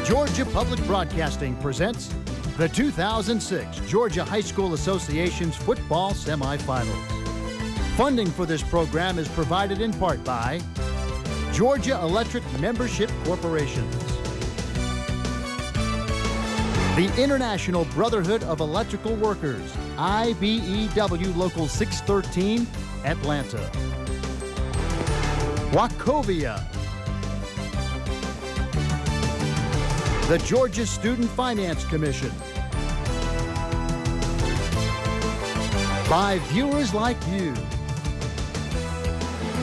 Georgia Public Broadcasting presents the 2006 Georgia High School Association's football semifinals. Funding for this program is provided in part by Georgia Electric Membership Corporations, the International Brotherhood of Electrical Workers, IBEW Local 613, Atlanta, Wachovia, the Georgia Student Finance Commission, by viewers like you,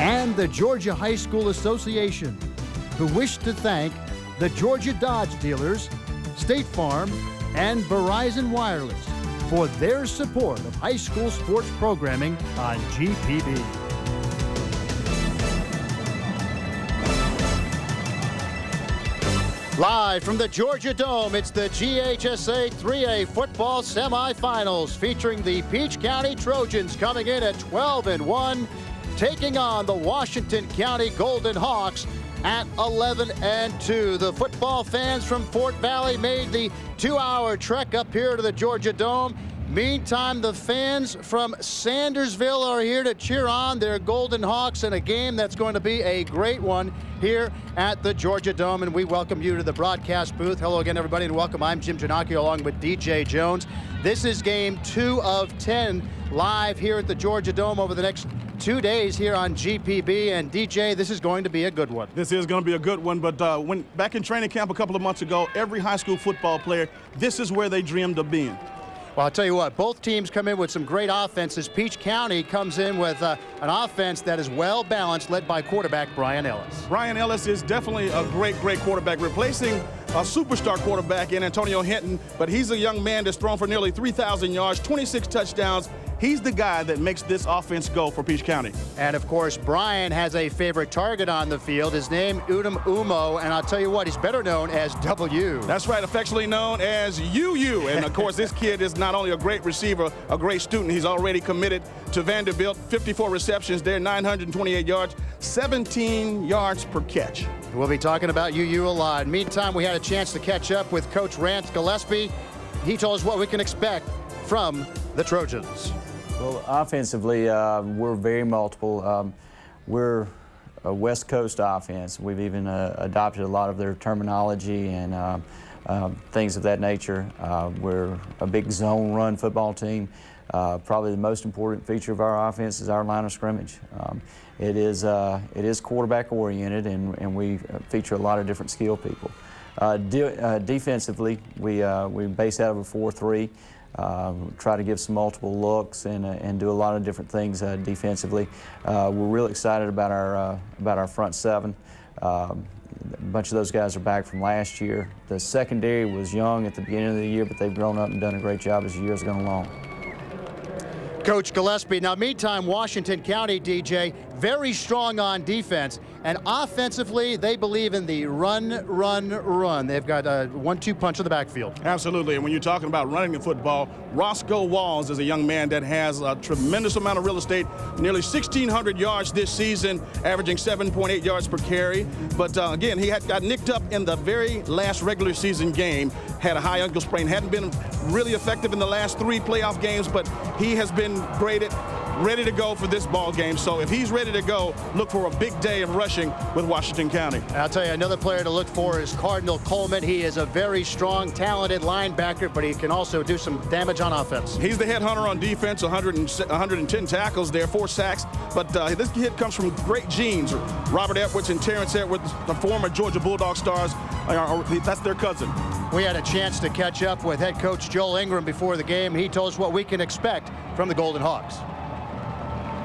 and the Georgia High School Association, who wish to thank the Georgia Dodge dealers, State Farm, and Verizon Wireless for their support of high school sports programming on GPB. Live from the Georgia Dome, it's the GHSA 3A football semifinals featuring the Peach County Trojans coming in at 12-1, taking on the Washington County Golden Hawks at 11-2. The football fans from Fort Valley made the 2-hour trek up here to the Georgia Dome. Meantime, the fans from Sandersville are here to cheer on their Golden Hawks in a game that's going to be a great one here at the Georgia Dome, and we welcome you to the broadcast booth. Hello again, everybody, and welcome. I'm Jim Giannacchio along with DJ Jones. This is game 2 of 10 live here at the Georgia Dome over the next 2 days here on GPB, and DJ, this is going to be a good one. This is going to be a good one, but when back in training camp a couple of months ago, every high school football player, this is where they dreamed of being. Well, I'll tell you what, both teams come in with some great offenses. Peach County comes in with an offense that is well-balanced, led by quarterback Brian Ellis. Brian Ellis is definitely a great quarterback, replacing a superstar quarterback in Antonio Hinton, but he's a young man that's thrown for nearly 3,000 yards, 26 touchdowns. He's the guy that makes this offense go for Peach County. And, of course, Brian has a favorite target on the field. His name, Udom Umo, and I'll tell you what, he's better known as W. That's right, affectionately known as UU. And, of course, this kid is not only a great receiver, a great student. He's already committed to Vanderbilt, 54 receptions there, 928 yards, 17 yards per catch. We'll be talking about UU a lot. Meantime, we had a chance to catch up with Coach Rance Gillespie. He told us what we can expect from the Trojans. Well, offensively, we're very multiple. We're a West Coast offense. We've even adopted a lot of their terminology and things of that nature. We're a big zone run football team. Probably the most important feature of our offense is our line of scrimmage. It is quarterback oriented, and we feature a lot of different skill people. Defensively, we base out of a 4-3. Try to give some multiple looks and do a lot of different things defensively. We're really excited about our front seven. A bunch of those guys are back from last year. The secondary was young at the beginning of the year, but they've grown up and done a great job as the years gone along. Coach Gillespie. Now, meantime, Washington County, DJ, very strong on defense. And offensively, they believe in the run, run, run. They've got a 1-2 punch in the backfield. Absolutely. And when you're talking about running the football, Roscoe Walls is a young man that has a tremendous amount of real estate, nearly 1,600 yards this season, averaging 7.8 yards per carry. But again, he got nicked up in the very last regular season game, had a high ankle sprain, hadn't been really effective in the last 3 playoff games, but he has been graded ready to go for this ball game. So if he's ready to go, look for a big day of rushing with Washington County. I'll tell you, another player to look for is Cardinal Coleman. He is a very strong, talented linebacker, but he can also do some damage on offense. He's the head hunter on defense, 110 tackles there, 4 sacks. But this kid comes from great genes. Robert Edwards and Terrence Edwards, the former Georgia Bulldog stars, that's their cousin. We had a chance to catch up with head coach Joel Ingram before the game. He told us what we can expect from the Golden Hawks.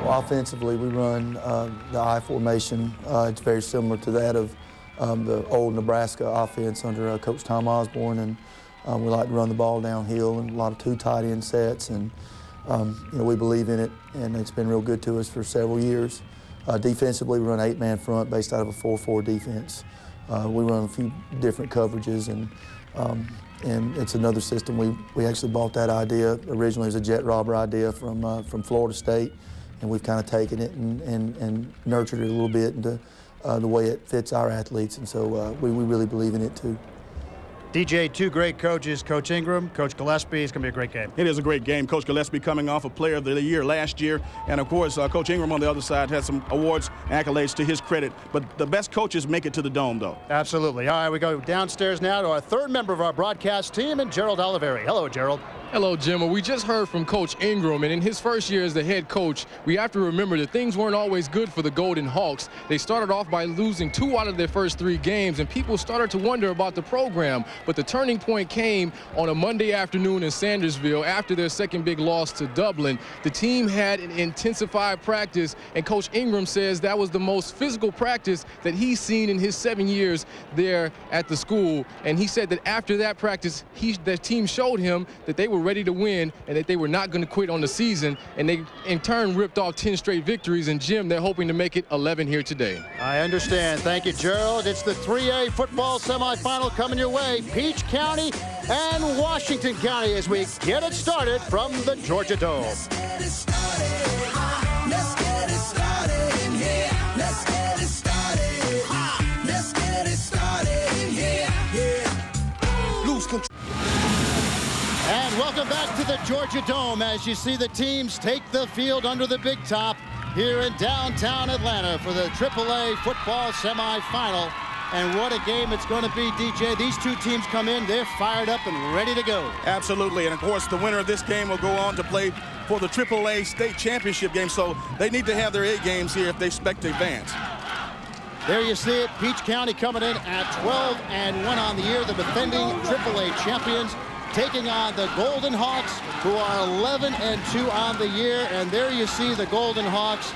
Well, offensively, we run the I formation. It's very similar to that of the old Nebraska offense under Coach Tom Osborne, and we like to run the ball downhill and a lot of 2 tight end sets, and we believe in it, and it's been real good to us for several years. Defensively, we run 8-man front based out of a 4-4 defense. We run a few different coverages, and it's another system. We actually bought that idea originally as a jet robber idea from Florida State. And we've kind of taken it and nurtured it a little bit into the way it fits our athletes. And so we really believe in it too. DJ, two great coaches, Coach Ingram, Coach Gillespie. It's going to be a great game. It is a great game. Coach Gillespie coming off a Player of the Year last year. And, of course, Coach Ingram on the other side had some awards, accolades to his credit. But the best coaches make it to the Dome, though. Absolutely. All right, we go downstairs now to our third member of our broadcast team, and Gerald Oliveri. Hello, Gerald. Hello, Jim. Well, we just heard from Coach Ingram, and in his first year as the head coach, we have to remember that things weren't always good for the Golden Hawks. They started off by losing 2 out of their first 3 games, and people started to wonder about the program. But the turning point came on a Monday afternoon in Sandersville after their second big loss to Dublin. The team had an intensified practice, and Coach Ingram says that was the most physical practice that he's seen in his 7 years there at the school. And he said that after that practice, the team showed him that they were ready to win and that they were not going to quit on the season, and they in turn ripped off 10 straight victories. And Jim, they're hoping to make it 11 here today. I understand. Thank you, Gerald. It's the 3A football semifinal coming your way. Peach County and Washington County as we get it started from the Georgia Dome. Let's get it started. Let's get it started in here. Let's get it started. Let's get it started in here. Yeah. Lose control. And welcome back to the Georgia Dome as you see the teams take the field under the big top here in downtown Atlanta for the AAA football semifinal. And what a game it's going to be, DJ. These two teams come in, they're fired up and ready to go. Absolutely. And, of course, the winner of this game will go on to play for the AAA state championship game. So they need to have their A games here if they expect to advance. There you see it. Peach County coming in at 12-1 on the year. The defending AAA champions taking on the Golden Hawks, who are 11-2 on the year. And there you see the Golden Hawks.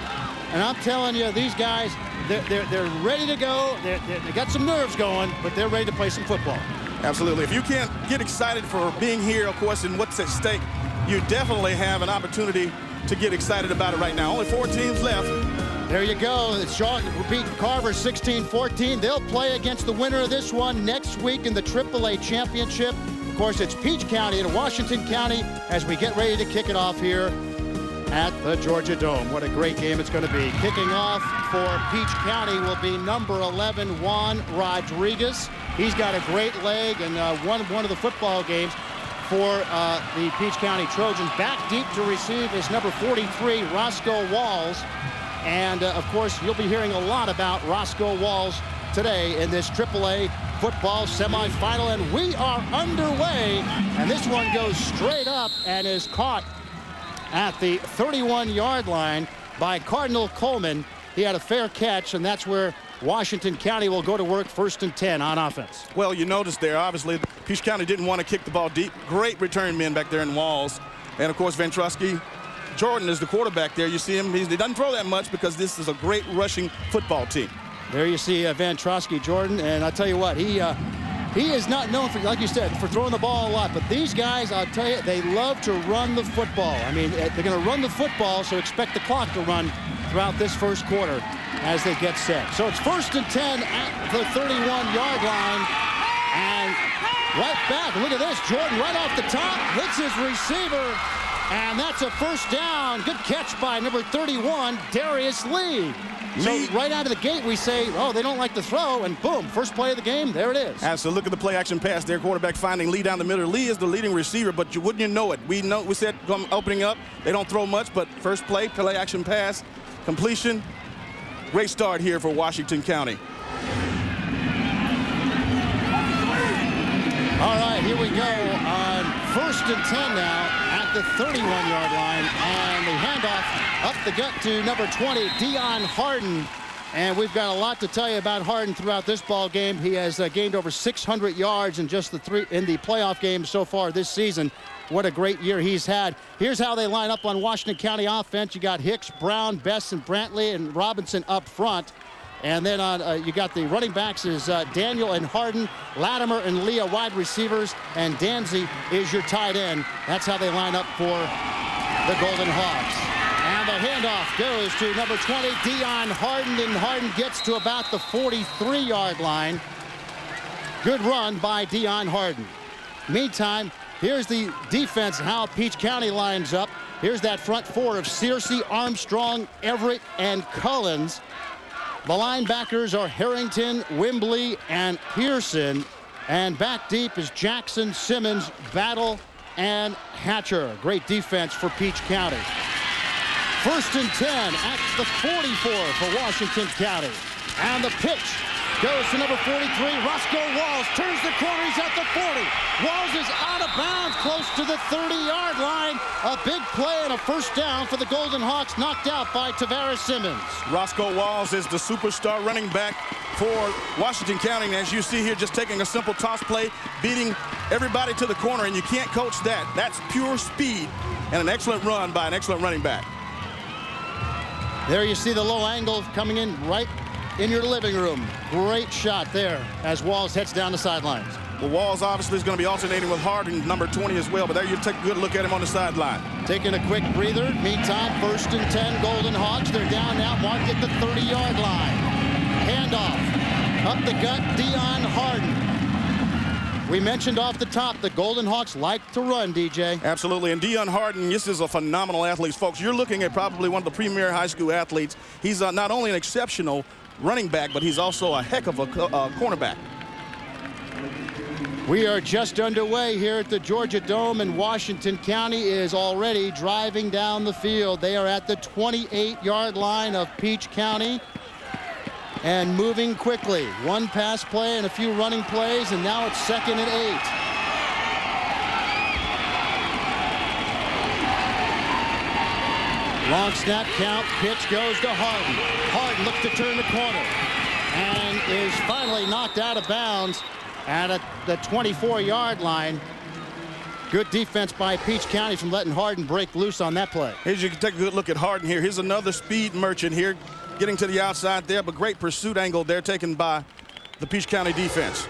And I'm telling you, these guys, they're ready to go. They got some nerves going, but they're ready to play some football. Absolutely. If you can't get excited for being here, of course, and what's at stake, you definitely have an opportunity to get excited about it right now. Only 4 teams left. There you go. It's Shaw beat Carver 16-14. They'll play against the winner of this one next week in the AAA championship. Of course, it's Peach County and Washington County as we get ready to kick it off here at the Georgia Dome. What a great game it's going to be. Kicking off for Peach County will be number 11, Juan Rodriguez. He's got a great leg and won one of the football games for the Peach County Trojans. Back deep to receive is number 43, Roscoe Walls. And, of course, you'll be hearing a lot about Roscoe Walls today in this AAA football semifinal. And we are underway. And this one goes straight up and is caught at the 31-yard line by Cardinal Coleman. He had a fair catch, and that's where Washington County will go to work 1st and 10 on offense. Well, you notice there, obviously, Peach County didn't want to kick the ball deep. Great return men back there in Walls. And, of course, Ventrusky Jordan is the quarterback there. You see him. He doesn't throw that much because this is a great rushing football team. There you see Ventrusky Jordan. And I'll tell you what, he is not known for, like you said, for throwing the ball a lot. But these guys, I'll tell you, they love to run the football. I mean, they're going to run the football, so expect the clock to run throughout this first quarter as they get set. So it's 1st and 10 at the 31-yard line. And right back, look at this. Jordan right off the top, hits his receiver. And that's a first down. Good catch by number 31, Darius Lee. So right out of the gate, we say, oh, they don't like to throw, and boom, first play of the game, there it is. Absolutely. Look at the play-action pass there. Quarterback finding Lee down the middle. Lee is the leading receiver, but wouldn't you know it? We said opening up, they don't throw much, but first play-action pass, completion. Great start here for Washington County. All right, here we go on 1st and 10 now at the 31-yard line, and the handoff up the gut to number 20, Dion Harden. And we've got a lot to tell you about Harden throughout this ball game. He has gained over 600 yards in just the playoff games so far this season. What a great year he's had. Here's how they line up on Washington County offense. You got Hicks, Brown, Best, and Brantley, and Robinson up front. And then you got the running backs is Daniel and Harden, Latimer and Leah wide receivers, and Danzy is your tight end. That's how they line up for the Golden Hawks. And the handoff goes to number 20, Dion Harden, and Harden gets to about the 43-yard line. Good run by Dion Harden. Meantime, here's the defense, how Peach County lines up. Here's that front four of Searcy, Armstrong, Everett, and Collins. The linebackers are Harrington, Wembley, and Pearson. And back deep is Jackson, Simmons, Battle, and Hatcher. Great defense for Peach County. 1st and 10 at the 44 for Washington County. And the pitch goes to number 43, Roscoe Walls, turns the corner, he's at the 40. Walls is out of bounds, close to the 30-yard line. A big play and a first down for the Golden Hawks, knocked out by Tavares Simmons. Roscoe Walls is the superstar running back for Washington County. And as you see here, just taking a simple toss play, beating everybody to the corner, and you can't coach that. That's pure speed and an excellent run by an excellent running back. There you see the low angle coming in right in your living room. Great shot there as Walls heads down the sidelines. Well, Walls obviously is going to be alternating with Harden, number 20 as well, but there you take a good look at him on the sideline. Taking a quick breather. Meantime, 1st and 10, Golden Hawks. They're down now, marked at the 30-yard line. Handoff. Up the gut, Dion Harden. We mentioned off the top the Golden Hawks like to run, DJ. Absolutely, and Dion Harden, this is a phenomenal athlete, folks. You're looking at probably one of the premier high school athletes. He's not only an exceptional running back, but he's also a heck of a cornerback. We are just underway here at the Georgia Dome, and Washington County is already driving down the field. They are at the 28-yard line of Peach County and moving quickly. One pass play and a few running plays, and now it's 2nd and 8. Long snap count, pitch goes to Harden. Harden looks to turn the corner and is finally knocked out of bounds at the 24-yard line. Good defense by Peach County from letting Harden break loose on that play. Here's you can take a good look at Harden here. Here's another speed merchant here, getting to the outside there, but great pursuit angle there taken by the Peach County defense.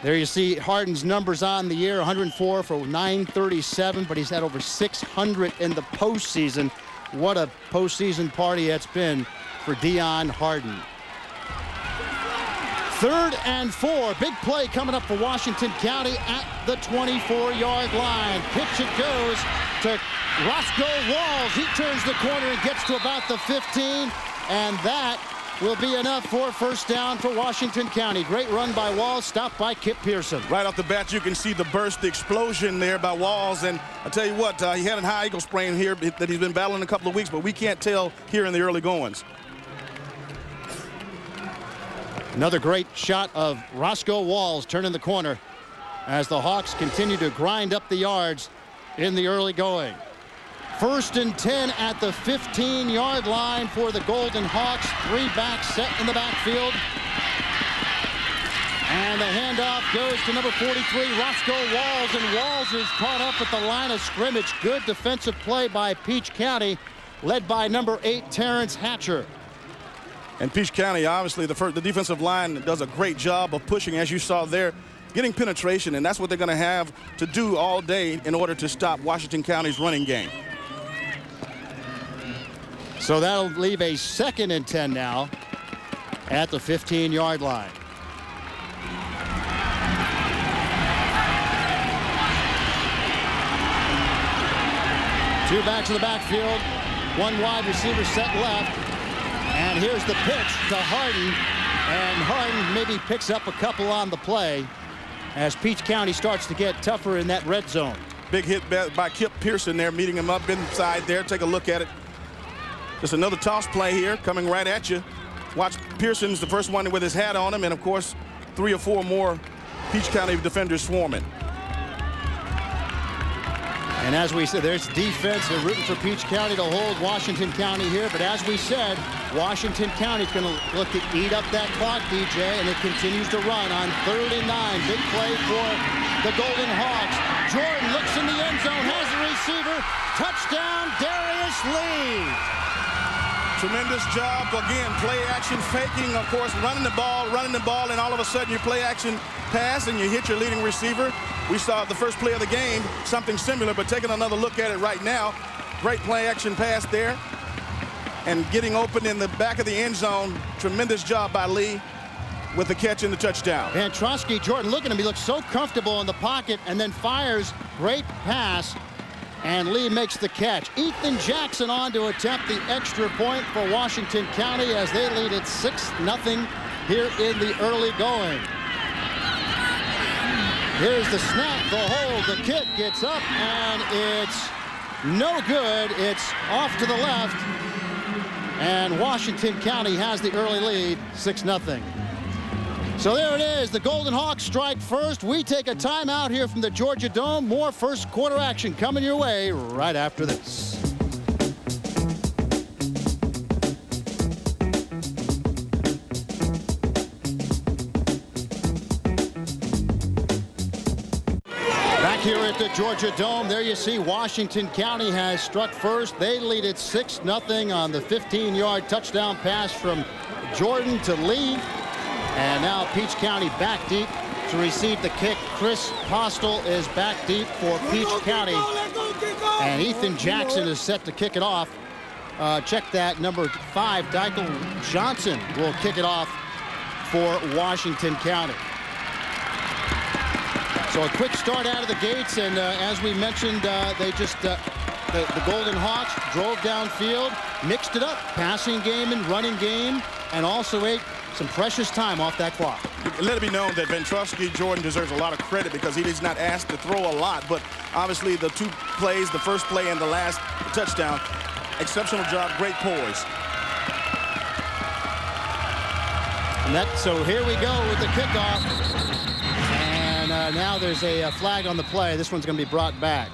There you see Harden's numbers on the year, 104 for 937, but he's had over 600 in the postseason. What a postseason party it's been for Dion Harden. 3rd and 4, big play coming up for Washington County at the 24-yard line. Pitch it goes to Roscoe Walls. He turns the corner and gets to about the 15, and that will be enough for first down for Washington County. Great run by Walls, stopped by Kip Pearson. Right off the bat, you can see the burst, the explosion there by Walls, and I'll tell you what, he had a high ankle sprain here that he's been battling a couple of weeks, but we can't tell here in the early goings. Another great shot of Roscoe Walls turning the corner as the Hawks continue to grind up the yards in the early going. 1st and 10 at the 15-yard line for the Golden Hawks. 3 backs set in the backfield. And the handoff goes to number 43, Roscoe Walls, and Walls is caught up at the line of scrimmage. Good defensive play by Peach County, led by number 8, Terrence Hatcher. And Peach County, obviously, the defensive line does a great job of pushing, as you saw there, getting penetration, and that's what they're going to have to do all day in order to stop Washington County's running game. So that'll leave a 2nd and 10 now at the 15-yard line. Two backs in the backfield, one wide receiver set left. And here's the pitch to Harden, and Harden maybe picks up a couple on the play as Peach County starts to get tougher in that red zone. Big hit by Kip Pearson there, meeting him up inside there. Take a look at it. Just another toss play here coming right at you. Watch, Pearson's the first one with his hat on him, and of course 3 or 4 more Peach County defenders swarming. And as we said, there's defense. They're rooting for Peach County to hold Washington County here. But as we said, Washington County's going to look to eat up that clock, DJ, and it continues to run on 3rd and 9. Big play for the Golden Hawks. Jordan looks in the end zone, has the receiver. Touchdown, Darius Lee. Tremendous job. Again, play action faking, of course, running the ball, and all of a sudden you play action pass and you hit your leading receiver. We saw the first play of the game, something similar, but taking another look at it right now. Great play action pass there. And getting open in the back of the end zone. Tremendous job by Lee with the catch and the touchdown. And Trotsky, Jordan, look at him. He looks so comfortable in the pocket and then fires. Great pass. And Lee makes the catch. Ethan Jackson on to attempt the extra point for Washington County as they lead it 6-0 here in the early going. Here's the snap, the hold, the kick gets up, and it's no good. It's off to the left, and Washington County has the early lead, 6-0. So there it is. The Golden Hawks strike first. We take a timeout here from the Georgia Dome. More first quarter action coming your way right after this. Back here at the Georgia Dome, there you see Washington County has struck first. They lead it 6-0 on the 15-yard touchdown pass from Jordan to Lee. And now Peach County back deep to receive the kick. Chris Postel is back deep for Peach County. And Ethan Jackson is set to kick it off. Check that, number 5, Deichel Johnson will kick it off for Washington County. So a quick start out of the gates, and as we mentioned, they just the Golden Hawks drove downfield, mixed it up, passing game and running game, and also ate some precious time off that clock. Let it be known that Ventrusky Jordan deserves a lot of credit because he is not asked to throw a lot, but obviously the 2 plays, the first play and the last touchdown, exceptional job, great poise. And so here we go with the kickoff. And now there's a flag on the play. This one's going to be brought back.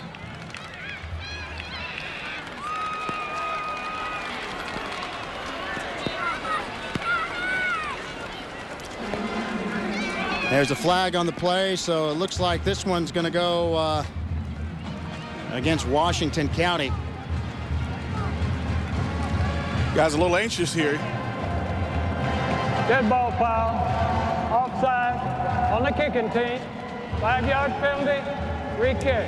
There's a flag on the play, so it looks like this one's going to go against Washington County. Guys a little anxious here. Dead ball foul, offside on the kicking team, 5-yard penalty, re-kick.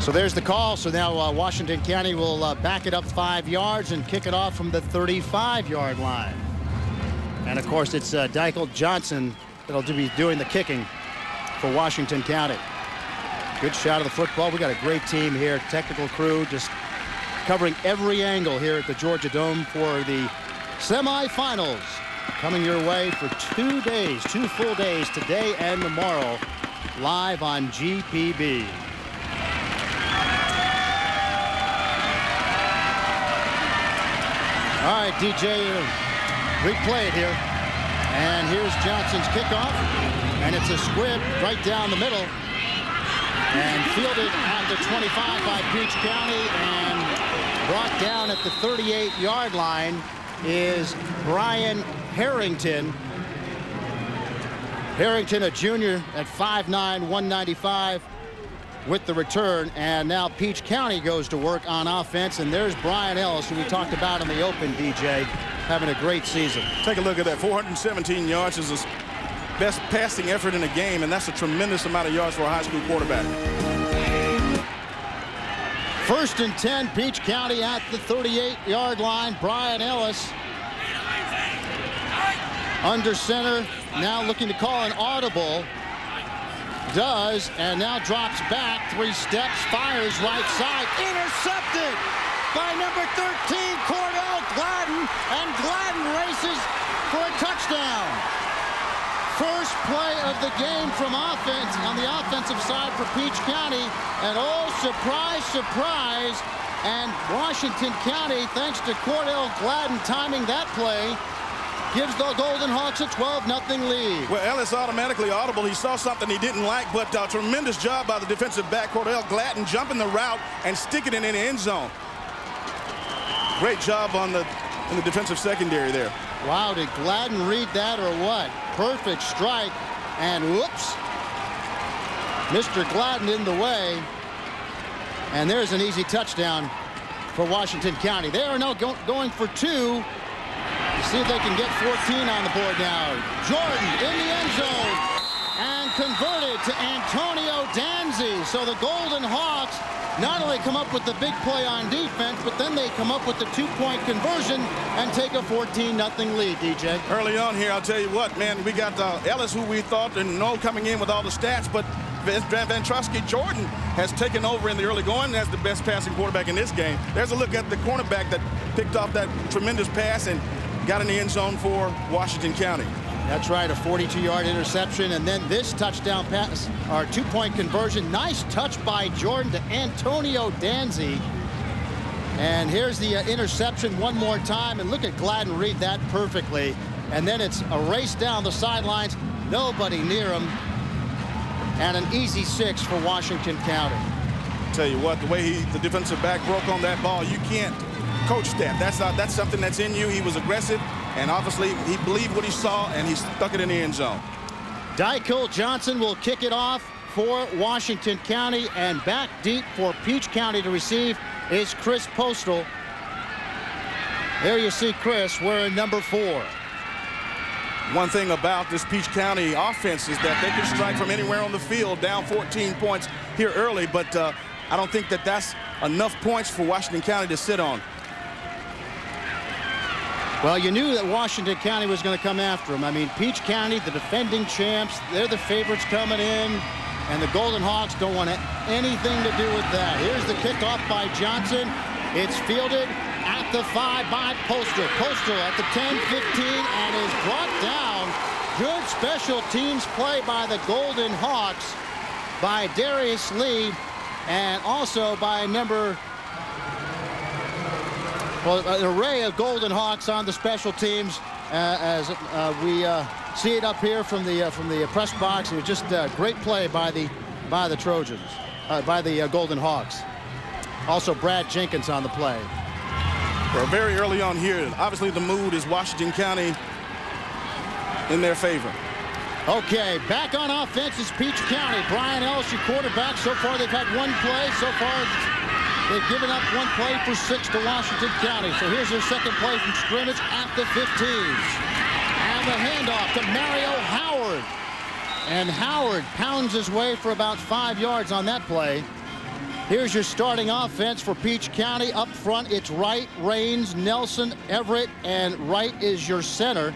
So there's the call. So now Washington County will back it up 5 yards and kick it off from the 35-yard line. And of course, it's Deichel Johnson that'll be doing the kicking for Washington County. Good shot of the football. We got a great team here, technical crew, just covering every angle here at the Georgia Dome for the semifinals. Coming your way for 2 days, 2 full days, today and tomorrow, live on GPB. All right, DJ, replay it here. And here's Johnson's kickoff. And it's a squib right down the middle. And fielded at the 25 by Peach County. And brought down at the 38-yard line is Brian Harrington. Harrington, a junior at 5'9", 195 with the return. And now Peach County goes to work on offense. And there's Brian Ellis, who we talked about in the open, DJ, having a great season. Take a look at that. 417 yards is his best passing effort in the game, and that's a tremendous amount of yards for a high school quarterback. 1st and 10, Peach County at the 38-yard line. Brian Ellis under center, now looking to call an audible. Does, and now drops back 3 steps, fires right side, intercepted by number 13, Cordell Gladden, and Gladden races for a touchdown. First play of the game from offense on the offensive side for Peach County, and oh, surprise, surprise, and Washington County, thanks to Cordell Gladden timing that play, gives the Golden Hawks a 12-0 lead. Well, Ellis automatically audible. He saw something he didn't like, but tremendous job by the defensive back, Cordell Gladden, jumping the route and sticking it in the end zone. Great job in the defensive secondary there. Wow, did Gladden read that or what? Perfect strike, and whoops. Mr. Gladden in the way. And there's an easy touchdown for Washington County. They are now going for 2. See if they can get 14 on the board now. Jordan in the end zone and converted to Antonio Danzy. So the Golden Hawks not only come up with the big play on defense, but then they come up with the 2-point conversion and take a 14-0 lead, DJ. Early on here, I'll tell you what, man, we got Ellis, who we thought and know coming in with all the stats, but Ventrusky Jordan has taken over in the early going as the best passing quarterback in this game. There's a look at the cornerback that picked off that tremendous pass and got in the end zone for Washington County. That's right, a 42-yard interception, and then this touchdown pass, our two-point conversion. Nice touch by Jordan to Antonio Danzy. And here's the interception one more time, and look at Gladden read that perfectly. And then it's a race down the sidelines, nobody near him, and an easy 6 for Washington County. Tell you what, the way the defensive back broke on that ball, you can't coach that. That's something that's in you. He was aggressive, and obviously he believed what he saw, and he stuck it in the end zone. Dykel Johnson will kick it off for Washington County, and back deep for Peach County to receive is Chris Postal. There you see Chris wearing number 4. One thing about this Peach County offense is that they can strike from anywhere on the field, down 14 points here early, but I don't think that that's enough points for Washington County to sit on. Well, you knew that Washington County was going to come after them. I mean, Peach County, the defending champs, they're the favorites coming in, and the Golden Hawks don't want anything to do with that. Here's the kickoff by Johnson. It's fielded at the 5 by Postal. Postal at the 10, 15, and is brought down. Good special teams play by the Golden Hawks, by Darius Lee, and also by an array of Golden Hawks on the special teams, as we see it up here from the press box. It was just a great play by the Trojans, by the Golden Hawks. Also Brad Jenkins on the play. Well, very early on here, obviously the mood is Washington County in their favor. Okay, back on offense is Peach County. Brian Ellis, your quarterback. So far they've had one play. So far they've given up one play for 6 to Washington County. So here's their second play from scrimmage at the 15. And the handoff to Mario Howard. And Howard pounds his way for about 5 yards on that play. Here's your starting offense for Peach County. Up front, it's Wright, Rains, Nelson, Everett, and Wright is your center.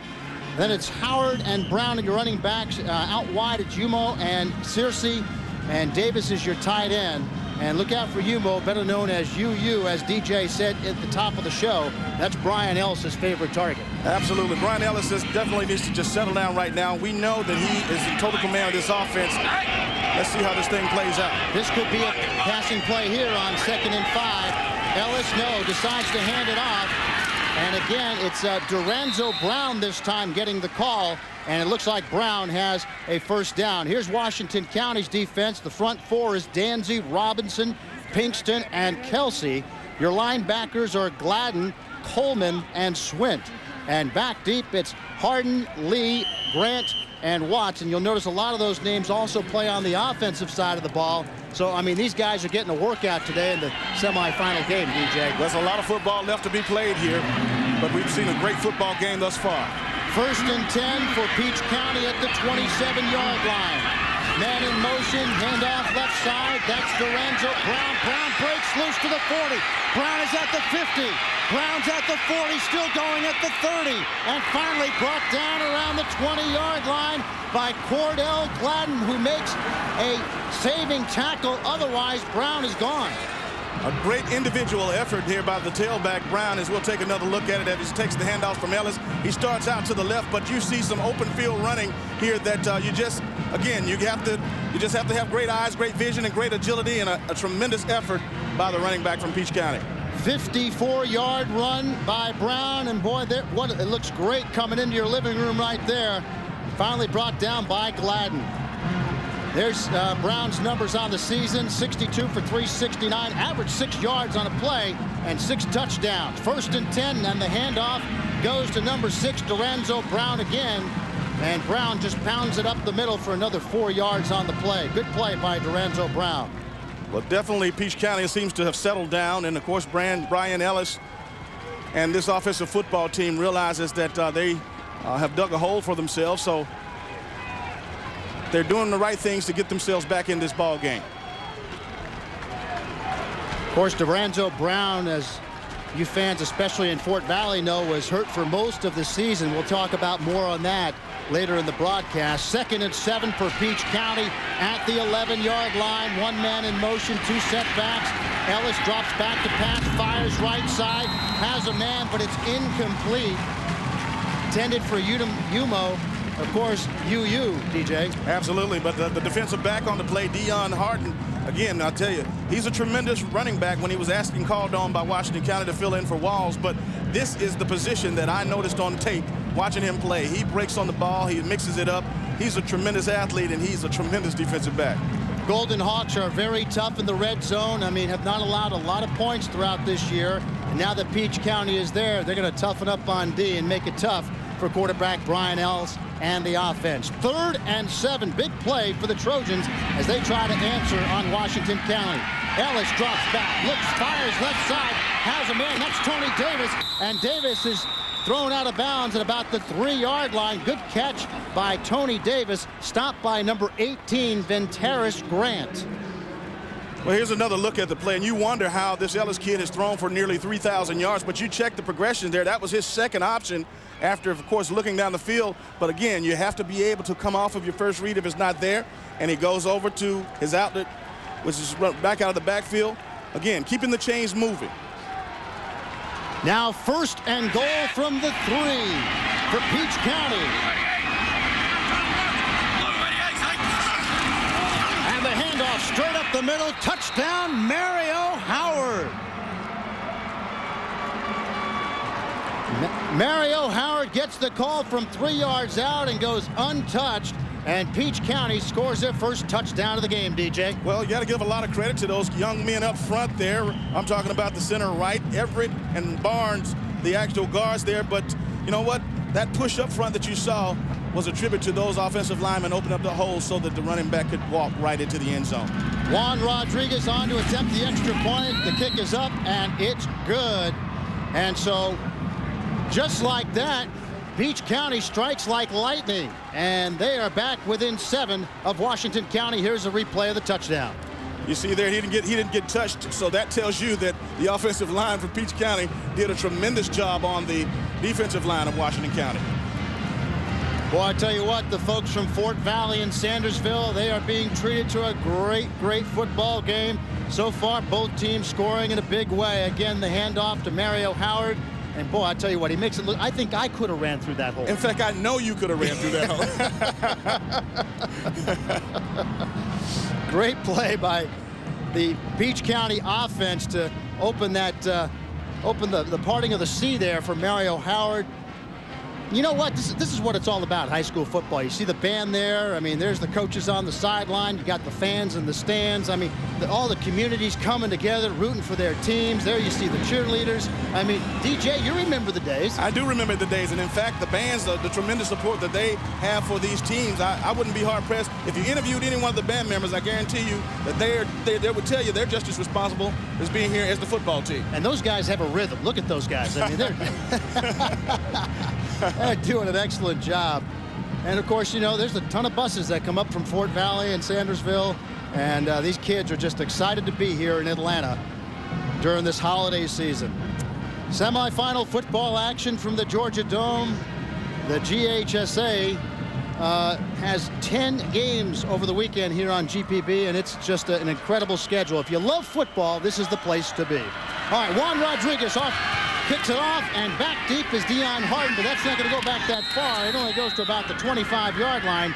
Then it's Howard and Brown and your running backs. Out wide, it's Umo and Searcy, and Davis is your tight end. And look out for Umo, better known as UU, as DJ said at the top of the show. That's Brian Ellis' favorite target. Absolutely. Brian Ellis definitely needs to just settle down right now. We know that he is in total command of this offense. Let's see how this thing plays out. This could be a passing play here on 2nd and 5. Ellis, decides to hand it off. And again, it's Duranzo Brown this time getting the call. And it looks like Brown has a first down. Here's Washington County's defense. The front 4 is Danzy, Robinson, Pinkston, and Kelsey. Your linebackers are Gladden, Coleman, and Swint. And back deep, it's Hardin, Lee, Grant, and Watts. And you'll notice a lot of those names also play on the offensive side of the ball. So, I mean, these guys are getting a workout today in the semifinal game, DJ. There's a lot of football left to be played here, but we've seen a great football game thus far. 1st and 10 for Peach County at the 27-yard line. Man in motion, handoff left side. That's Duranzo. Brown breaks loose to the 40. Brown is at the 50. Brown's at the 40, still going at the 30. And finally brought down around the 20-yard line by Cordell Gladden, who makes a saving tackle. Otherwise, Brown is gone. A great individual effort here by the tailback, Brown, as we'll take another look at it as he takes the handoff from Ellis. He starts out to the left, but you see some open field running here that you just have to have great eyes, great vision, and great agility, and a tremendous effort by the running back from Peach County. 54-yard run by Brown, and boy, it looks great coming into your living room right there. Finally brought down by Gladden. There's Brown's numbers on the season: 62 for 369, average 6 yards on a play, and 6 touchdowns. 1st and 10, and the handoff goes to number 6, Duranzo Brown again. And Brown just pounds it up the middle for another 4 yards on the play. Good play by Duranzo Brown. Well, definitely Peach County seems to have settled down, and of course Brian Ellis and this offensive football team realizes that they have dug a hole for themselves, so they're doing the right things to get themselves back in this ball game. Of course, Duranzo Brown, as you fans, especially in Fort Valley, know, was hurt for most of the season. We'll talk about more on that later in the broadcast. 2nd and 7 for Peach County at the 11-yard line. One man in motion, 2 setbacks. Ellis drops back to pass, fires right side, has a man, but it's incomplete. intended for Yumo. Of course, UU, DJ. Absolutely, but the defensive back on the play, Dion Harden, again, I'll tell you, he's a tremendous running back when he was called on by Washington County to fill in for Walls, but this is the position that I noticed on tape watching him play. He breaks on the ball, he mixes it up. He's a tremendous athlete, and he's a tremendous defensive back. Golden Hawks are very tough in the red zone. I mean, have not allowed a lot of points throughout this year, and now that Peach County is there, they're going to toughen up on D and make it tough for quarterback Brian Ellis and the offense. 3rd and 7, big play for the Trojans as they try to answer on Washington County. Ellis drops back, looks, fires left side, has a man, that's Tony Davis, and Davis is thrown out of bounds at about the 3-yard line. Good catch by Tony Davis, stopped by number 18, Ventaris Grant. Well, here's another look at the play, and you wonder how this Ellis kid has thrown for nearly 3,000 yards, but you check the progression there. That was his second option after, of course, looking down the field. But again, you have to be able to come off of your first read if it's not there, and he goes over to his outlet, which is back out of the backfield. Again, keeping the chains moving. Now 1st and goal from the 3 for Peach County. And the handoff straight up the middle. Touchdown, Mario Howard. Mario Howard gets the call from 3 yards out and goes untouched. And Peach County scores their first touchdown of the game, DJ. Well, you got to give a lot of credit to those young men up front there. I'm talking about the center right, Everett and Barnes, the actual guards there. But you know what? That push up front that you saw was a tribute to those offensive linemen opening up the hole so that the running back could walk right into the end zone. Juan Rodriguez on to attempt the extra point. The kick is up, and it's good. And so, just like that, Peach County strikes like lightning, and they are back within 7 of Washington County. Here's a replay of the touchdown. You see there, he didn't get touched, so that tells you that the offensive line for Peach County did a tremendous job on the defensive line of Washington County. Well, I tell you what, the folks from Fort Valley and Sandersville, they are being treated to a great football game. So far, both teams scoring in a big way. Again, the handoff to Mario Howard. And boy, I tell you what, he makes it look, I think I could have ran through that hole. In fact, I know you could have ran through that hole. Great play by the Peach County offense to open that, open the parting of the sea there for Mario Howard. You know what? This is what it's all about, high school football. You see the band there. I mean, there's the coaches on the sideline. You got the fans in the stands. I mean, all the communities coming together, rooting for their teams. There you see the cheerleaders. I mean, DJ, you remember the days. I do remember the days. And, in fact, the bands, the tremendous support that they have for these teams, I wouldn't be hard-pressed. If you interviewed any one of the band members, I guarantee you that they would tell you they're just as responsible as being here as the football team. And those guys have a rhythm. Look at those guys. I mean, they're doing an excellent job. And of course, you know, there's a ton of buses that come up from Fort Valley and Sandersville, and these kids are just excited to be here in Atlanta during this holiday season. Semifinal football action from the Georgia Dome. The GHSA has 10 games over the weekend here on GPB, and it's just an incredible schedule. If you love football, this is the place to be. All right, Juan Rodriguez kicks it off, and back deep is Dion Harden, but that's not going to go back that far. It only goes to about the 25-yard line.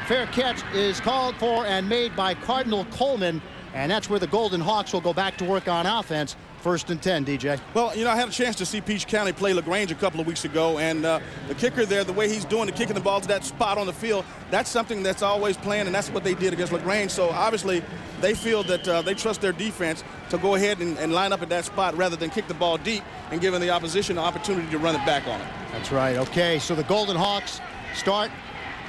Fair catch is called for and made by Cardinal Coleman, and that's where the Golden Hawks will go back to work on offense. 1st and 10, DJ. Well, you know, I had a chance to see Peach County play LaGrange a couple of weeks ago, and the kicker there, the way he's doing the kicking the ball to that spot on the field, that's something that's always planned, and that's what they did against LaGrange. So obviously they feel that they trust their defense to go ahead and line up at that spot rather than kick the ball deep and giving the opposition the opportunity to run it back on it. That's right. Okay, so the Golden Hawks start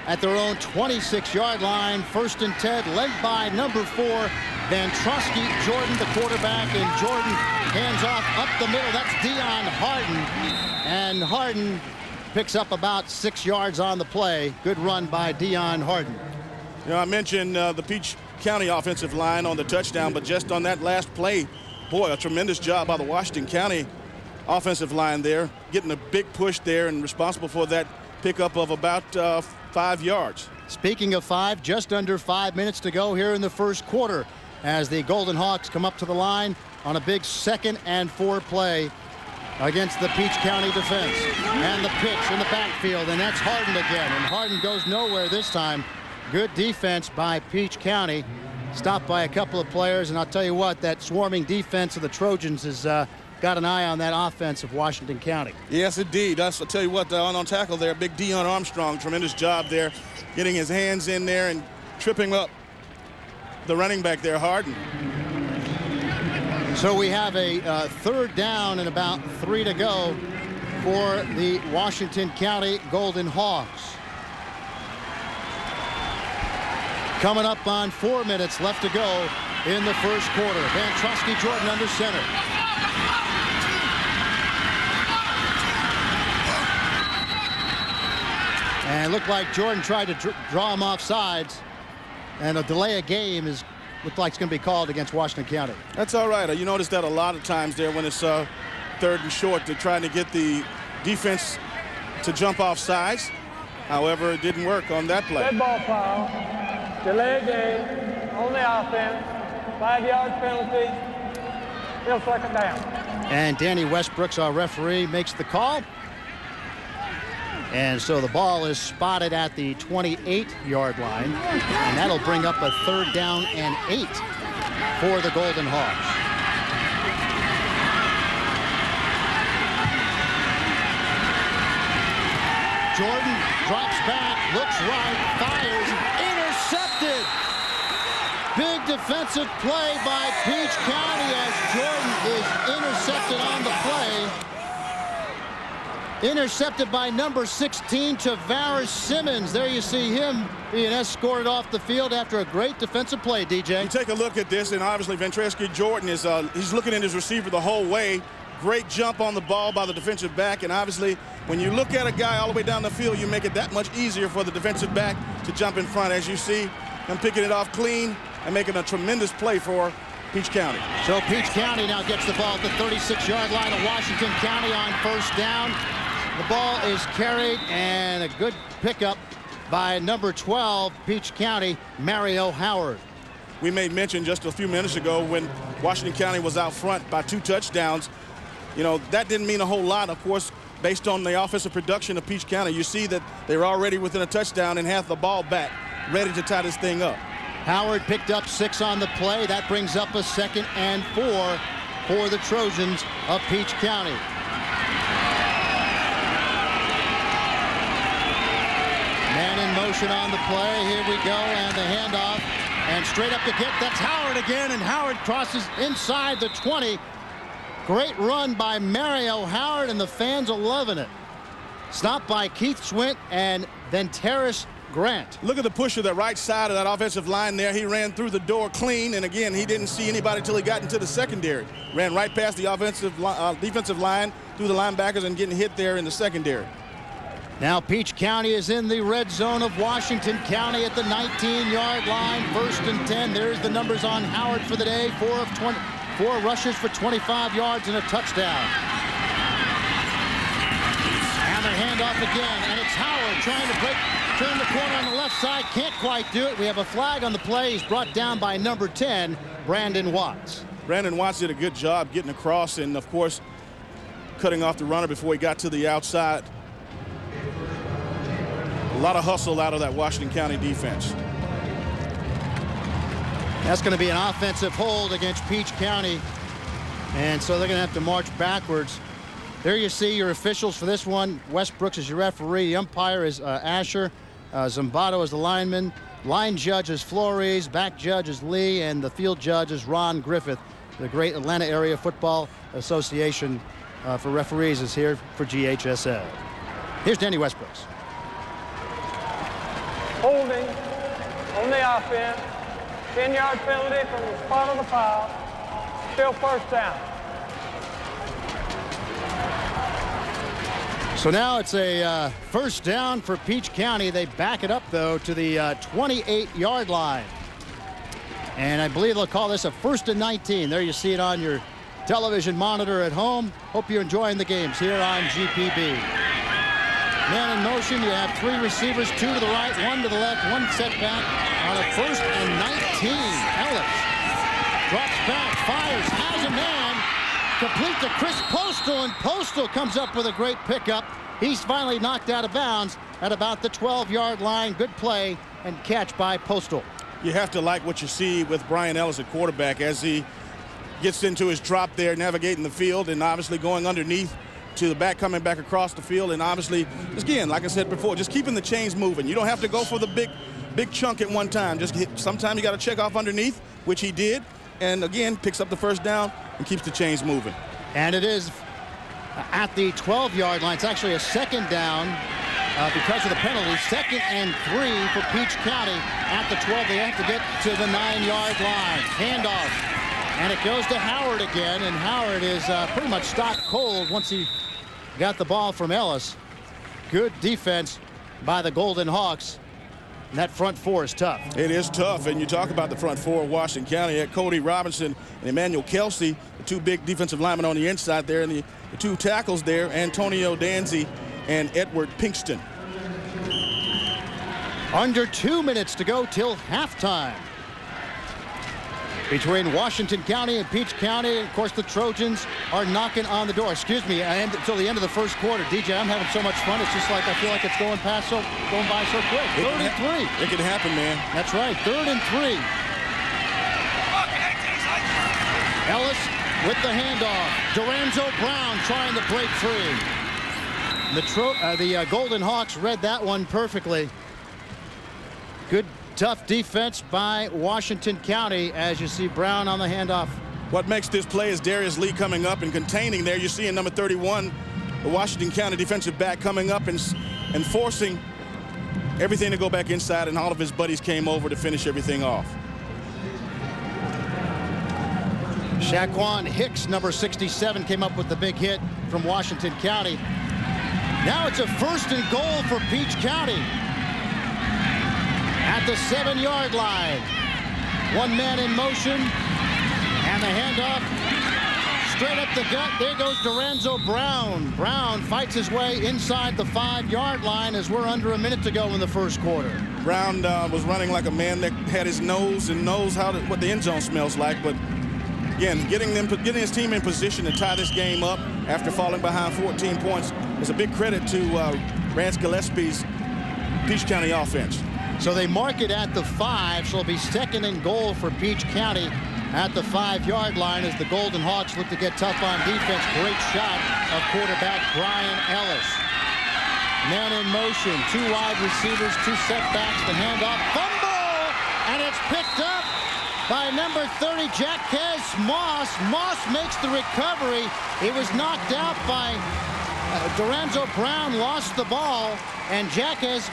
at their own 26-yard line. 1st and 10, led by number 4, Vantrosky Jordan, the quarterback, and Jordan hands off up the middle. That's Dion Harden, and Harden picks up about 6 yards on the play. Good run by Dion Harden. You know, I mentioned the Peach County offensive line on the touchdown, but just on that last play, boy, a tremendous job by the Washington County offensive line there, getting a big push there and responsible for that pickup of about 5 yards. Speaking of 5, just under 5 minutes to go here in the first quarter as the Golden Hawks come up to the line on a big 2nd and 4 play. against the Peach County defense. And the pitch in the backfield, and that's Harden again. And Harden goes nowhere this time. Good defense by Peach County. Stopped by a couple of players, and I'll tell you what, that swarming defense of the Trojans has got an eye on that offense of Washington County. Yes, indeed. I'll tell you what, on tackle there, big Dion Armstrong, tremendous job there, getting his hands in there and tripping up the running back there, Harden. So we have a third down and about 3 to go for the Washington County Golden Hawks. Coming up on 4 minutes left to go in the first quarter. Van Trosky Jordan under center. And it looked like Jordan tried to draw him off sides, and a delay of game looked like it's going to be called against Washington County. That's all right. You notice that a lot of times there when it's third and short, they're trying to get the defense to jump off sides. However, it didn't work on that play. Red ball foul. Delay game on the offense. 5-yard penalty. Still second down. And Danny Westbrooks, our referee, makes the call. And so the ball is spotted at the 28-yard line. And that'll bring up a third down and 8 for the Golden Hawks. Jordan drops back, looks right, fires, intercepted. Big defensive play by Peach County as Jordan is intercepted on the play. Intercepted by number 16, Tavares Simmons. There you see him being escorted off the field after a great defensive play, DJ. You take a look at this, and obviously Ventreski Jordan is he's looking at his receiver the whole way. Great jump on the ball by the defensive back, and obviously when you look at a guy all the way down the field, you make it that much easier for the defensive back to jump in front. As you see him picking it off clean and making a tremendous play for Peach County. So Peach County now gets the ball at the 36-yard line of Washington County on first down. The ball is carried, and a good pickup by number 12, Peach County, Mario Howard. We made mention just a few minutes ago when Washington County was out front by 2 touchdowns. You know, that didn't mean a whole lot, of course, based on the offensive production of Peach County. You see that they were already within a touchdown and have the ball back, ready to tie this thing up. Howard picked up 6 on the play. That brings up a 2nd and 4 for the Trojans of Peach County. Man in motion on the play. Here we go, and the handoff. And straight up to get, that's Howard again, and Howard crosses inside the 20. Great run by Mario Howard, and the fans are loving it. Stopped by Keith Swint and Venteris Grant. Look at the push of the right side of that offensive line there. He ran through the door clean, and again, he didn't see anybody until he got into the secondary. Ran right past the defensive line, through the linebackers, and getting hit there in the secondary. Now Peach County is in the red zone of Washington County at the 19-yard line. 1st and 10. There's the numbers on Howard for the day. 4 of 20. 4 rushes for 25 yards and a touchdown. And the handoff again, and it's Howard trying to turn the corner on the left side. Can't quite do it. We have a flag on the play. He's brought down by number 10, Brandon Watts. Brandon Watts did a good job getting across and, of course, cutting off the runner before he got to the outside. A lot of hustle out of that Washington County defense. That's going to be an offensive hold against Peach County. And so they're going to have to march backwards. There you see your officials for this one. Westbrooks is your referee. The umpire is Asher. Zimbato is the lineman. Line judge is Flores. Back judge is Lee. And the field judge is Ron Griffith. The great Atlanta Area Football Association for referees is here for GHSA. Here's Danny Westbrooks. Holding on the offense. 10-yard penalty from the spot of the foul. Still first down. So now it's a first down for Peach County. They back it up, though, to the 28-yard line. And I believe they'll call this a 1st and 19. There you see it on your television monitor at home. Hope you're enjoying the games here on GPB. Man in motion, you have 3 receivers, 2 to the right, 1 to the left, 1 set back on a 1st and 19. Ellis drops back, fires, has a man, complete to Chris Postal, and Postal comes up with a great pickup. He's finally knocked out of bounds at about the 12-yard line. Good play and catch by Postal. You have to like what you see with Brian Ellis at quarterback as he gets into his drop there, navigating the field, and obviously going underneath to the back, coming back across the field, and obviously, again, like I said before, just keeping the chains moving. You don't have to go for the big chunk at one time. Sometimes you got to check off underneath, which he did, and again, picks up the first down and keeps the chains moving. And it is at the 12-yard line. It's actually a second down because of the penalty. 2nd and 3 for Peach County at the 12. They have to get to the 9-yard line. Handoff. And it goes to Howard again, and Howard is pretty much stock cold once he got the ball from Ellis. Good defense by the Golden Hawks. And that front four is tough. It is tough, and you talk about the front four of Washington County. At Cody Robinson and Emmanuel Kelsey, the two big defensive linemen on the inside there, and the two tackles there, Antonio Danzy and Edward Pinkston. Under 2 minutes to go till halftime between Washington County and Peach County. Of course, the Trojans are knocking on the door. Excuse me, until the end of the first quarter. DJ, I'm having so much fun. It's just like I feel like it's going by so quick. 3rd and 3. It can happen, man. That's right. 3rd and 3. Ellis with the handoff. Duranzo Brown trying to break free. The Golden Hawks read that one perfectly. Good, tough defense by Washington County as you see Brown on the handoff. What makes this play is Darius Lee coming up and containing there. You see in number 31, the Washington County defensive back coming up and forcing everything to go back inside, and all of his buddies came over to finish everything off. Shaquan Hicks, number 67, came up with the big hit from Washington County. Now it's a 1st and goal for Peach County at the 7-yard line. One man in motion, and the handoff straight up the gut. There goes Duranzo Brown. Brown fights his way inside the 5-yard line as we're under a minute to go in the first quarter. Brown was running like a man that had his nose and knows what the end zone smells like, but again, getting his team in position to tie this game up after falling behind 14 points is a big credit to Rance Gillespie's Peach County offense. So they mark it at the 5, so it'll be 2nd and goal for Peach County at the 5-yard line as the Golden Hawks look to get tough on defense. Great shot of quarterback Brian Ellis. Man in motion, 2 wide receivers, 2 setbacks, the handoff, fumble, and it's picked up by number 30, Jaquez Moss. Moss makes the recovery. It was knocked out by Duranzo Brown, lost the ball, and Jaquez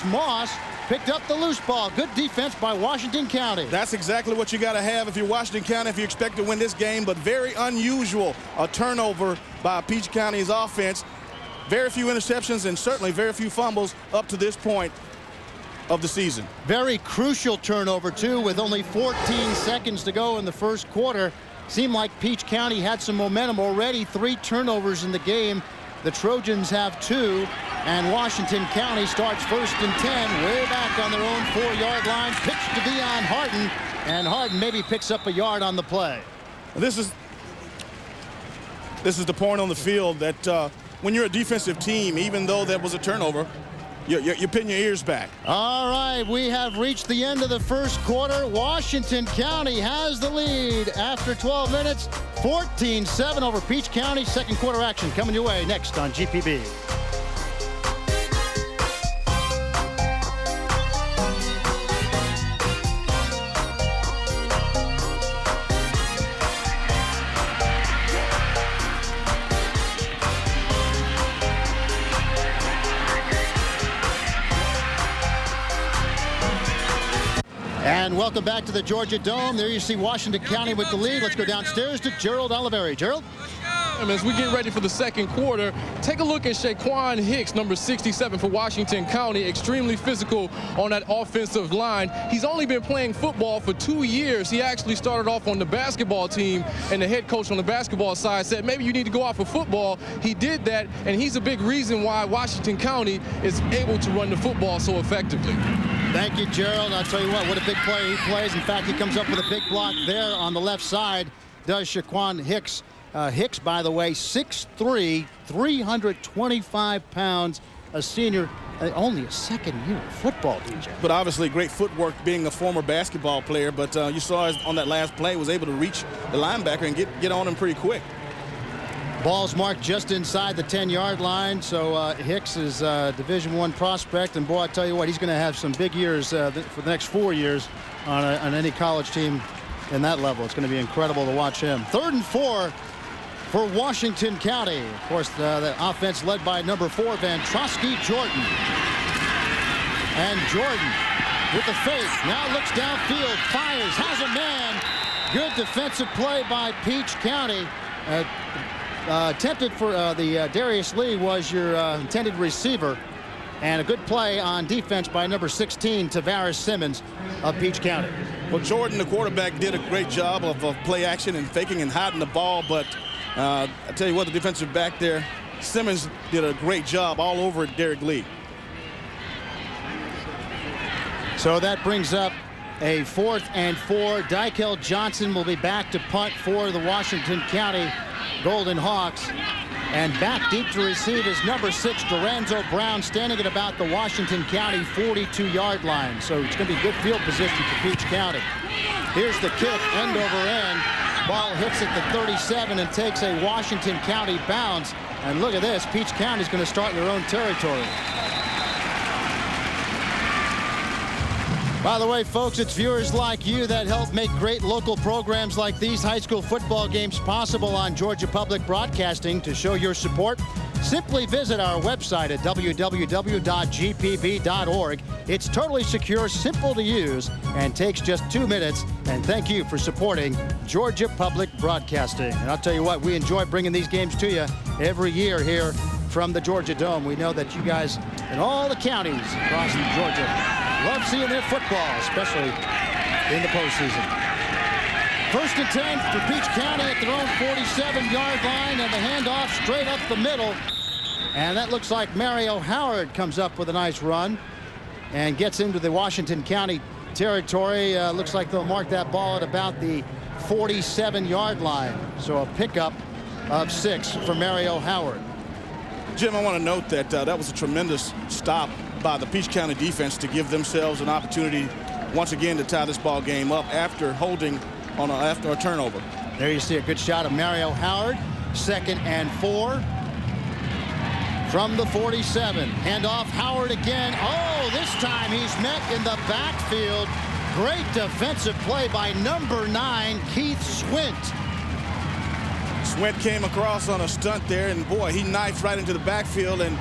Moss picked up the loose ball. Good defense by Washington County. That's exactly what you got to have if you're Washington County, if you expect to win this game, but very unusual, a turnover by Peach County's offense. Very few interceptions and certainly very few fumbles up to this point of the season. Very crucial turnover, too, with only 14 seconds to go in the first quarter. Seemed like Peach County had some momentum already. 3 turnovers in the game. The Trojans have 2, and Washington County starts 1st and 10, way back on their own 4-yard line. Pitch to Dion Harden, and Harden maybe picks up a yard on the play. This is the point on the field that when you're a defensive team, even though that was a turnover, you pin your ears back. All right, we have reached the end of the first quarter. Washington County has the lead after 12 minutes, 14-7 over Peach County. Second quarter action coming your way next on GPB. And welcome back to the Georgia Dome. There you see Washington County with the lead. Let's go downstairs to Gerald Oliveri. Gerald? As we get ready for the second quarter, take a look at Shaquan Hicks, number 67 for Washington County. Extremely physical on that offensive line. He's only been playing football for 2 years. He actually started off on the basketball team, and the head coach on the basketball side said, maybe you need to go out for football. He did that, and he's a big reason why Washington County is able to run the football so effectively. Thank you, Gerald. I'll tell you what a big play he plays. In fact, he comes up with a big block there on the left side, does Shaquan Hicks. Hicks, by the way, 6'3", 325 pounds, a senior, only a second year of football, DJ. But obviously great footwork being a former basketball player. But you saw on that last play was able to reach the linebacker and get on him pretty quick. Ball's marked just inside the 10-yard line, so Hicks is a Division I prospect, and boy, I tell you what, he's going to have some big years for the next 4 years on any college team in that level. It's going to be incredible to watch him. 3rd and 4 for Washington County. Of course, the offense led by number 4, Vantrosky Jordan. And Jordan with the fake, now looks downfield, fires, has a man. Good defensive play by Peach County. Attempted for the Darius Lee was your intended receiver, and a good play on defense by number 16, Tavares Simmons of Peach County. Well, Jordan, the quarterback, did a great job of play action and faking and hiding the ball, but I tell you what, the defensive back there, Simmons, did a great job all over Derek Lee. So that brings up a 4th and 4. Dykel Johnson will be back to punt for the Washington County Golden Hawks. And back deep to receive is number 6, Doranzo Brown, standing at about the Washington County 42-yard line. So it's going to be good field position for Peach County. Here's the kick, end over end. Ball hits at the 37 and takes a Washington County bounce. And look at this, Peach County's going to start in their own territory. By the way, folks, it's viewers like you that help make great local programs like these high school football games possible on Georgia Public Broadcasting. To show your support, simply visit our website at www.gpb.org. It's totally secure, simple to use, and takes just 2 minutes. And thank you for supporting Georgia Public Broadcasting. And I'll tell you what, we enjoy bringing these games to you every year here from the Georgia Dome. We know that you guys in all the counties across Georgia love seeing their football, especially in the postseason. 1st and 10 for Peach County at their own 47-yard line, and the handoff straight up the middle. And that looks like Mario Howard comes up with a nice run and gets into the Washington County territory. Looks like they'll mark that ball at about the 47-yard line. So a pickup of 6 for Mario Howard. Jim, I want to note that that was a tremendous stop by the Peach County defense to give themselves an opportunity once again to tie this ball game up after holding on after a turnover. There you see a good shot of Mario Howard. 2nd and 4 from the 47. Handoff, Howard again. Oh, this time he's met in the backfield. Great defensive play by number 9, Keith Swint. Swint came across on a stunt there, and boy, he knifed right into the backfield and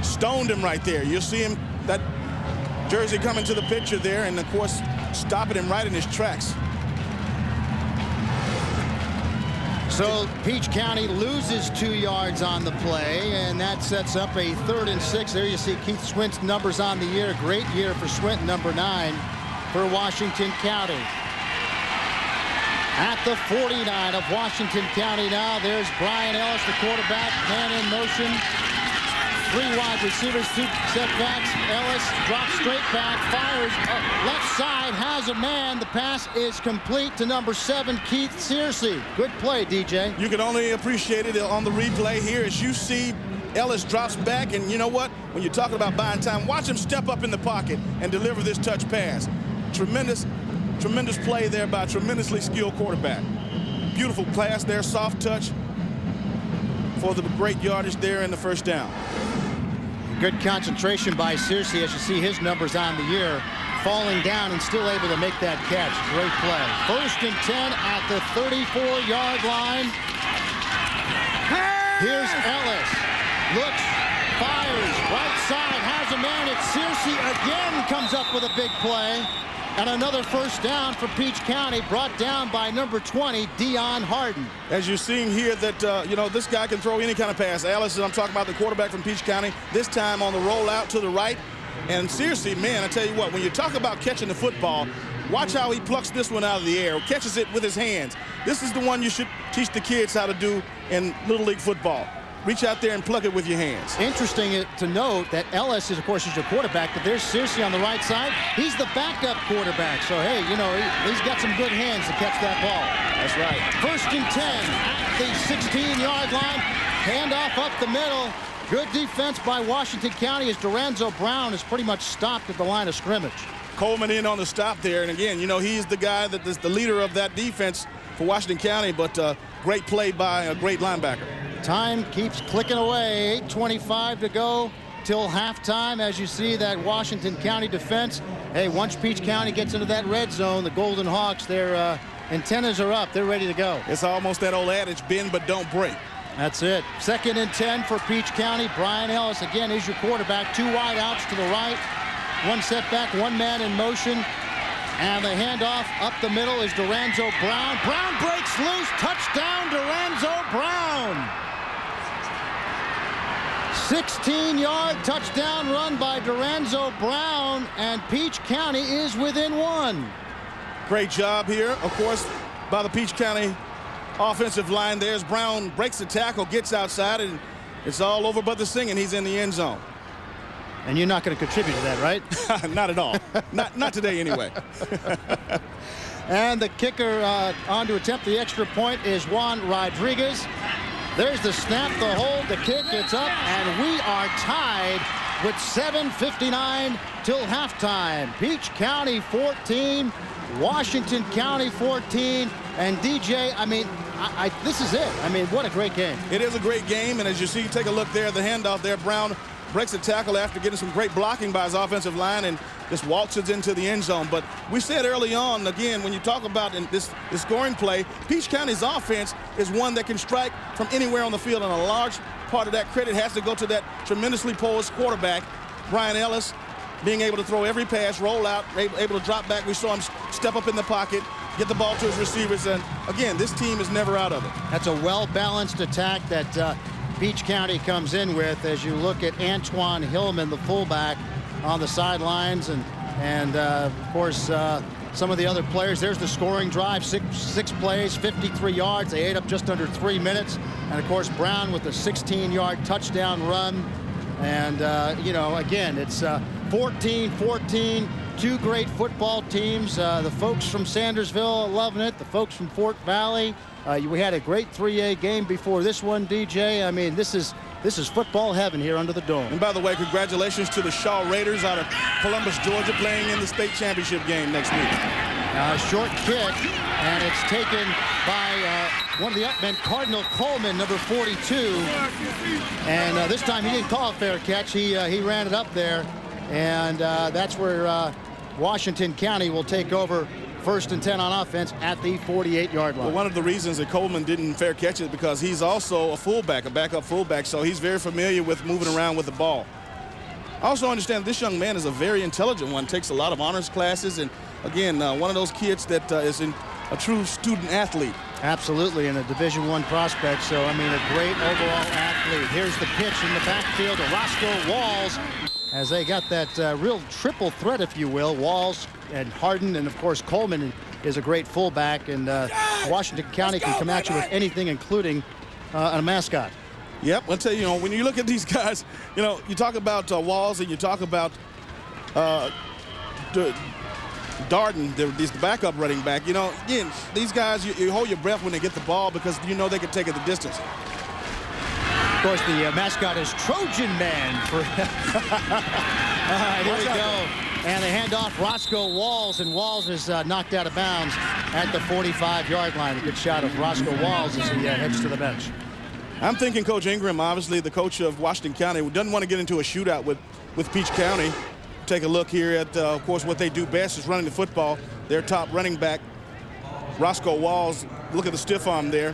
stoned him right there. You'll see him, that jersey coming to the picture there, and of course stopping him right in his tracks. So Peach County loses 2 yards on the play, and that sets up a 3rd and 6. There you see Keith Swint's numbers on the year. Great year for Swint, number 9 for Washington County. At the 49 of Washington County now, there's Brian Ellis, the quarterback, man in motion. 3 wide receivers, 2 setbacks. Ellis drops straight back, fires left side, has a man. The pass is complete to number 7, Keith Searcy. Good play, DJ. You can only appreciate it on the replay here as you see Ellis drops back, and you know what? When you're talking about buying time, watch him step up in the pocket and deliver this touch pass. Tremendous play there by a tremendously skilled quarterback. Beautiful pass there, soft touch for the great yardage there in the 1st down. Good concentration by Searcy as you see his numbers on the year. Falling down and still able to make that catch. Great play. 1st and 10 at the 34-yard line. Here's Ellis. Looks, fires, right side, has a man. It's Searcy again, comes up with a big play. And another 1st down for Peach County, brought down by number 20, Dion Harden. As you're seeing here that, you know, this guy can throw any kind of pass. Ellis, I'm talking about the quarterback from Peach County, this time on the rollout to the right. And seriously, man, I tell you what, when you talk about catching the football, watch how he plucks this one out of the air, catches it with his hands. This is the one you should teach the kids how to do in Little League football. reach out there and pluck it with your hands. Interesting to note that Ellis is, of course, your quarterback, but there's Searcy on the right side. He's the backup quarterback. So, hey, you know, he's got some good hands to catch that ball. That's right. 1st and 10 at the 16-yard line. Handoff up the middle. Good defense by Washington County as Doranzo Brown is pretty much stopped at the line of scrimmage. Coleman in on the stop there. And again, you know, he's the guy that is the leader of that defense for Washington County, but great play by a great linebacker. Time keeps clicking away. 8:25 to go till halftime. As you see that Washington County defense. Hey, once Peach County gets into that red zone, the Golden Hawks, their antennas are up. They're ready to go. It's almost that old adage, bend but don't break. That's it. 2nd and 10 for Peach County. Brian Ellis again is your quarterback. 2 wide outs to the right. 1 setback, 1 man in motion. And the handoff up the middle is Doranzo Brown. Brown breaks loose. Touchdown, Doranzo Brown. 16-yard touchdown run by Doranzo Brown, and Peach County is within 1. Great job here, of course, by the Peach County offensive line. There's Brown, breaks the tackle, gets outside, and it's all over but the singing. He's in the end zone. And you're not going to contribute to that, right? Not at all. not today, anyway. And the kicker on to attempt the extra point is Juan Rodriguez. There's the snap, the hold, the kick. It's up, and we are tied with 7:59 till halftime. Peach County 14, Washington County 14, and DJ, I mean, this is it. I mean, what a great game. It is a great game, and as you see, take a look there, the handoff there. Brown breaks a tackle after getting some great blocking by his offensive line and just waltzes into the end zone. But we said early on, again, when you talk about this scoring play, Peach County's offense is one that can strike from anywhere on the field, and a large part of that credit has to go to that tremendously poised quarterback, Brian Ellis, being able to throw every pass, roll out, able to drop back. We saw him step up in the pocket, get the ball to his receivers, and again, this team is never out of it. That's a well-balanced attack that Peach County comes in with as you look at Antoine Hillman, the fullback, on the sidelines, and of course some of the other players. There's the scoring drive, six plays, 53 yards. They ate up just under 3 minutes, and of course Brown with a 16-yard touchdown run. And you know, again, it's 14-14. 2 great football teams. The folks from Sandersville are loving it. The folks from Fort Valley. We had a great 3A game before this one, DJ. I mean, this is football heaven here under the dome. And by the way, congratulations to the Shaw Raiders out of Columbus, Georgia, playing in the state championship game next week. Short kick, and it's taken by one of the upmen, Cardinal Coleman, number 42. And this time he didn't call a fair catch. He ran it up there, and that's where Washington County will take over 1st and 10 on offense at the 48-yard line. Well, one of the reasons that Coleman didn't fair catch it because he's also a fullback, a backup fullback, so he's very familiar with moving around with the ball. I also understand this young man is a very intelligent one, takes a lot of honors classes, and again, one of those kids that is a true student athlete. Absolutely, and a Division I prospect, so I mean a great overall athlete. Here's the pitch in the backfield to Roscoe Walls as they got that real triple threat, if you will. Walls and Hardin, and of course Coleman is a great fullback, and Washington County can come at you with anything, including a mascot. Yep, I'll tell you, when you look at these guys, you talk about Walls and you talk about Darden, the backup running back. Again, these guys, you hold your breath when they get the ball because you know they can take it the distance. Of course, the mascot is Trojan Man. All right, here we go. And they hand off Roscoe Walls, and Walls is knocked out of bounds at the 45-yard line. A good shot of Roscoe Walls as he heads to the bench. I'm thinking Coach Ingram, obviously the coach of Washington County, doesn't want to get into a shootout with Peach County. Take a look here at, of course, what they do best is running the football. Their top running back, Roscoe Walls, look at the stiff arm there,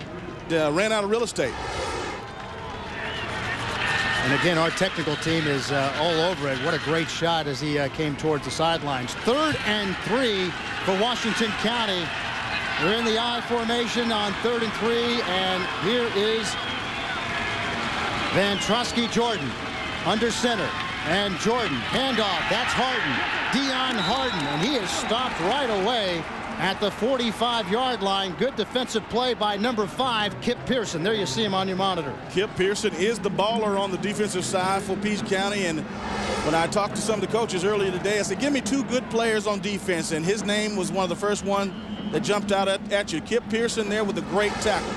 ran out of real estate. And again, our technical team is all over it. What a great shot as he came towards the sidelines. 3rd and 3 for Washington County. We're in the I formation on 3rd and 3, and here is Van Trosky Jordan under center. And Jordan, handoff, that's Hardin, Dion Hardin, and he is stopped right away at the 45-yard line. Good defensive play by number 5, Kip Pearson. There you see him on your monitor. Kip Pearson is the baller on the defensive side for Peach County. And when I talked to some of the coaches earlier today, I said, give me 2 good players on defense. And his name was one of the first one that jumped out at you. Kip Pearson there with a great tackle.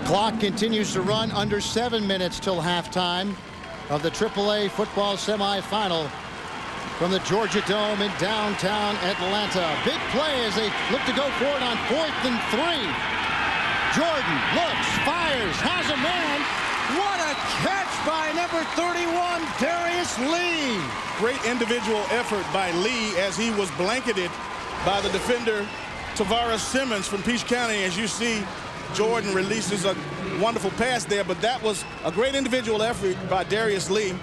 Clock continues to run, under 7 minutes till halftime of the AAA football semifinal from the Georgia Dome in downtown Atlanta. Big play as they look to go for it on 4th and 3. Jordan looks, fires, has a man. What a catch by number 31, Darius Lee. Great individual effort by Lee as he was blanketed by the defender Tavares Simmons from Peach County. As you see, Jordan releases a wonderful pass there, but that was a great individual effort by Darius Lee.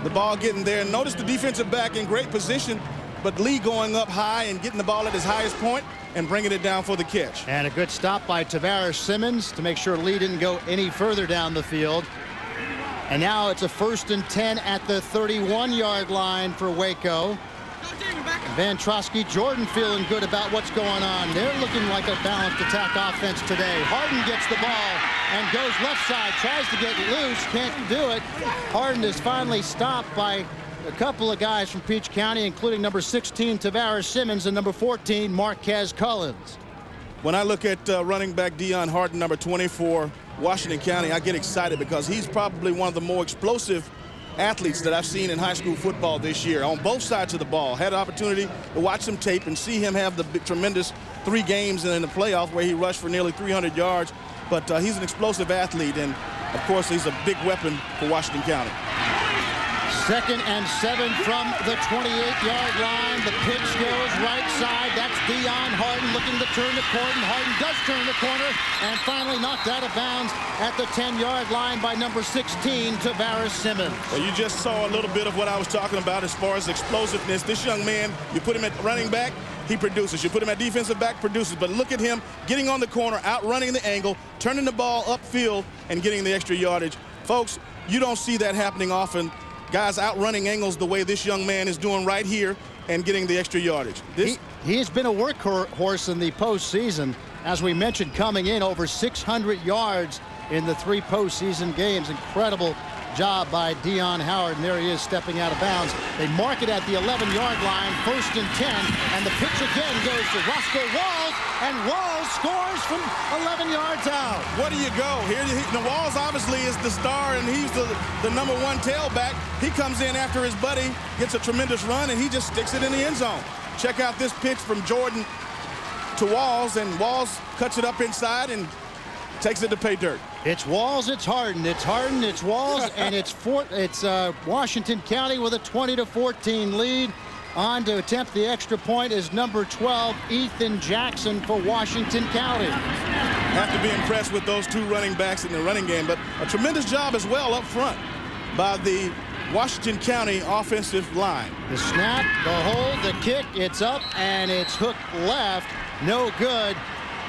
The ball getting there. Notice the defensive back in great position, but Lee going up high and getting the ball at his highest point and bringing it down for the catch. And a good stop by Tavares Simmons to make sure Lee didn't go any further down the field. And now it's a 1st and 10 at the 31-yard line for Waco. Van Trosky, Jordan feeling good about what's going on. They're looking like a balanced attack offense today. Harden gets the ball and goes left side, tries to get loose, can't do it. Harden is finally stopped by a couple of guys from Peach County, including number 16, Tavares Simmons, and number 14, Marquez Collins. When I look at running back Dion Harden, number 24, Washington County, I get excited because he's probably one of the more explosive athletes that I've seen in high school football this year on both sides of the ball. Had an opportunity to watch some tape and see him have the tremendous 3 games in the playoff where he rushed for nearly 300 yards. But he's an explosive athlete, and of course he's a big weapon for Washington County. 2nd and 7 from the 28-yard line. The pitch goes right side. That's Dion Harden looking to turn the corner. Harden does turn the corner and finally knocked out of bounds at the 10-yard line by number 16, Tavares Simmons. Well, you just saw a little bit of what I was talking about as far as explosiveness. This young man, you put him at running back, he produces. You put him at defensive back, produces. But look at him getting on the corner, outrunning the angle, turning the ball upfield, and getting the extra yardage. Folks, you don't see that happening often. Guys outrunning angles the way this young man is doing right here and getting the extra yardage. He has been a workhorse in the postseason. As we mentioned, coming in over 600 yards in the 3 postseason games. Incredible job by Dion Howard, and there he is stepping out of bounds. They mark it at the 11-yard line, 1st and 10, and the pitch again goes to Roscoe Walls, and Walls scores from 11 yards out. Where do you go? Here, the Walls obviously is the star, and he's the number 1 tailback. He comes in after his buddy, gets a tremendous run, and he just sticks it in the end zone. Check out this pitch from Jordan to Walls, and Walls cuts it up inside and takes it to pay dirt. It's Walls, it's Harden, it's Harden, it's Walls, and it's Washington County with a 20-14 lead. On to attempt the extra point is number 12, Ethan Jackson for Washington County. Have to be impressed with those 2 running backs in the running game, but a tremendous job as well up front by the Washington County offensive line. The snap, the hold, the kick, it's up, and it's hooked left. No good.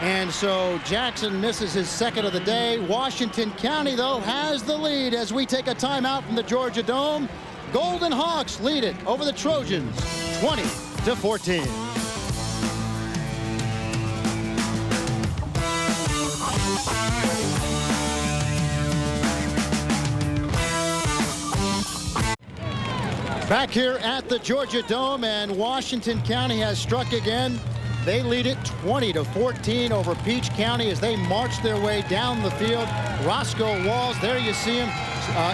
And so Jackson misses his 2nd of the day. Washington County, though, has the lead as we take a timeout from the Georgia Dome. Golden Hawks lead it over the Trojans, 20-14. Back here at the Georgia Dome, and Washington County has struck again. They lead it 20-14 over Peach County as they march their way down the field. Roscoe Walls, there you see him,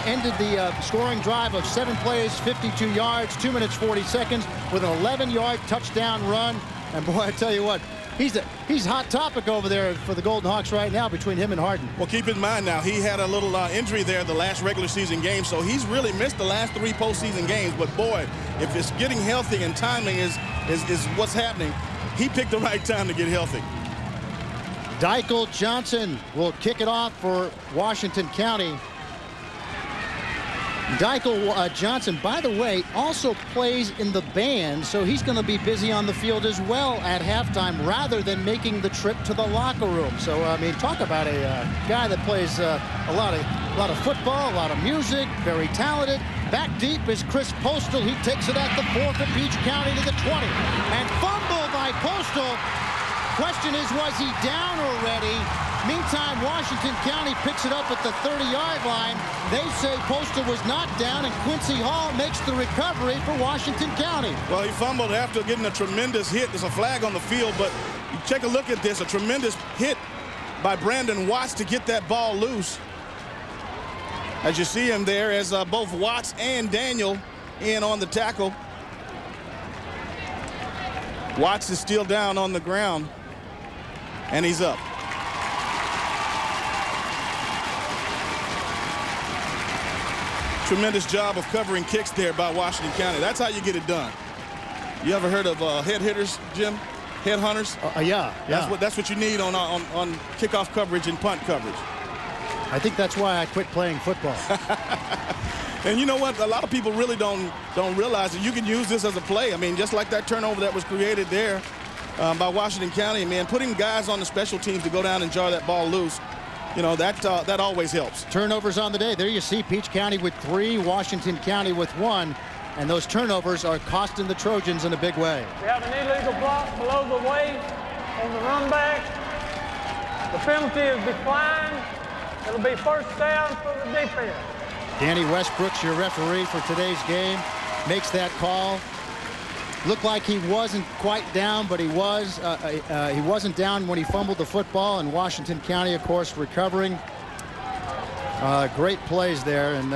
ended the scoring drive of 7 plays, 52 yards, 2 minutes 40 seconds with an 11-yard touchdown run. And boy, I tell you what, he's hot topic over there for the Golden Hawks right now between him and Harden. Well, keep in mind now, he had a little injury there the last regular season game, so he's really missed the last 3 postseason games. But boy, if it's getting healthy and timing is what's happening, he picked the right time to get healthy. Deichel Johnson will kick it off for Washington County. Deichel Johnson, by the way, also plays in the band, so he's going to be busy on the field as well at halftime rather than making the trip to the locker room. So, I mean, talk about a guy that plays a lot of football, a lot of music, very talented, Back deep is Chris Postal. He takes it at the 4 for Peach County to the 20. And fumble by Postal. Question is, was he down already? Meantime, Washington County picks it up at the 30-yard line. They say Postal was not down, and Quincy Hall makes the recovery for Washington County. Well, he fumbled after getting a tremendous hit. There's a flag on the field, but you take a look at this, a tremendous hit by Brandon Watts to get that ball loose. As you see him there, as both Watts and Daniel in on the tackle. Watts is still down on the ground, and he's up. Tremendous job of covering kicks there by Washington County. That's how you get it done. You ever heard of head hitters, Jim? Head hunters? Yeah. That's what you need on kickoff coverage and punt coverage. I think that's why I quit playing football. And you know what? A lot of people really don't realize that you can use this as a play. I mean, just like that turnover that was created there by Washington County, man, putting guys on the special teams to go down and jar that ball loose, you know, that always helps. Turnovers on the day. There you see Peach County with 3, Washington County with 1. And those turnovers are costing the Trojans in a big way. We have an illegal block below the waist on the run back. The penalty is declined. It'll be first down for the defense. Danny Westbrook's your referee for today's game. Makes that call. Looked like he wasn't quite down, but he was. He wasn't down when he fumbled the football, and Washington County, of course, recovering. Great plays there, and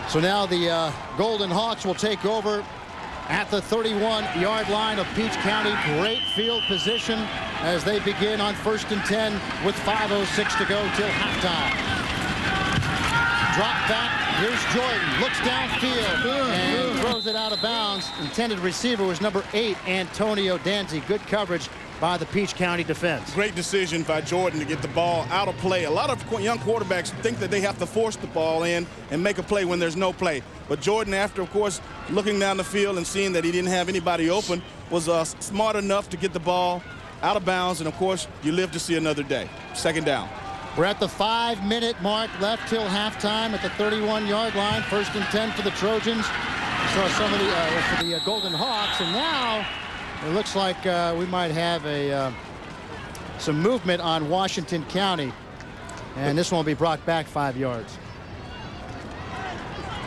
so now the Golden Hawks will take over at the 31-yard line of Peach County. Great field position as they begin on 1st and 10 with 5:06 to go till halftime. Drop back. Here's Jordan. Looks downfield and throws it out of bounds. Intended receiver was number 8, Antonio Danzi. Good coverage by the Peach County defense. Great decision by Jordan to get the ball out of play. A lot of young quarterbacks think that they have to force the ball in and make a play when there's no play. But Jordan, after, of course, looking down the field and seeing that he didn't have anybody open, was smart enough to get the ball out of bounds. And, of course, you live to see another day. 2nd down. We're at the 5-minute mark left till halftime at the 31-yard line. 1st and 10 for the Trojans. Saw some of the for the Golden Hawks, and now it looks like we might have some movement on Washington County, and this one will be brought back 5 yards.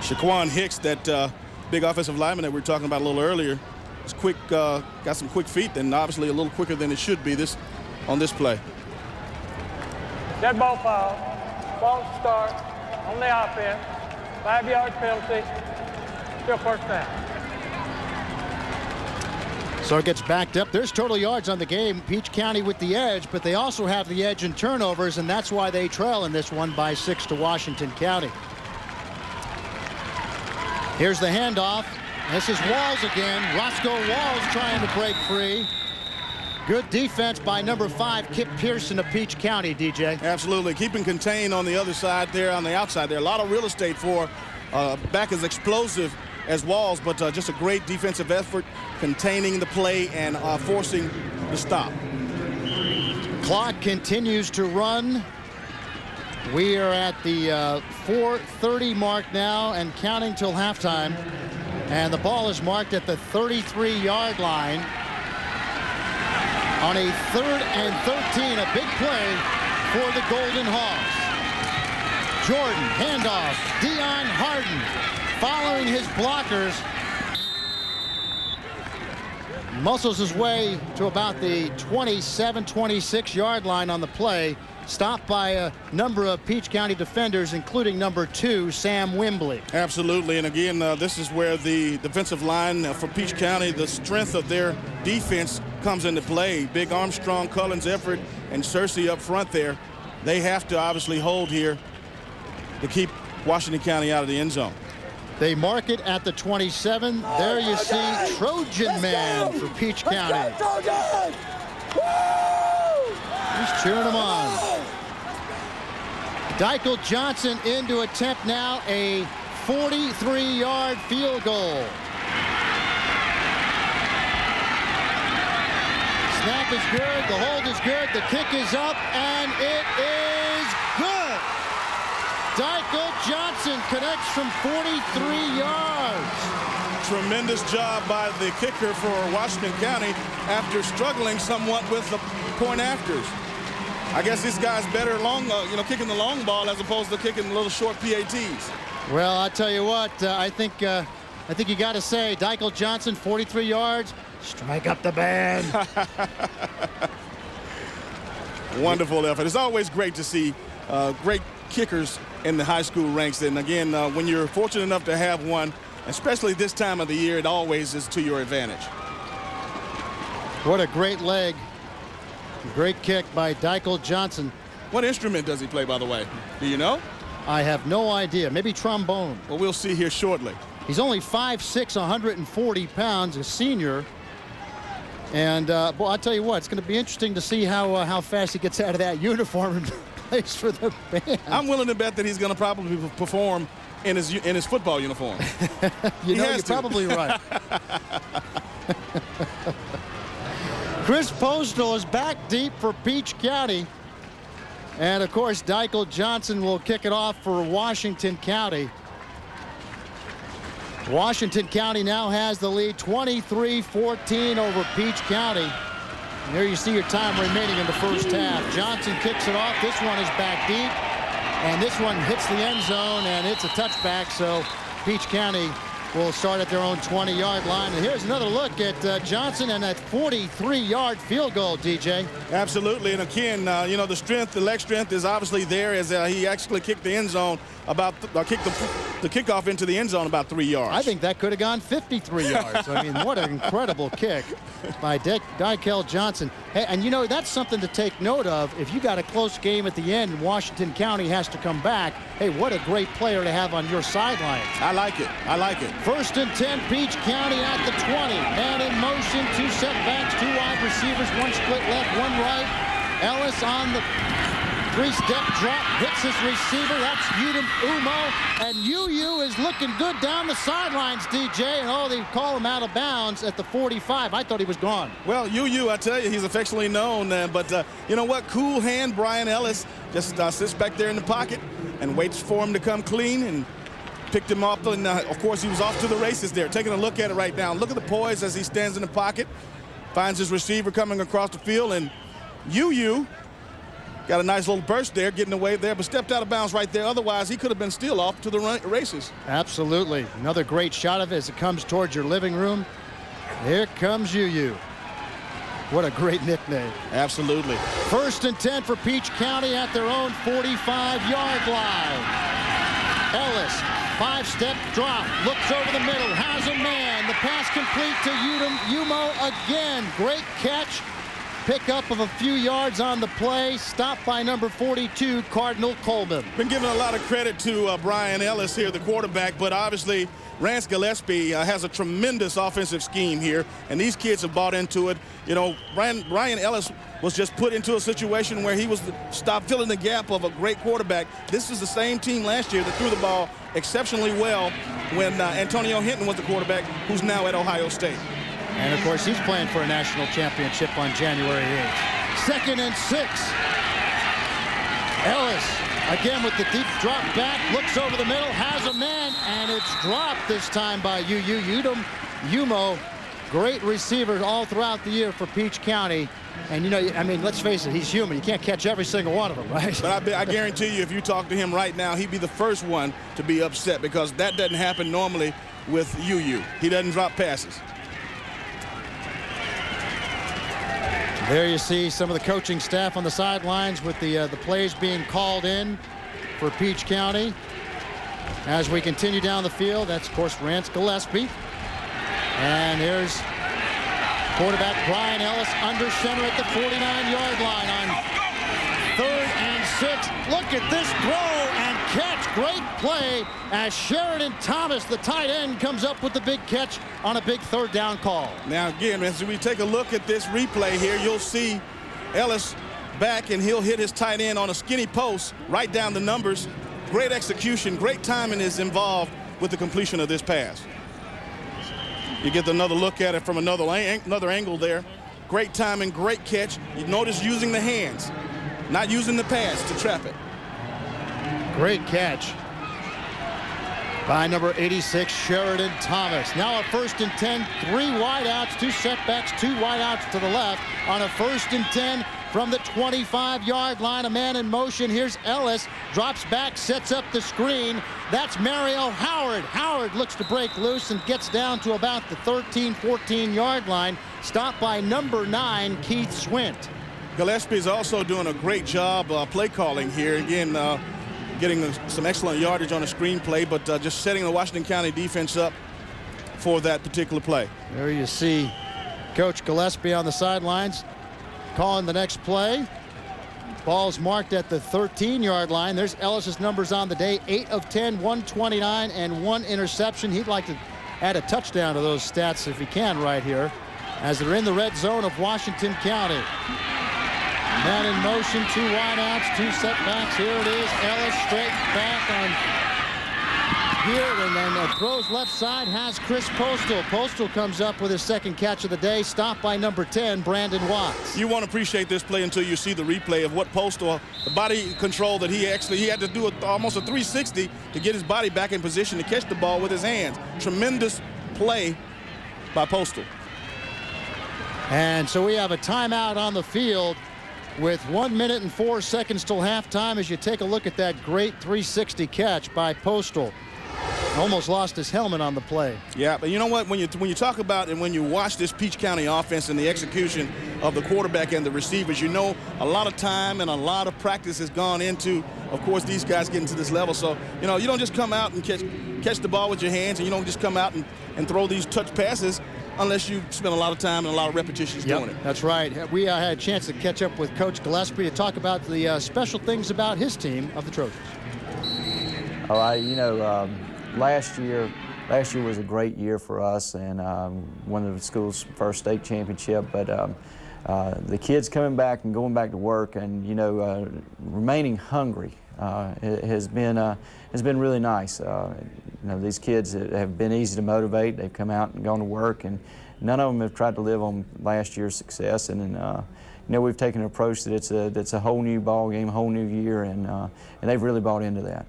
Shaquan Hicks, that big offensive lineman that we were talking about a little earlier, is quick, got some quick feet, and obviously a little quicker than it should be on this play. Dead ball foul. False start on the offense. 5-yard penalty. Still first down. So it gets backed up. There's total yards on the game. Peach County with the edge, but they also have the edge in turnovers, and that's why they trail in this one by 6 to Washington County. Here's the handoff. This is Walls again. Roscoe Walls trying to break free. Good defense by number 5, Kip Pearson of Peach County, DJ. Absolutely. Keeping contained on the other side there, on the outside there. A lot of real estate for back as explosive as Walls, but just a great defensive effort, containing the play and forcing the stop. Clock continues to run. We are at the 4:30 mark now and counting till halftime. And the ball is marked at the 33-yard line. On a 3rd and 13, a big play for the Golden Hawks. Jordan, handoff, Dion Harden following his blockers. Muscles his way to about the 27, 26-yard line on the play. Stopped by a number of Peach County defenders, including number 2, Sam Wimbley. Absolutely, and again, this is where the defensive line for Peach County, the strength of their defense comes into play. Big Armstrong, Cullens, Everett, and Searcy up front there. They have to obviously hold here to keep Washington County out of the end zone. They mark it at the 27. There you see Trojan Man for Peach County. He's cheering them on. Deichel Johnson in to attempt now a 43-yard field goal. Snap is good, the hold is good, the kick is up, and it is good. Deichel Johnson connects from 43 yards. Tremendous job by the kicker for Washington County after struggling somewhat with the point afters. I guess this guy's better kicking the long ball as opposed to kicking little short PATs. Well, I tell you what, I think you got to say, Deichel Johnson, 43 yards, strike up the band. Wonderful effort. It's always great to see great kickers in the high school ranks. And again, when you're fortunate enough to have one, especially this time of the year, it always is to your advantage. What a great leg. Great kick by Deichel Johnson. What instrument does he play, by the way? Do you know? I have no idea. Maybe trombone. Well, we'll see here shortly. He's only 5'6", 140 pounds, a senior. And, boy, I'll tell you what, it's going to be interesting to see how fast he gets out of that uniform and plays for the band. I'm willing to bet that he's going to probably perform in his football uniform. You're probably right. Chris Postal is back deep for Peach County. And, of course, Deichel Johnson will kick it off for Washington County. Washington County now has the lead, 23-14 over Peach County. And there you see your time remaining in the first half. Johnson kicks it off. This one is back deep. And this one hits the end zone, and it's a touchback. So Peach County will start at their own 20-yard line. And here's another look at Johnson and that 43-yard field goal, DJ. Absolutely. And again, the leg strength is obviously there as he actually kicked the end zone kicked the kickoff into the end zone about 3 yards. I think that could have gone 53 yards. I mean, what an incredible kick by Deichel Johnson. Hey, and that's something to take note of. If you got a close game at the end and Washington County has to come back, hey, what a great player to have on your sideline. I like it. I like it. 1st and 10, Peach County at the 20. Man in motion, 2 setbacks, 2 wide receivers, 1 split left, 1 right. Ellis on the 3-step drop, hits his receiver. That's Udom Umo. And UU is looking good down the sidelines, DJ. And they call him out of bounds at the 45. I thought he was gone. Well, UU, I tell you, he's affectionately known. But you know what? Cool hand, Brian Ellis just sits back there in the pocket and waits for him to come clean and picked him up. And, of course, he was off to the races there. Taking a look at it right now. Look at the poise as he stands in the pocket. Finds his receiver coming across the field. And UU got a nice little burst there, getting away there, but stepped out of bounds right there. Otherwise, he could have been still off to the races. Absolutely. Another great shot of it as it comes towards your living room. Here comes UU. What a great nickname. Absolutely. 1st and 10 for Peach County at their own 45-yard line. Ellis, 5-step drop, looks over the middle, has a man. The pass complete to Udom Umo again. Great catch. Pickup of a few yards on the play. Stopped by number 42, Cardinal Coleman. Been giving a lot of credit to Brian Ellis here, the quarterback, but obviously Rance Gillespie has a tremendous offensive scheme here, and these kids have bought into it. Brian Ellis was just put into a situation where he was stopped filling the gap of a great quarterback. This is the same team last year that threw the ball exceptionally well when Antonio Hinton was the quarterback, who's now at Ohio State. And, of course, he's playing for a national championship on January 8th. 2nd and 6. Ellis, again with the deep drop back, looks over the middle, has a man, and it's dropped this time by Udom Umo. Great receivers all throughout the year for Peach County. And, let's face it, he's human. You can't catch every single one of them, right? But I guarantee you, if you talk to him right now, he'd be the first one to be upset because that doesn't happen normally with UU. He doesn't drop passes. There you see some of the coaching staff on the sidelines with the plays being called in for Peach County. As we continue down the field, that's, of course, Rance Gillespie. And here's quarterback Brian Ellis under center at the 49-yard line on 3rd and 6. Look at this throw and catch. Great play as Sheridan Thomas, the tight end, comes up with the big catch on a big 3rd down call. Now, again, as we take a look at this replay here, you'll see Ellis back, and he'll hit his tight end on a skinny post right down the numbers. Great execution, great timing is involved with the completion of this pass. You get another look at it from another angle there. Great timing, great catch. You notice using the hands, not using the pads to trap it. Great catch by number 86, Sheridan Thomas. Now a 1st and 10, 3 wideouts, 2 setbacks, 2 wideouts to the left on a 1st and 10 from the 25-yard line. A man in motion. Here's Ellis, drops back, sets up the screen. That's Mario Howard. Howard looks to break loose and gets down to about the 13, 14-yard line. Stopped by number 9, Keith Swint. Gillespie is also doing a great job play calling here. Again, getting some excellent yardage on a screen play, but just setting the Washington County defense up for that particular play. There you see Coach Gillespie on the sidelines calling the next play. Ball's marked at the 13-yard line. There's Ellis's numbers on the day: 8 of 10, 129, and 1 interception. He'd like to add a touchdown to those stats if he can right here, as they're in the red zone of Washington County. Man in motion, 2 wideouts, 2 setbacks. Here it is. Ellis straight back on here, and then throws left side, has Chris Postal. Postal comes up with his 2nd catch of the day, stopped by number 10, Brandon Watts. You want to appreciate this play until you see the replay of what Postal, the body control that he had to do almost a 360 to get his body back in position to catch the ball with his hands. Tremendous play by Postal. And so we have a timeout on the field with 1 minute and 4 seconds till halftime, as you take a look at that great 360 catch by Postal. Almost lost his helmet on the play. Yeah, but you know what? When you talk about and when you watch this Peach County offense and the execution of the quarterback and the receivers, you know a lot of time and a lot of practice has gone into, of course, these guys getting to this level. So, you know, you don't just come out and catch the ball with your hands, and you don't just come out and throw these touch passes unless you spend a lot of time and a lot of repetitions doing it. That's right. We had a chance to catch up with Coach Gillespie to talk about the special things about his team of the Trojans. All right, you know, last year was a great year for us, and one of the school's first state championship. But the kids coming back and going back to work, and you know, remaining hungry has been really nice. You know, these kids have been easy to motivate. They've come out and gone to work, and none of them have tried to live on last year's success. And you know, we've taken an approach that it's a whole new ball game, a whole new year, and they've really bought into that.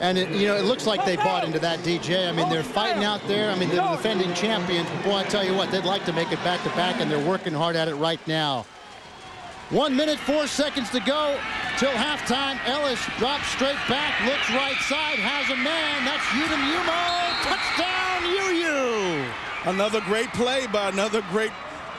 And you know, it looks like they bought into that, DJ. I mean, they're fighting out there. I mean, they're the defending champions. But boy, I tell you what, they'd like to make it back-to-back, and they're working hard at it right now. 1 minute, 4 seconds to go till halftime. Ellis drops straight back, looks right side, has a man. That's Udom Umo. Touchdown, UU. Another great play by another great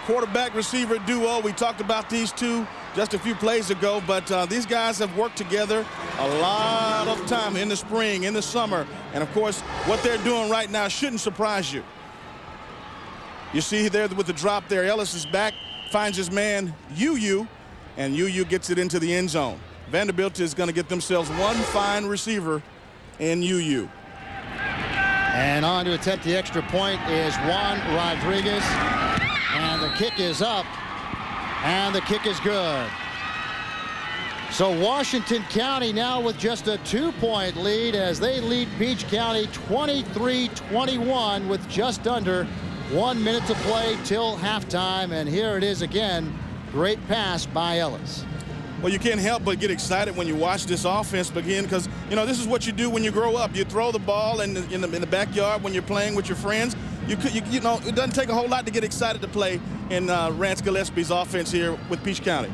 quarterback receiver duo. We talked about these two just a few plays ago, but these guys have worked together a lot of time in the spring, in the summer, and of course what they're doing right now shouldn't surprise you. You see there with the drop there, Ellis is back, finds his man UU, and UU gets it into the end zone. Vanderbilt is going to get themselves one fine receiver in UU. And on to attempt the extra point is Juan Rodriguez, and the kick is up. And the kick is good. So Washington County now with just a 2-point lead as they lead Peach County 23-21 with just under 1 minute to play till halftime. And here it is again. Great pass by Ellis. Well, you can't help but get excited when you watch this offense begin, because, you know, this is what you do when you grow up. You throw the ball in the backyard when you're playing with your friends. You know, it doesn't take a whole lot to get excited to play in Rance Gillespie's offense here with Peach County.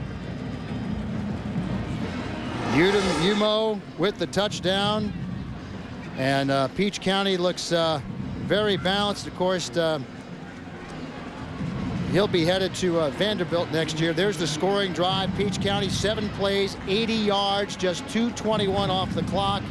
Udom Umo with the touchdown. And Peach County looks very balanced. Of course, he'll be headed to Vanderbilt next year. There's the scoring drive. Peach County, 7 plays, 80 yards, just 2:21 off the clock.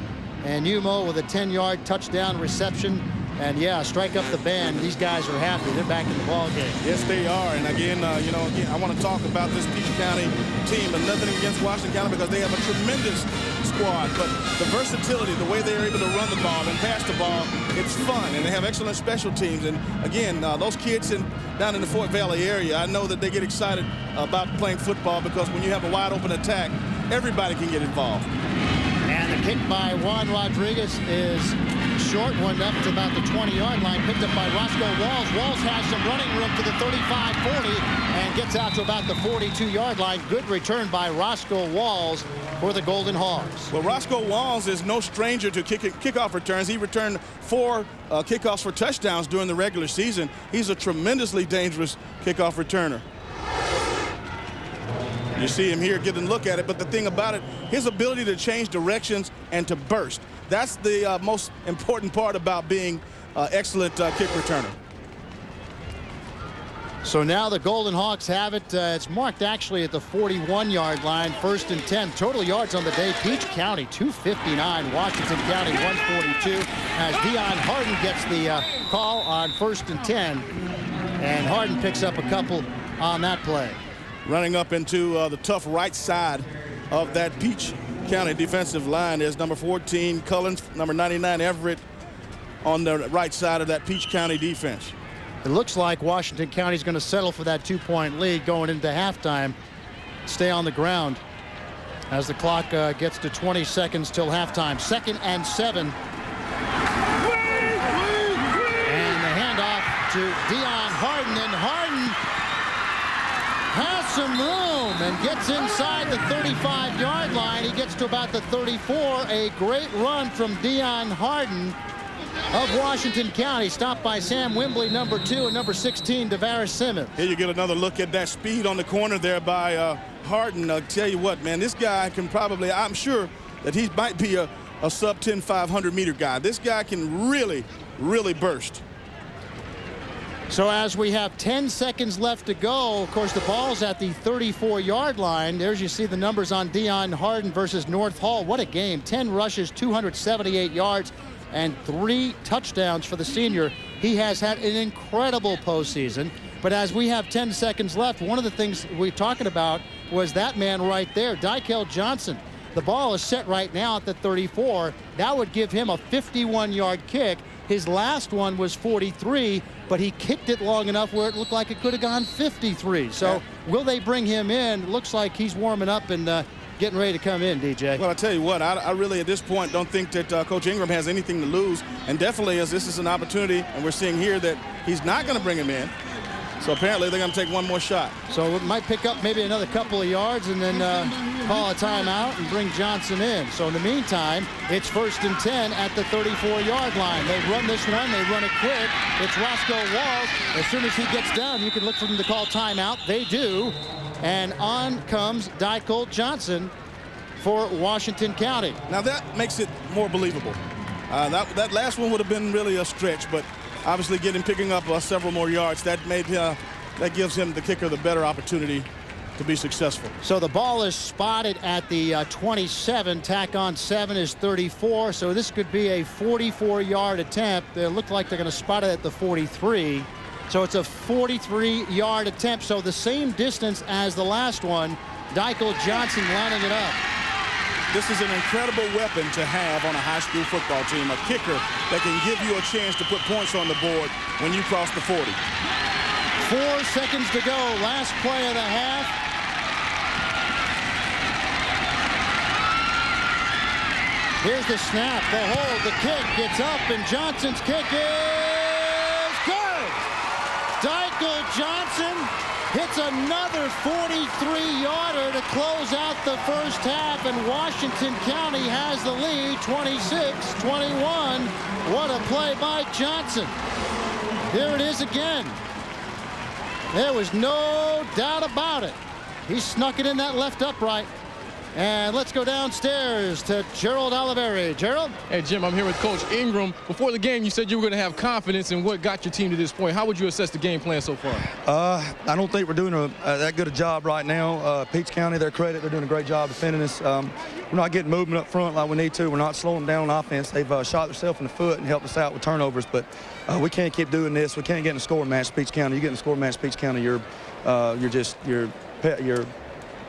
And Umo with a 10-yard touchdown reception. And yeah, strike up the band. These guys are happy. They're back in the ball game. Yes, they are. And again, you know, I want to talk about this Peach County team, and nothing against Washington County because they have a tremendous squad. But the versatility, the way they're able to run the ball and pass the ball, it's fun. And they have excellent special teams. And again, those kids down in the Fort Valley area, I know that they get excited about playing football because when you have a wide open attack, everybody can get involved. And the kick by Juan Rodriguez is short, one up to about the 20-yard line, picked up by Roscoe Walls. Walls has some running room to the 35-40 and gets out to about the 42-yard line. Good return by Roscoe Walls. for the Golden Hogs. Well, Roscoe Walls is no stranger to kickoff returns. He returned 4 kickoffs for touchdowns during the regular season. He's a tremendously dangerous kickoff returner. You see him here getting a look at it, but the thing about it, his ability to change directions and to burst. That's the most important part about being an excellent kick returner. So now the Golden Hawks have it. It's marked actually at the 41-yard line, 1st and 10. Total yards on the day, Peach County 259, Washington County 142. As Dion Harden gets the call on 1st and 10. And Harden picks up a couple on that play. Running up into the tough right side of that Peach County defensive line is number 14, Cullens, number 99, Everett, on the right side of that Peach County defense. It looks like Washington County is going to settle for that 2-point lead going into halftime. Stay on the ground as the clock gets to 20 seconds till halftime. 2nd and 7. And the handoff to Dion Harden, and Harden has some room and gets inside the 35-yard line. He gets to about the 34. A great run from Dion Harden of Washington County, stopped by Sam Wembley, number 2, and number 16, Devaris Simmons. Here you get another look at that speed on the corner there by Harden. I'll tell you what, man, this guy can probably, I'm sure that he might be a sub-10 500-meter guy. This guy can really, really burst. So as we have 10 seconds left to go, of course, the ball's at the 34-yard line. There's, you see the numbers on Dion Harden versus North Hall. What a game. 10 rushes, 278 yards, and 3 touchdowns for the senior. He has had an incredible postseason. But as we have 10 seconds left, one of the things we're talking about was that man right there, Dykel Johnson. The ball is set right now at the 34. That would give him a 51-yard kick. His last one was 43, but he kicked it long enough where it looked like it could have gone 53. So will they bring him in? Looks like he's warming up and getting ready to come in, DJ. Well, I'll tell you what, I really at this point don't think that Coach Ingram has anything to lose. And definitely, as this is an opportunity, and we're seeing here that he's not going to bring him in. So apparently they're going to take one more shot. So it might pick up maybe another couple of yards and then call a timeout and bring Johnson in. So in the meantime, it's 1st and 10 at the 34-yard line. They run this one. They run it quick. It's Roscoe Walls. As soon as he gets down, you can look for them to call timeout. They do. And on comes Dykel Johnson for Washington County. Now that makes it more believable. That last one would have been really a stretch, but obviously picking up several more yards, that gives him, the kicker, the better opportunity to be successful. So the ball is spotted at the 27. Tack on 7 is 34. So this could be a 44-yard attempt. It looked like they're going to spot it at the 43. So it's a 43-yard attempt. So the same distance as the last one. Dykel Johnson lining it up. This is an incredible weapon to have on a high school football team, a kicker that can give you a chance to put points on the board when you cross the 40. 4 seconds to go, last play of the half. Here's the snap, the hold, the kick gets up, and Johnson's kick is good. Dykel Johnson hits another 43-yarder to close out the first half, and Washington County has the lead, 26-21. What a play by Johnson. Here it is again. There was no doubt about it. He snuck it in that left upright. And let's go downstairs to Gerald Oliveri. Gerald? Hey, Jim, I'm here with Coach Ingram. Before the game, you said you were going to have confidence in what got your team to this point. How would you assess the game plan so far? I don't think we're doing that good a job right now. Peach County, their credit, they're doing a great job defending us. We're not getting movement up front like we need to. We're not slowing down on offense. They've shot themselves in the foot and helped us out with turnovers, but we can't keep doing this. We can't get in a scoring match, Peach County. You get in a scoring match, Peach County, you're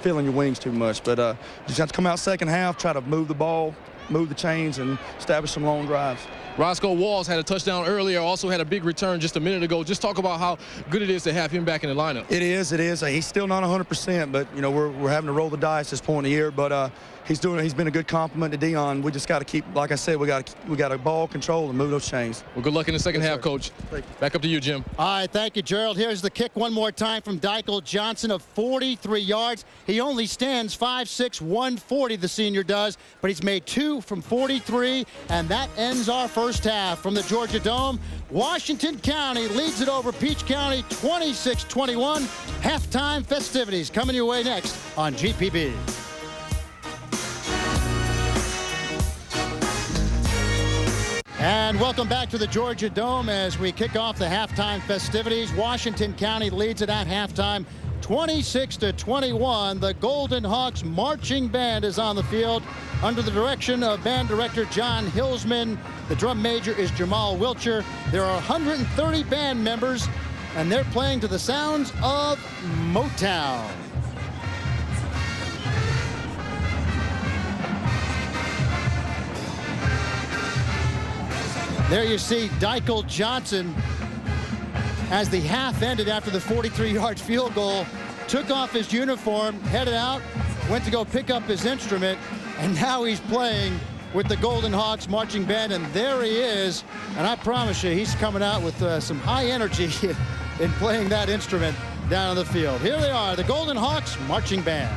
feeling your wings too much. But just have to come out second half, try to move the ball, move the chains, and establish some long drives. Roscoe Walls had a touchdown earlier, also had a big return just a minute ago. Just talk about how good it is to have him back in the lineup. It is. He's still not 100%, but you know we're having to roll the dice this point in the year. But he's been a good compliment to Dion. We just got to keep, like I said, we got to ball control and move those chains. Well, good luck in the second half, Coach. Back up to you, Jim. All right, thank you, Gerald. Here's the kick one more time from Dykle Johnson of 43 yards. He only stands 5'6", 140, the senior does, but he's made 2 from 43, and that ends our first half. From the Georgia Dome, Washington County leads it over Peach County 26-21. Halftime festivities coming your way next on GPB. And welcome back to the Georgia Dome as we kick off the halftime festivities. Washington County leads it at halftime 26-21. The Golden Hawks marching band is on the field under the direction of band director John Hilsman. The drum major is Jamal Wilcher. There are 130 band members, and they're playing to the sounds of Motown. There you see Dykle Johnson, as the half ended after the 43-yard field goal, took off his uniform, headed out, went to go pick up his instrument, and now he's playing with the Golden Hawks marching band, and there he is. And I promise you, he's coming out with some high energy in playing that instrument down on the field. Here they are, the Golden Hawks marching band.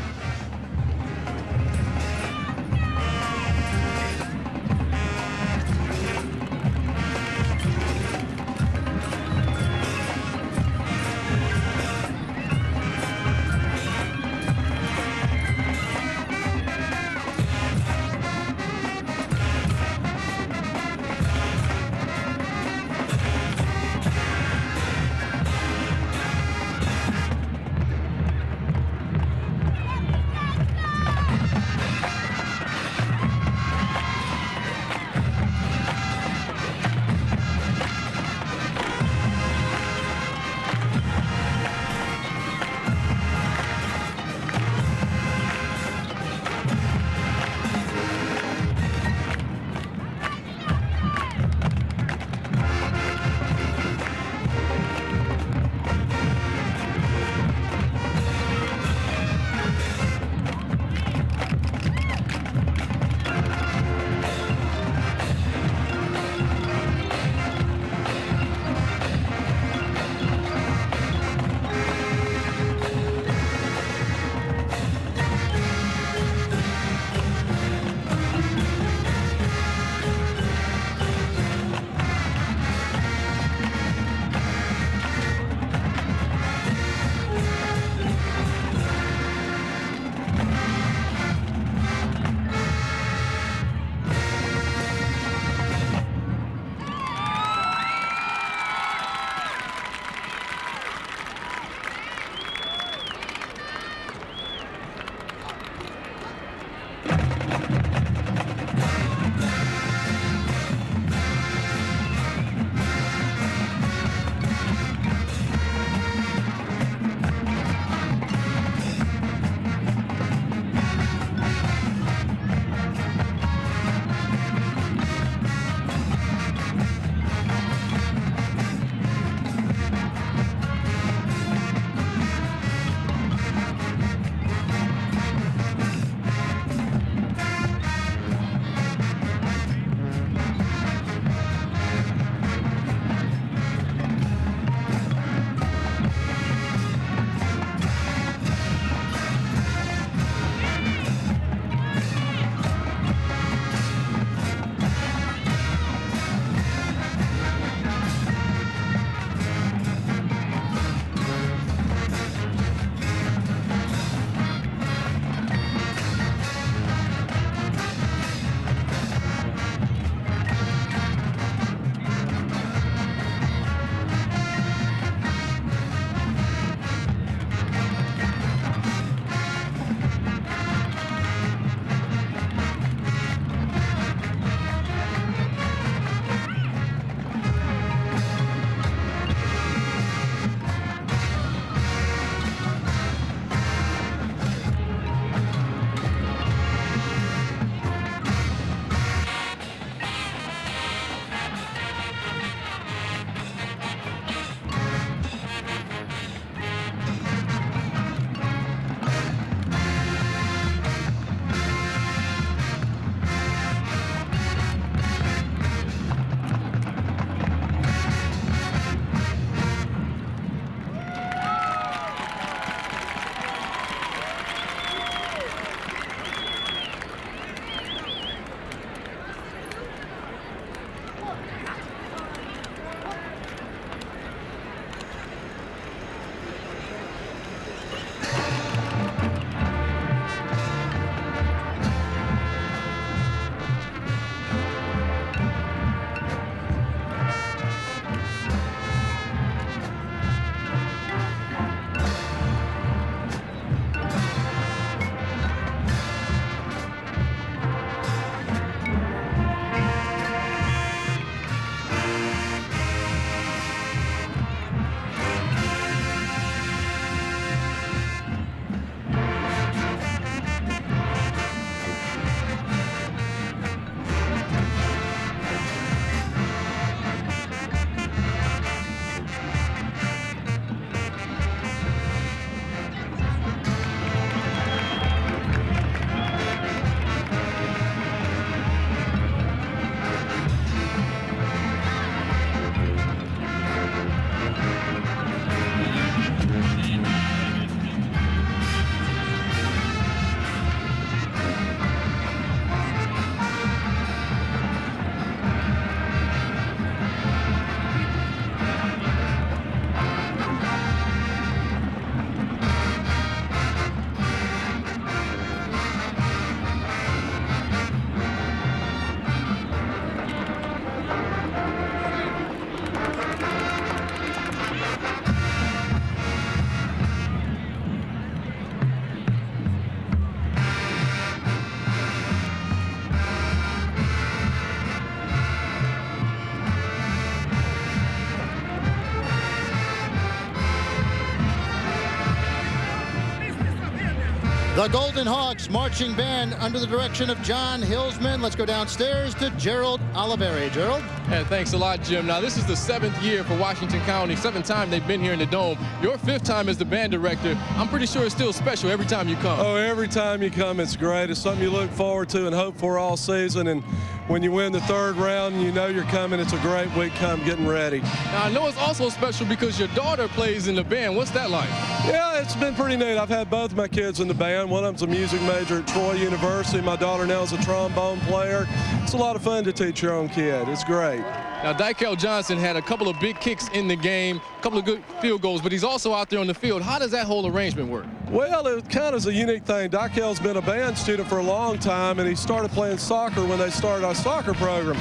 The Golden Hawks marching band under the direction of John Hillsman. Let's go downstairs to Gerald Oliveri. Gerald? Hey, thanks a lot, Jim. Now, this is the 7th year for Washington County, 7th time they've been here in the Dome. Your 5th time as the band director. I'm pretty sure it's still special every time you come. Oh, every time you come, it's great. It's something you look forward to and hope for all season. And when you win the 3rd round and you know you're coming, it's a great week come getting ready. Now, I know it's also special because your daughter plays in the band. What's that like? Yeah, it's been pretty neat. I've had both my kids in the band. One of them's a music major at Troy University. My daughter now is a trombone player. It's a lot of fun to teach your own kid. It's great. Now, Dykel Johnson had a couple of big kicks in the game, a couple of good field goals, but he's also out there on the field. How does that whole arrangement work? Well, it kind of is a unique thing. Dykel's been a band student for a long time, and he started playing soccer when they started our soccer program.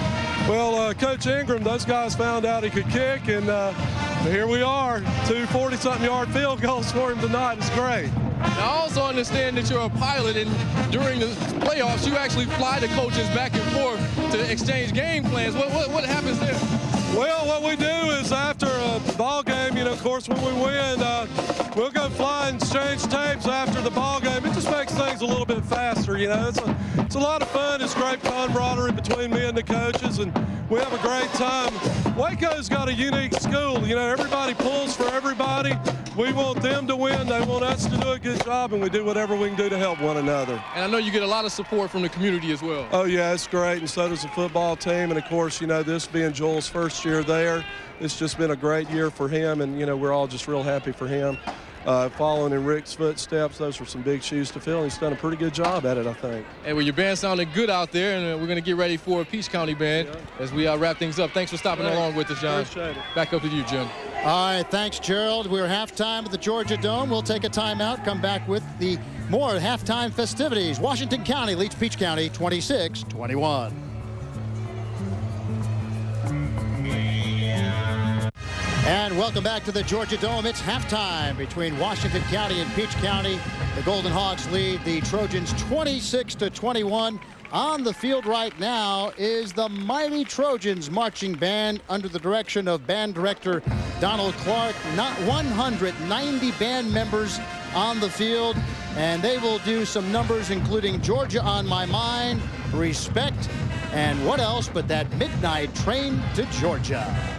Well, Coach Ingram, those guys found out he could kick, and here we are, 2 40-something-yard field goals for him tonight. It's great. Now, I also understand that you're a pilot, and during the playoffs, you actually fly the coaches back and forth to exchange game plans. What happens there? Well, what we do is after a ball game, of course, when we win, we'll go fly and exchange tapes after the ball game. It just makes things a little bit faster, It's a lot of fun. It's great camaraderie between me and the coaches, and we have a great time. Waco's got a unique school. Everybody pulls for everybody. We want them to win. They want us to do a good job, and we do whatever we can do to help one another. And I know you get a lot of support from the community as well. Oh, yeah, it's great, and so does the football team. And, of course, this being Joel's first year there, it's just been a great year for him, and, we're all just real happy for him. Following in Rick's footsteps, those were some big shoes to fill, and he's done a pretty good job at it, I think. Hey, well, your band sounded good out there, and we're going to get ready for a Peach County band as we wrap things up. Thanks for stopping along with us, John. Appreciate it. Back up to you, Jim. All right, thanks, Gerald. We're halftime at the Georgia Dome. We'll take a timeout, come back with the more halftime festivities. Washington County leads Peach County 26-21. And welcome back to the Georgia Dome. It's halftime between Washington County and Peach County. The Golden Hawks lead the Trojans 26-21. On the field right now is the mighty Trojans marching band under the direction of band director Donald Clark. Not 190 band members on the field, and they will do some numbers including Georgia on My Mind, Respect, and what else but that midnight train to Georgia.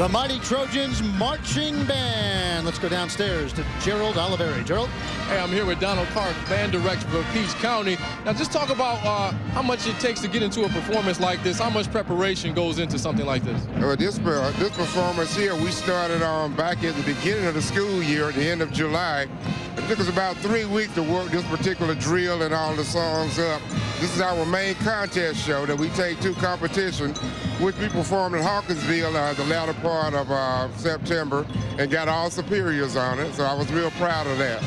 The mighty Trojans marching band. Let's go downstairs to Gerald Oliveri. Gerald? Hey, I'm here with Donald Clark, band director for Peach County. Now, just talk about how much it takes to get into a performance like this. How much preparation goes into something like this? This performance here, we started back at the beginning of the school year, at the end of July. It took us about 3 weeks to work this particular drill and all the songs up. This is our main contest show that we take to competition, which we performed in Hawkinsville the latter part of September and got all superiors on it, so I was real proud of that.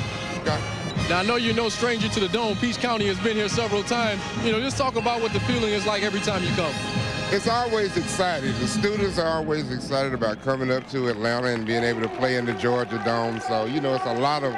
Now, I know you're no stranger to the Dome. Peach County has been here several times. You know, just talk about what the feeling is like every time you come. It's always exciting. The students are always excited about coming up to Atlanta and being able to play in the Georgia Dome. So, you know, it's a lot of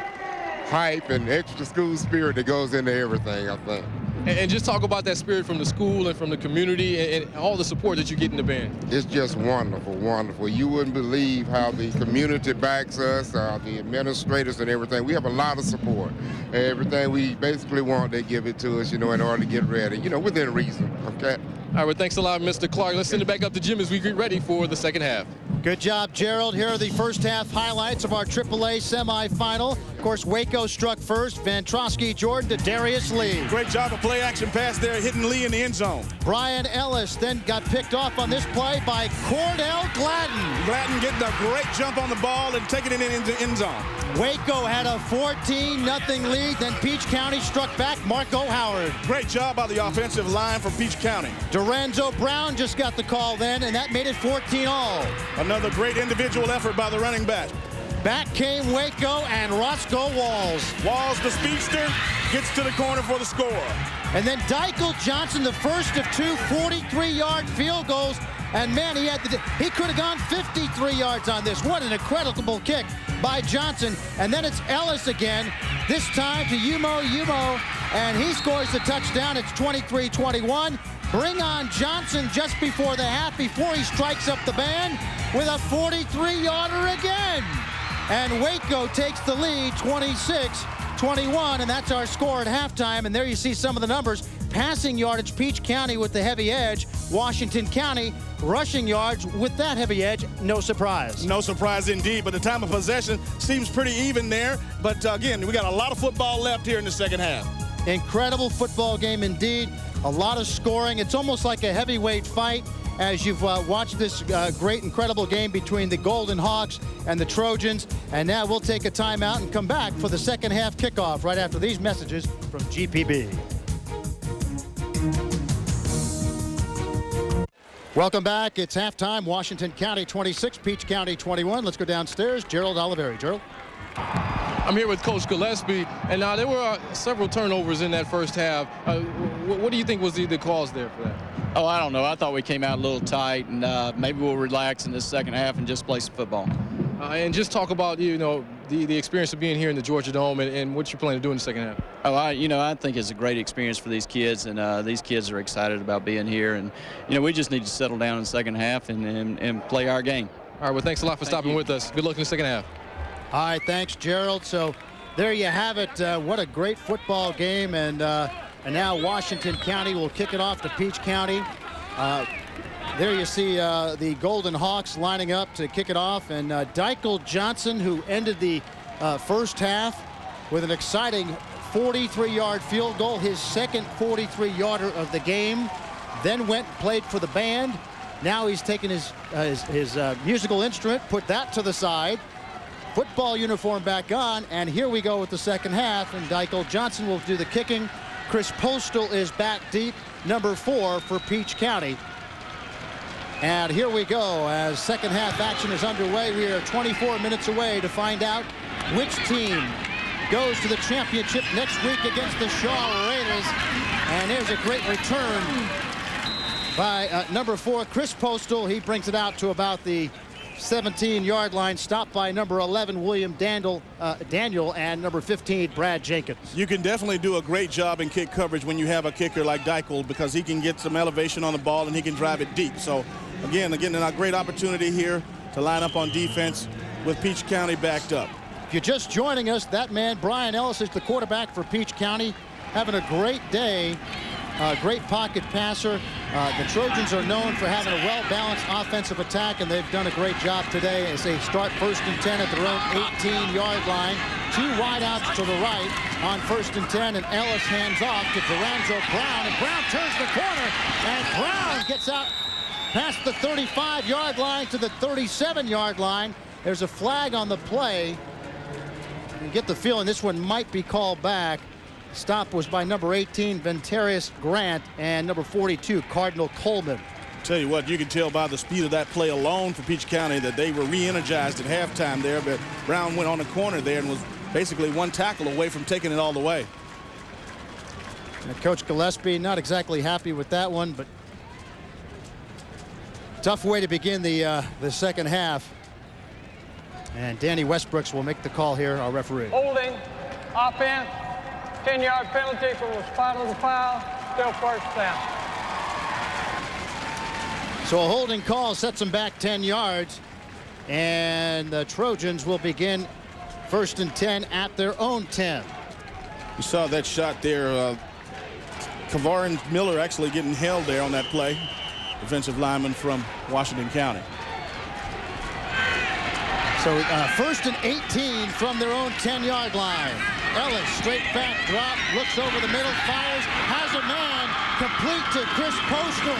hype and extra school spirit that goes into everything, I think. And just talk about that spirit from the school and from the community and all the support that you get in the band. It's just wonderful, wonderful. You wouldn't believe how the community backs us, the administrators and everything. We have a lot of support. Everything we basically want, they give it to us, you know, in order to get ready, you know, within reason, okay? All right, well, thanks a lot, Mr. Clark. Let's send it back up to Jim as we get ready for the second half. Good job, Gerald. Here are the first half highlights of our AAA semifinal. Of course, Waco struck first. Ventrosky Jordan to Darius Lee. Great job of play-action pass there, hitting Lee in the end zone. Brian Ellis then got picked off on this play by Cordell Gladden. Gladden getting a great jump on the ball and taking it into the end zone. Waco had a 14-0 lead. Then Peach County struck back. Marco Howard. Great job by the offensive line for Peach County. Dorenzo Brown just got the call then, and that made it 14-all. Another great individual effort by the running back. Back came Waco and Roscoe Walls. Walls, the speedster, gets to the corner for the score. And then Dykle Johnson, the first of two 43-yard field goals. And man, he could have gone 53 yards on this. What an incredible kick by Johnson. And then it's Ellis again, this time to Yumo, and he scores the touchdown. It's 23-21. Bring on Johnson just before the half, before he strikes up the band with a 43-yarder again. And Waco takes the lead, 26-21, and that's our score at halftime. And there you see some of the numbers. Passing yardage, Peach County with the heavy edge. Washington County rushing yards with that heavy edge. No surprise. No surprise indeed, but the time of possession seems pretty even there. But again, we got a lot of football left here in the second half. Incredible football game indeed. A lot of scoring. It's almost like a heavyweight fight as you've watched this great, incredible game between the Golden Hawks and the Trojans. And now we'll take a timeout and come back for the second half kickoff right after these messages from GPB. Welcome back. It's halftime. Washington County 26, Peach County 21. Let's go downstairs. Gerald Oliveri. Gerald? I'm here with Coach Gillespie, and now there were several turnovers in that first half. What do you think was the cause there for that? Oh, I don't know. I thought we came out a little tight, and maybe we'll relax in this second half and just play some football. And just talk about, you know, the experience of being here in the Georgia Dome and what you're planning to do in the second half. Oh, I think it's a great experience for these kids, and these kids are excited about being here. And, you know, we just need to settle down in the second half and play our game. All right, well, thanks a lot for stopping with us. Good luck in the second half. All right, thanks, Gerald. So there you have it. What a great football game. And now Washington County will kick it off to Peach County. There you see the Golden Hawks lining up to kick it off. And Dykle Johnson, who ended the first half with an exciting 43-yard field goal, his second 43-yarder of the game, then went and played for the band. Now he's taken his musical instrument, put that to the side, football uniform back on, and here we go with the second half. And Dykle Johnson will do the kicking. Chris Postal is back deep, number 4 for Peach County. And here we go as second half action is underway. We are 24 minutes away to find out which team goes to the championship next week against the Shaw Raiders. And there's a great return by number 4, Chris Postal. He brings it out to about the 17-yard line, stopped by number 11, William Daniel, and number 15, Brad Jenkins. You can definitely do a great job in kick coverage when you have a kicker like Dykle, because he can get some elevation on the ball and he can drive it deep. So again, a great opportunity here to line up on defense with Peach County backed up. If you're just joining us, that man, Brian Ellis, is the quarterback for Peach County, having a great day. Great pocket passer. The Trojans are known for having a well-balanced offensive attack, and they've done a great job today as they start 1st and 10 at their own 18-yard line. 2 wideouts to the right on 1st and 10, and Ellis hands off to Lorenzo Brown, and Brown turns the corner, and Brown gets out past the 35-yard line to the 37-yard line. There's a flag on the play. You get the feeling this one might be called back. Stop was by number 18, Ventarius Grant, and number 42, Cardinal Coleman. Tell you what, you can tell by the speed of that play alone for Peach County that they were re-energized at halftime there, but Brown went on the corner there and was basically 1 tackle away from taking it all the way. And Coach Gillespie not exactly happy with that one, but tough way to begin the second half. And Danny Westbrooks will make the call here, our referee. Holding, offense, 10-yard penalty from the spot of the foul, still 1st down. So a holding call sets them back 10 yards, and the Trojans will begin 1st and 10 at their own 10. You saw that shot there. Kavarin Miller actually getting held there on that play. Defensive lineman from Washington County. So 1st and 18 from their own 10-yard line. Ellis, straight back drop, looks over the middle, fires, has a man, complete to Chris Postal.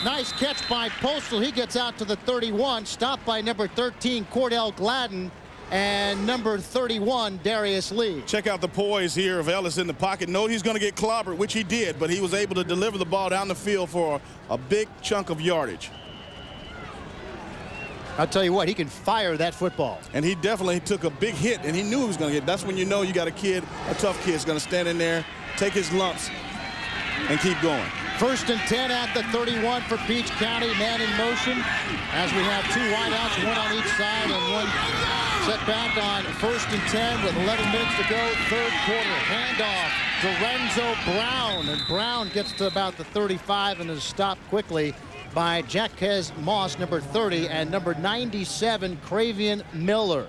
Nice catch by Postal. He gets out to the 31, stopped by number 13, Cordell Gladden, and number 31, Darius Lee. Check out the poise here of Ellis in the pocket. Know he's going to get clobbered, which he did, but he was able to deliver the ball down the field for a big chunk of yardage. I'll tell you what, he can fire that football. And he definitely took a big hit, and he knew he was going to get. That's when you know you got a kid, a tough kid, is going to stand in there, take his lumps, and keep going. 1st and 10 at the 31 for Peach County. Man in motion as we have 2 wideouts, 1 on each side, and 1 set back on 1st and 10 with 11 minutes to go, 3rd quarter. Handoff to Lorenzo Brown, and Brown gets to about the 35 and is stopped quickly by Jaquez Moss, number 30, and number 97, Cravian Miller.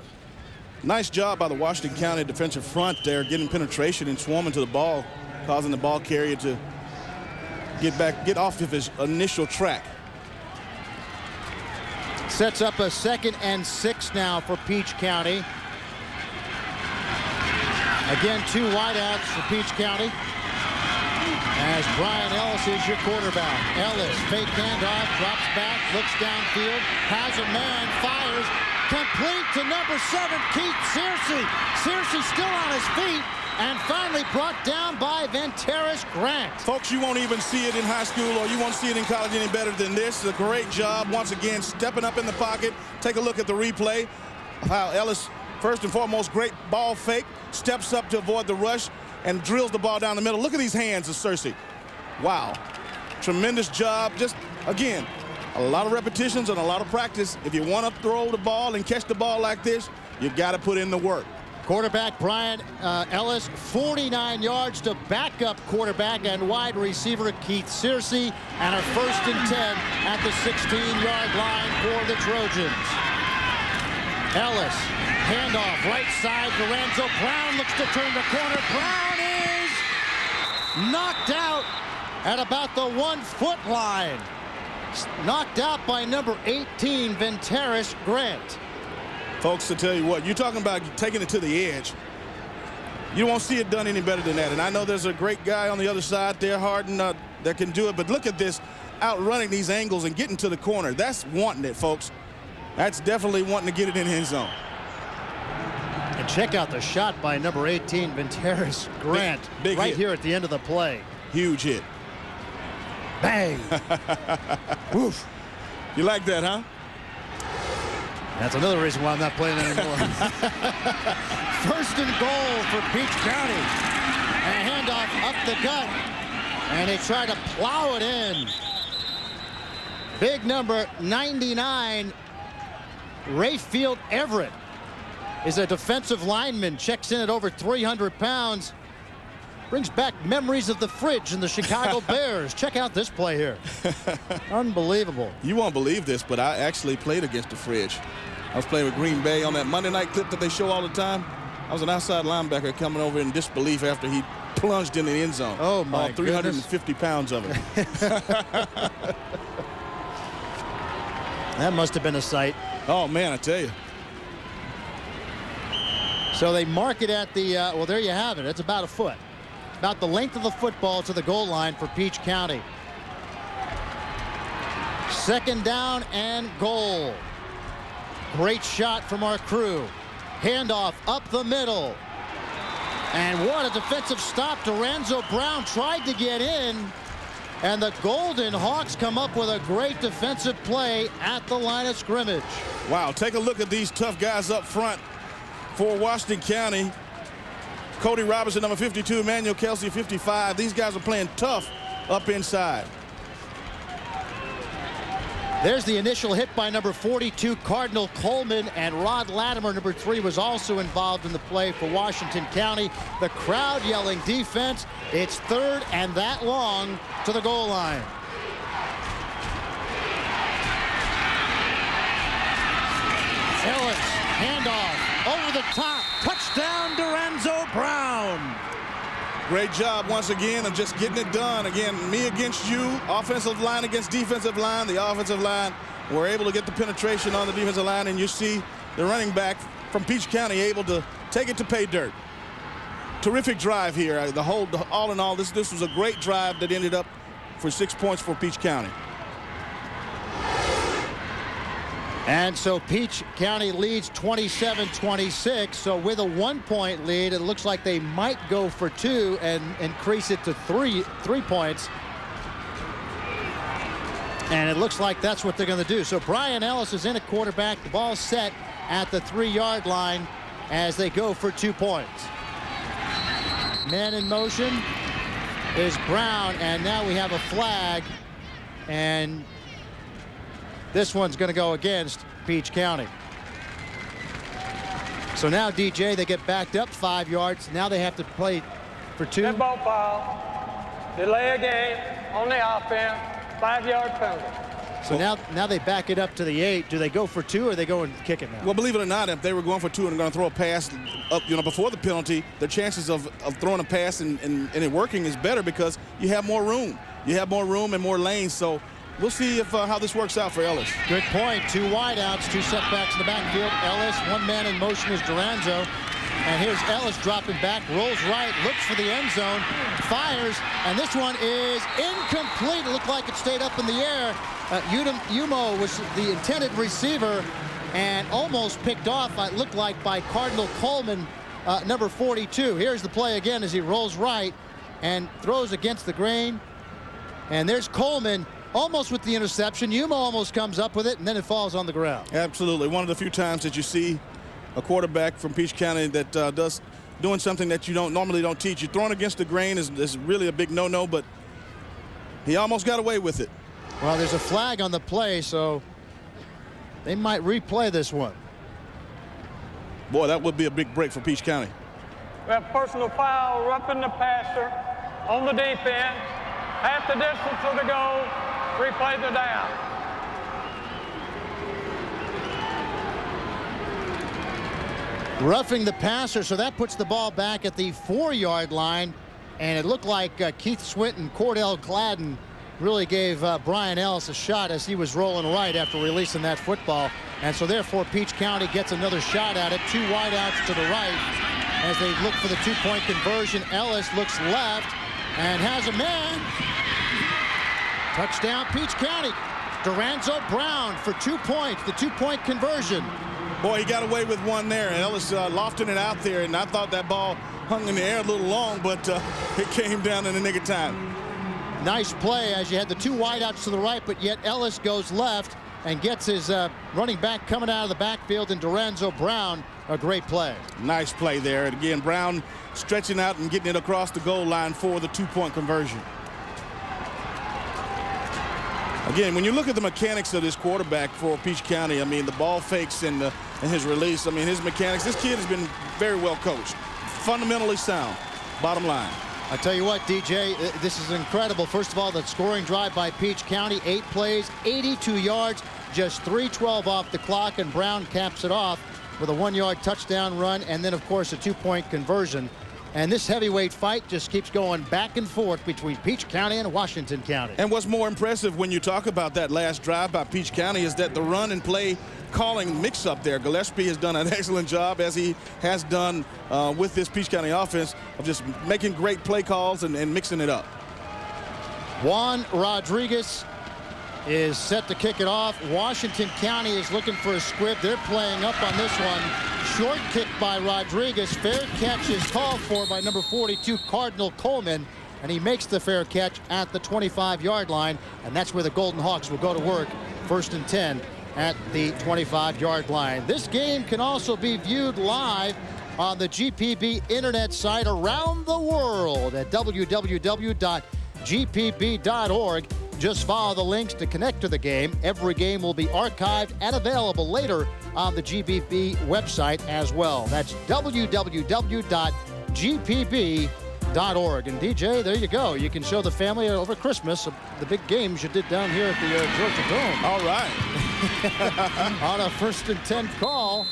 Nice job by the Washington County defensive front there, getting penetration and swarming to the ball, causing the ball carrier to get off of his initial track. Sets up a 2nd and 6 now for Peach County. Again, 2 wideouts for Peach County. As Brian Ellis is your quarterback. Ellis, fake handoff, drops back, looks downfield, has a man, fires, complete to number 7, Keith Searcy. Searcy still on his feet, and finally brought down by Ventarius Grant. Folks, you won't even see it in high school or you won't see it in college any better than this. It's a great job, once again, stepping up in the pocket. Take a look at the replay. How Ellis, first and foremost, great ball fake, steps up to avoid the rush, and drills the ball down the middle. Look at these hands of Searcy. Wow. Tremendous job. Just, again, a lot of repetitions and a lot of practice. If you want to throw the ball and catch the ball like this, you've got to put in the work. Quarterback Brian Ellis, 49 yards to backup quarterback and wide receiver Keith Searcy, and a 1st and 10 at the 16-yard line for the Trojans. Ellis, handoff, right side, Lorenzo Brown looks to turn the corner. Brown is knocked out at about the 1-foot line. Knocked out by number 18, Ventarius Grant. Folks, to tell you what, you're talking about taking it to the edge. You won't see it done any better than that. And I know there's a great guy on the other side there, Harden, that can do it. But look at this, outrunning these angles and getting to the corner. That's wanting it, folks. That's definitely wanting to get it in the end zone. And check out the shot by number 18, Ventarius Grant, big right hit here at the end of the play. Huge hit. Bang. Woof. You like that, huh? That's another reason why I'm not playing anymore. 1st and goal for Peach County. And a handoff up the gut. And they try to plow it in. Big number 99, Rayfield Everett, is a defensive lineman. Checks in at over 300 pounds. Brings back memories of the fridge and the Chicago Bears. Check out this play here. Unbelievable. You won't believe this, but I actually played against the fridge. I was playing with Green Bay on that Monday night clip that they show all the time. I was an outside linebacker coming over in disbelief after he plunged in the end zone. Oh, my All 350 pounds of it. That must have been a sight. Oh, man, I tell you. So they mark it at the, well, there you have it. It's about a foot. About the length of the football to the goal line for Peach County. 2nd down and goal. Great shot from our crew. Handoff up the middle. And what a defensive stop. Doranzo Brown tried to get in. And the Golden Hawks come up with a great defensive play at the line of scrimmage. Wow, take a look at these tough guys up front for Washington County. Cody Robinson, number 52, Emmanuel Kelsey, 55. These guys are playing tough up inside. There's the initial hit by number 42, Cardinal Coleman, and Rod Latimer, number 3, was also involved in the play for Washington County. The crowd yelling defense. It's 3rd and that long to the goal line. Ellis, handoff, over the top, touchdown Doranzo Brown. Great job once again of just getting it done. Again, me against you, offensive line against defensive line. The offensive line were able to get the penetration on the defensive line, and you see the running back from Peach County able to take it to pay dirt. Terrific drive here. All in all, this was a great drive that ended up for 6 points for Peach County. And so Peach County leads 27-26. So with a 1-point lead, it looks like they might go for 2 and increase it to 3 points. And it looks like that's what they're going to do. So Brian Ellis is in at quarterback. The ball set at the 3-yard line as they go for 2 points. Man in motion is Brown, and now we have a flag, and this one's going to go against Peach County. So now, DJ, they get backed up 5 yards. Now they have to play for 2. Dead ball foul. Delay a game on the offense. 5-yard penalty. So now they back it up to the 8. Do they go for 2 or they go and kick it now? Well, believe it or not, if they were going for 2 and going to throw a pass up, before the penalty, the chances of throwing a pass and it working is better because you have more room. You have more room and more lanes. So we'll see if how this works out for Ellis. Good point. 2 wideouts, 2 setbacks in the backfield. Ellis, 1 man in motion is Doranzo. And here's Ellis dropping back, rolls right, looks for the end zone, fires, and this one is incomplete. It looked like it stayed up in the air. Umo was the intended receiver and almost picked off, it looked like, by Cardinal Coleman, number 42. Here's the play again as he rolls right and throws against the grain. And there's Coleman almost with the interception. Umo almost comes up with it, and then it falls on the ground. Absolutely. One of the few times that you see a quarterback from Peach County that doing something that you normally don't teach. You throwing against the grain is really a big no-no, but he almost got away with it. Well, there's a flag on the play, so they might replay this one. Boy, that would be a big break for Peach County. We have personal foul, roughing the passer on the defense. Half the distance to the goal. Replay the down. Roughing the passer, so that puts the ball back at the 4-yard line. And it looked like Keith Swinton, Cordell Gladden really gave Brian Ellis a shot as he was rolling right after releasing that football. And so therefore Peach County gets another shot at it. 2 wideouts to the right as they look for the 2-point conversion. Ellis looks left and has a man. Touchdown Peach County. Doranzo Brown for 2 points, the 2-point conversion. Boy, he got away with one there, and Ellis lofting it out there, and I thought that ball hung in the air a little long, but it came down in the nick of time. Nice play as you had the 2 wideouts to the right, but yet Ellis goes left and gets his running back coming out of the backfield, and Doranzo Brown, a great play. Nice play there. And again, Brown stretching out and getting it across the goal line for the 2-point conversion. Again, when you look at the mechanics of this quarterback for Peach County, I mean, the ball fakes and his release, I mean, his mechanics, this kid has been very well coached. Fundamentally sound, bottom line. I tell you what, DJ, this is incredible. First of all, the scoring drive by Peach County, 8 plays, 82 yards, just 3:12 off the clock, and Brown caps it off with a 1-yard touchdown run, and then, of course, a 2-point conversion. And this heavyweight fight just keeps going back and forth between Peach County and Washington County. And what's more impressive when you talk about that last drive by Peach County is that the run and play calling mix-up there. Gillespie has done an excellent job, as he has done with this Peach County offense, of just making great play calls and mixing it up. Juan Rodriguez is set to kick it off. Washington County is looking for a squib. They're playing up on this one. Short kick by Rodriguez. Fair catch is called for by number 42, Cardinal Coleman. And he makes the fair catch at the 25-yard line. And that's where the Golden Hawks will go to work. 1st and 10 at the 25-yard line. This game can also be viewed live on the GPB internet site around the world at www.gpb.org. Just follow the links to connect to the game. Every game will be archived and available later on the GPB website as well. That's www.gpb.org. And DJ, there you go. You can show the family over Christmas the big games you did down here at the Georgia Dome. All right. On a 1st and 10 call,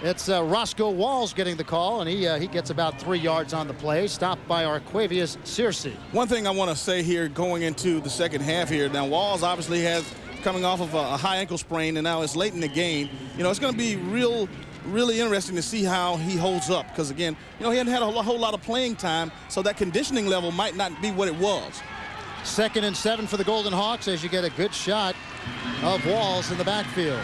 it's Roscoe Walls getting the call, and he gets about 3 yards on the play, stopped by Arquavius Searcy. One thing I want to say here going into the second half here, now Walls obviously has coming off of a high ankle sprain, and now it's late in the game. You know, it's going to be really interesting to see how he holds up, because again, you know, he hadn't had a whole lot of playing time, so that conditioning level might not be what it was. 2nd and 7 for the Golden Hawks as you get a good shot of Walls in the backfield.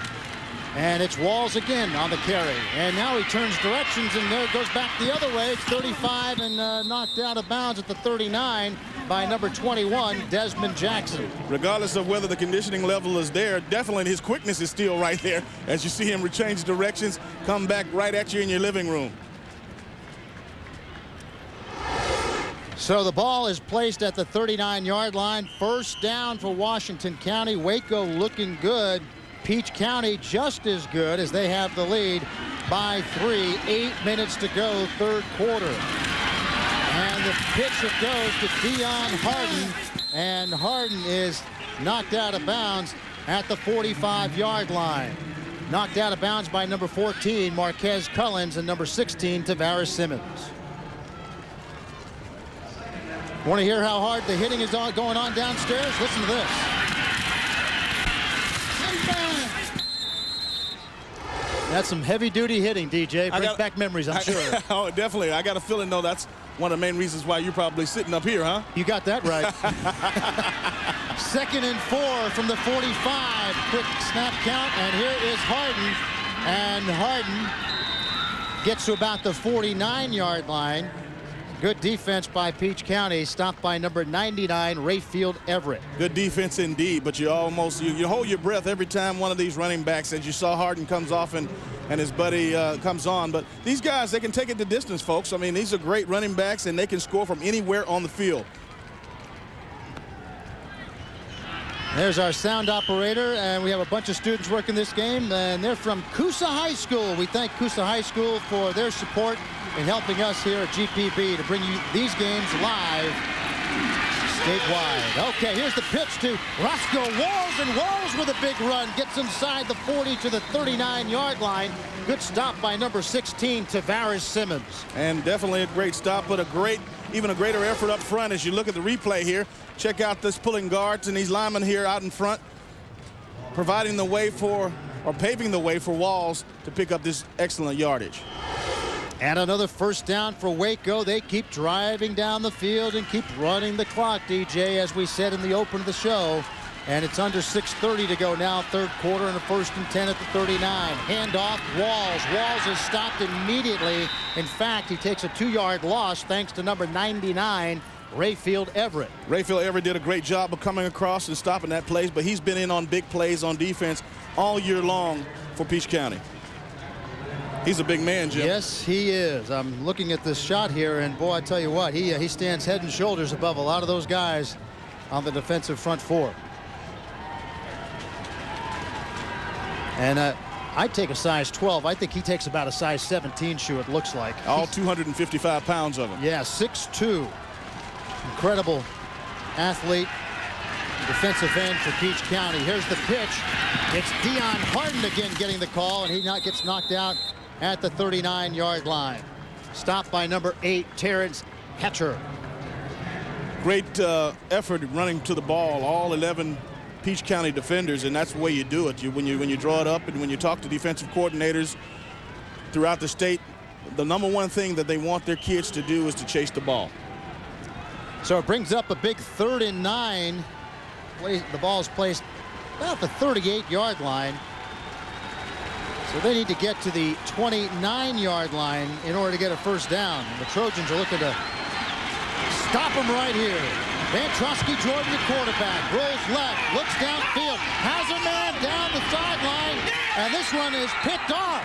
And it's Walls again on the carry. And now he turns directions, and there it goes back the other way. It's 35 and knocked out of bounds at the 39 by number 21, Desmond Jackson. Regardless of whether the conditioning level is there, definitely his quickness is still right there as you see him change directions, come back right at you in your living room. So the ball is placed at the 39-yard line. 1st down for Washington County. Waco looking good. Peach County just as good as they have the lead by 3. 8 minutes to go, 3rd quarter. And the pitch, it goes to Dion Harden. And Harden is knocked out of bounds at the 45-yard line. Knocked out of bounds by number 14, Marquez Cullens, and number 16, Tavares Simmons. Want to hear how hard the hitting is going on downstairs? Listen to this. That's some heavy-duty hitting, DJ. Brings back memories, I'm sure. Oh, definitely. I got a feeling, though, that's one of the main reasons why you're probably sitting up here, huh? You got that right. 2nd and 4 from the 45. Quick snap count, and here is Harden. And Harden gets to about the 49-yard line. Good defense by Peach County, stopped by number 99, Rayfield Everett. Good defense indeed, but you hold your breath every time one of these running backs, as you saw Harden comes off and his buddy comes on. But these guys, they can take it the distance, folks. I mean, these are great running backs, and they can score from anywhere on the field. There's our sound operator, and we have a bunch of students working this game, and they're from Coosa High School. We thank Coosa High School for their support in helping us here at GPB to bring you these games live statewide. Okay, here's the pitch to Roscoe Walls, and Walls with a big run gets inside the 40 to the 39-yard line. Good stop by number 16, Tavares Simmons. And definitely a great stop, but even a greater effort up front as you look at the replay here. Check out this pulling guards and these linemen here out in front, providing the way for, or paving the way for Walls to pick up this excellent yardage. And another 1st down for Waco. They keep driving down the field and keep running the clock, DJ, as we said in the open of the show. And it's under 6:30 to go now, 3rd quarter, and a 1st and 10 at the 39. Handoff, Walls. Walls is stopped immediately. In fact, he takes a 2-yard loss thanks to number 99, Rayfield Everett. Rayfield Everett did a great job of coming across and stopping that play, but he's been in on big plays on defense all year long for Peach County. He's a big man, Jim. Yes, he is. I'm looking at this shot here, and boy, I tell you what, he stands head and shoulders above a lot of those guys on the defensive front four. And I'd take a size 12. I think he takes about a size 17 shoe, it looks like. All 255 pounds of him. Yeah, 6'2". Incredible athlete. Defensive end for Peach County. Here's the pitch. It's Dion Harden again getting the call, and he gets knocked out at the 39-yard line. Stopped by number 8, Terrence Hatcher. Great effort running to the ball, all 11 Peach County defenders, and that's the way you do it. When you draw it up and when you talk to defensive coordinators throughout the state, the number one thing that they want their kids to do is to chase the ball. So it brings up a big 3rd and 9. The ball's placed about the 38-yard line. So they need to get to the 29-yard line in order to get a first down. The Trojans are looking to stop them right here. Van Trosky Jordan, the quarterback, rolls left, looks downfield, has a man down the sideline, and this one is picked off.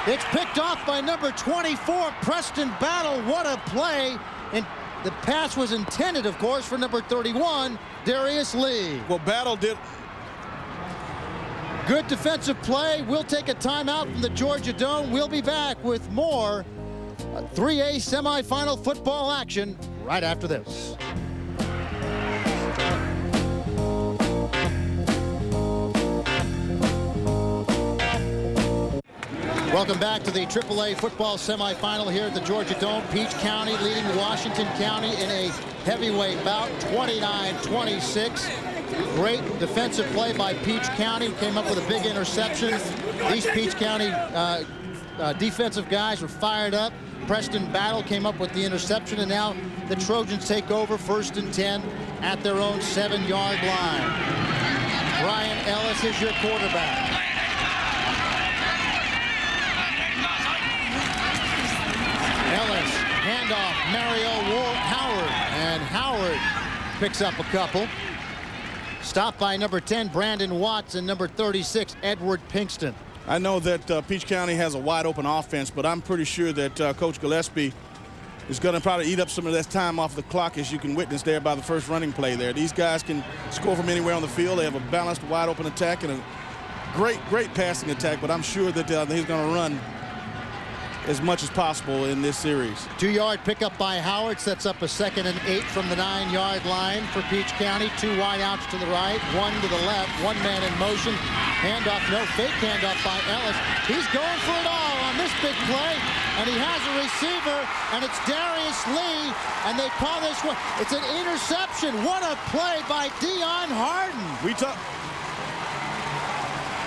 It's picked off by number 24, Preston Battle. What a play. And the pass was intended, of course, for number 31, Darius Lee. Well, Battle did. Good defensive play. We'll take a timeout from the Georgia Dome. We'll be back with more 3A semifinal football action right after this. Welcome back to the AAA football semifinal here at the Georgia Dome. Peach County leading Washington County in a heavyweight bout, 29-26. Great defensive play by Peach County. Came up with a big interception. These Peach County defensive guys were fired up. Preston Battle came up with the interception, and now the Trojans take over 1st and 10 at their own 7-yard line. Brian Ellis is your quarterback. Ellis, handoff, Mario Howard, and Howard picks up a couple. Stopped by number 10, Brandon Watts, and number 36, Edward Pinkston. I know that Peach County has a wide open offense, but I'm pretty sure that Coach Gillespie is going to probably eat up some of that time off the clock, as you can witness there by the first running play there. These guys can score from anywhere on the field. They have a balanced, wide open attack and a great passing attack, but I'm sure that he's going to run as much as possible in this series. 2-yard pickup by Howard sets up a 2nd and 8 from the 9-yard line for Peach County. 2 wide outs to the right, 1 to the left, 1 man in motion. Handoff, no fake handoff by Ellis. He's going for it all on this big play, and he has a receiver, and it's Darius Lee, and they call this one. It's an interception. What a play by Dion Harden.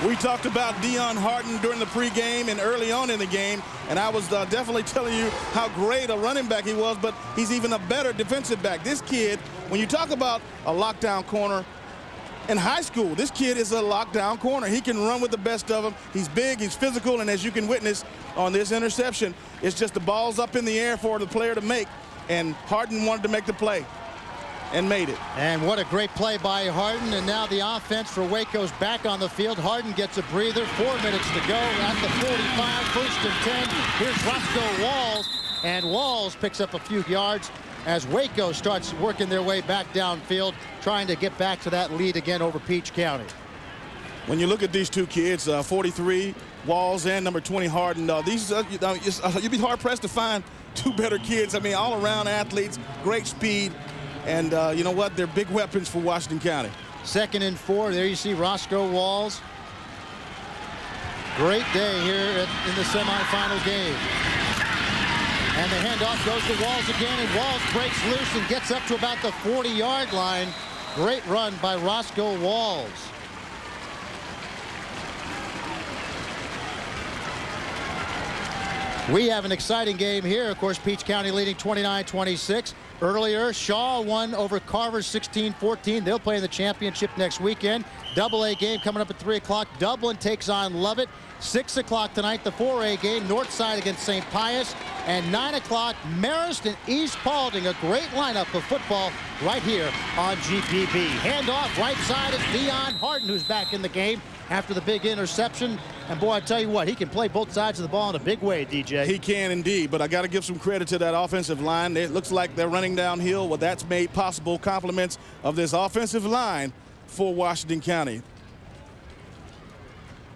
We talked about Dion Harden during the pregame and early on in the game, and I was definitely telling you how great a running back he was, but he's even a better defensive back. This kid, when you talk about a lockdown corner in high school, this kid is a lockdown corner. He can run with the best of them. He's big, he's physical, and as you can witness on this interception, it's just the ball's up in the air for the player to make, and Harden wanted to make the play and made it. And what a great play by Harden. And now the offense for Waco's back on the field. Harden gets a breather. 4 minutes to go at the 45, 1st and 10. Here's Roscoe Walls, and Walls picks up a few yards as Waco starts working their way back downfield, trying to get back to that lead again over Peach County. When you look at these two kids, 43 Walls and number 20 Harden, you'd be hard pressed to find 2 better kids. I mean, all around athletes, great speed. And you know what? They're big weapons for Washington County. 2nd and 4. There you see Roscoe Walls. Great day here in the semifinal game. And the handoff goes to Walls again, and Walls breaks loose and gets up to about the 40-yard line. Great run by Roscoe Walls. We have an exciting game here. Of course, Peach County leading 29-26. Earlier, Shaw won over Carver 16-14. They'll play in the championship next weekend. AA game coming up at 3 o'clock. Dublin takes on Lovett. 6 o'clock tonight, the 4A game, Northside against St. Pius. And 9 o'clock, Marist and East Paulding. A great lineup of football right here on GPB. Handoff, right side is Dion Harden, who's back in the game after the big interception. And boy, I tell you what, he can play both sides of the ball in a big way, DJ. He can indeed, but I got to give some credit to that offensive line. It looks like they're running downhill. Well, that's made possible. Compliments of this offensive line for Washington County.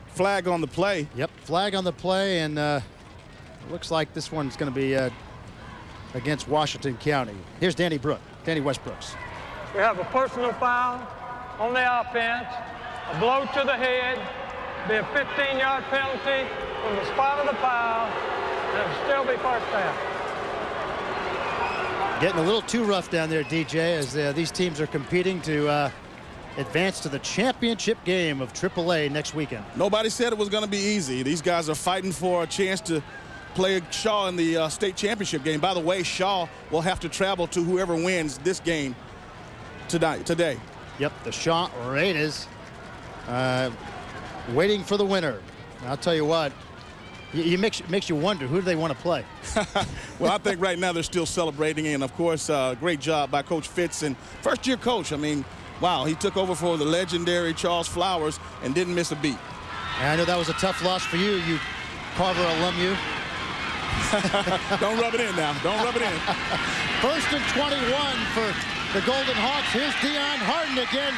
Flag on the play. Yep, flag on the play, and it looks like this one's going to be against Washington County. Here's Danny Westbrooks. We have a personal foul on the offense, a blow to the head, be a 15-yard penalty from the spot of the foul, and it'll still it'll be first down. Getting a little too rough down there, DJ, as these teams are competing to advance to the championship game of AAA next weekend. Nobody said it was going to be easy. These guys are fighting for a chance to play Shaw in the state championship game. By the way, Shaw will have to travel to whoever wins this game today. Yep, the Shaw Raiders waiting for the winner. I'll tell you what, it makes you wonder, who do they want to play? Well, I think right now they're still celebrating, and of course, great job by Coach Fitz, and first-year coach. I mean, wow, he took over for the legendary Charles Flowers and didn't miss a beat. And I know that was a tough loss for you, you Carver alum, you. Don't rub it in now. Don't rub it in. 1st and 21 for the Golden Hawks. Here's Dion Harden again.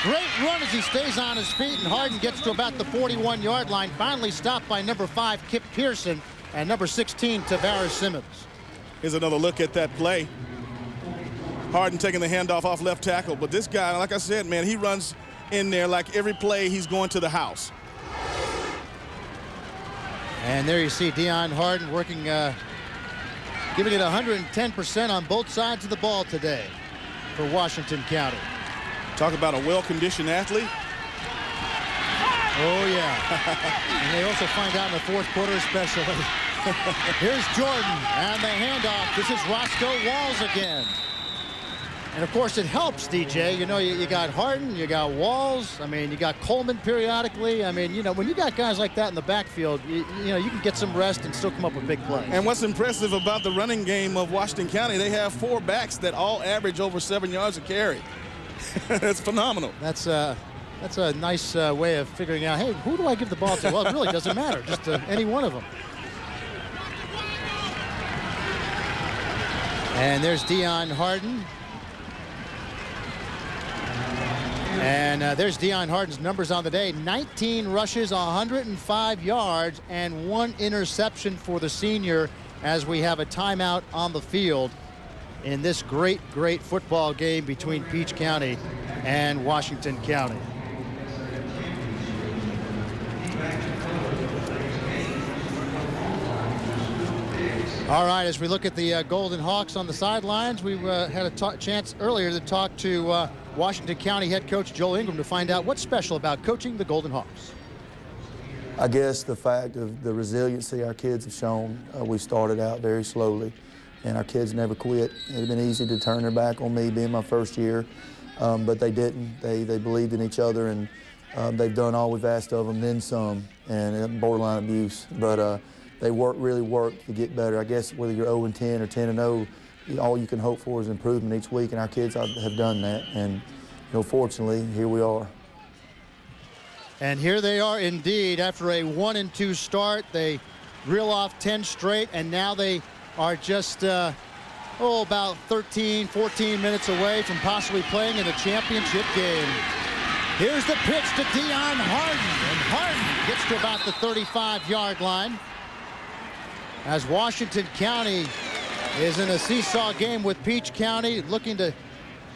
Great run as he stays on his feet, and Harden gets to about the 41-yard line. Finally stopped by number 5, Kip Pearson, and number 16, Tavares Simmons. Here's another look at that play. Harden taking the handoff off left tackle. But this guy, like I said, man, he runs in there like every play he's going to the house. And there you see Dion Harden working, giving it 110% on both sides of the ball today for Washington County. Talk about a well-conditioned athlete. Oh, yeah. And they also find out in the fourth quarter especially. Here's Jordan and the handoff. This is Roscoe Walls again. And, of course, it helps, DJ. You know, you got Harden, you got Walls. I mean, you got Coleman periodically. I mean, you know, when you got guys like that in the backfield, you know, you can get some rest and still come up with big plays. And what's impressive about the running game of Washington County, they have 4 backs that all average over 7 yards a carry. That's phenomenal. That's a nice way of figuring out, hey, who do I give the ball to? Well, it really doesn't matter, just any one of them. And there's Dion Harden. And there's Dion Harden's numbers on the day. 19 rushes, 105 yards, and 1 interception for the senior as we have a timeout on the field in this great, great football game between Peach County and Washington County. All right, as we look at the Golden Hawks on the sidelines, we had a chance earlier to talk to Washington County head coach Joel Ingram to find out what's special about coaching the Golden Hawks. I guess the fact of the resiliency our kids have shown. We started out very slowly, and our kids never quit. It would have been easy to turn their back on me being my first year, but they didn't. They believed in each other, and they've done all we've asked of them, then some, and borderline abuse. But they really worked to get better. I guess whether you're 0-10 or 10-0, all you can hope for is improvement each week, and our kids have done that. And, you know, fortunately, here we are. And here they are indeed. After a 1-2 start, they reel off 10 straight, and now they are just about 13, 14 minutes away from possibly playing in a championship game. Here's the pitch to Dion Harden, and Harden gets to about the 35-yard line. As Washington County is in a seesaw game with Peach County, looking to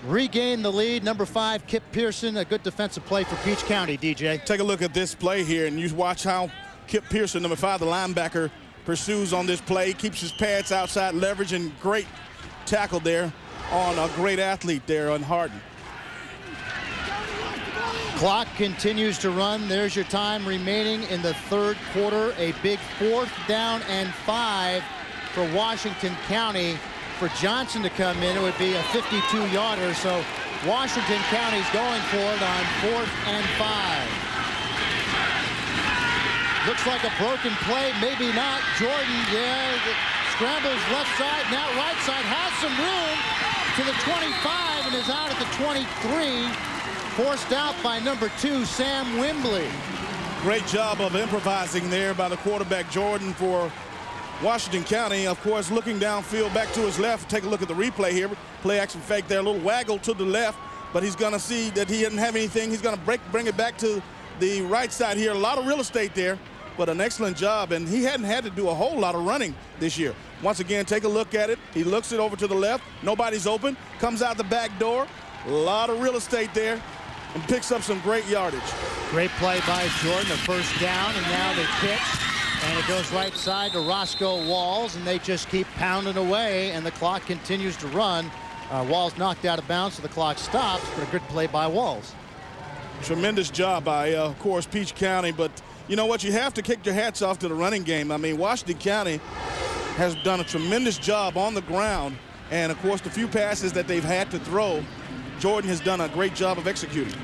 regain the lead. Number 5, Kip Pearson, a good defensive play for Peach County, DJ. Take a look at this play here, and you watch how Kip Pearson, number 5, the linebacker, pursues on this play, keeps his pads outside leverage, and great tackle there on a great athlete there on Harden. Clock continues to run. There's your time remaining in the third quarter. A big 4th down and 5 for Washington County. For Johnson to come in, it would be a 52-yarder. So Washington County's going for it on 4th and 5. Looks like a broken play, maybe not. Jordan, scrambles left side, now right side, has some room to the 25 and is out at the 23. Forced out by number 2, Sam Wimbley. Great job of improvising there by the quarterback, Jordan, for Washington County. Of course, looking downfield back to his left. Take a look at the replay here. Play action fake there, a little waggle to the left, but he's going to see that he didn't have anything. He's going to bring it back to the right side here. A lot of real estate there, but an excellent job, and he hadn't had to do a whole lot of running this year. Once again, take a look at it. He looks it over to the left. Nobody's open. Comes out the back door. A lot of real estate there, and picks up some great yardage. Great play by Jordan, a first down, and now they pitch. And it goes right side to Roscoe Walls, and they just keep pounding away, and the clock continues to run. Walls knocked out of bounds, so the clock stops, but a good play by Walls. Tremendous job by, of course, Peach County, but you know what? You have to kick your hats off to the running game. I mean, Washington County has done a tremendous job on the ground, and, of course, the few passes that they've had to throw, Jordan has done a great job of executing.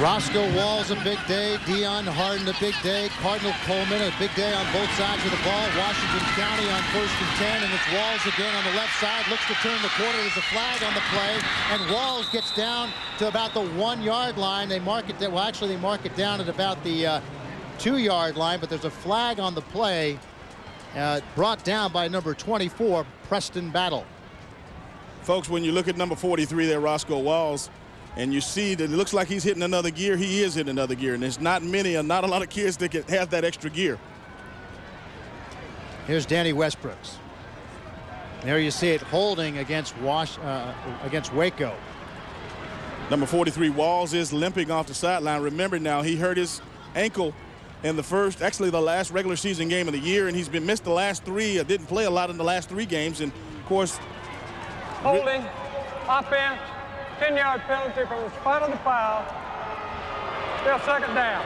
Roscoe Walls a big day, Dion Harden a big day, Cardinal Coleman a big day on both sides of the ball. Washington County on 1st and 10, and it's Walls again on the left side, looks to turn the corner. There's a flag on the play, and Walls gets down to about the 1-yard line. They mark it, well, actually they mark it down at about the 2-yard line, but there's a flag on the play brought down by number 24, Preston Battle. Folks, when you look at number 43 there, Roscoe Walls, and you see that it looks like he's hitting another gear, he is hitting another gear, and there's not many, not a lot of kids that can have that extra gear. Here's Danny Westbrooks. There you see it holding against Waco. Number 43 Walls is limping off the sideline. Remember now, he hurt his ankle in the last regular season game of the year, and he's been missed the last 3, didn't play a lot in the last 3 games, and of course, Holding, offense, 10-yard penalty from the spot of the foul. Still 2nd down.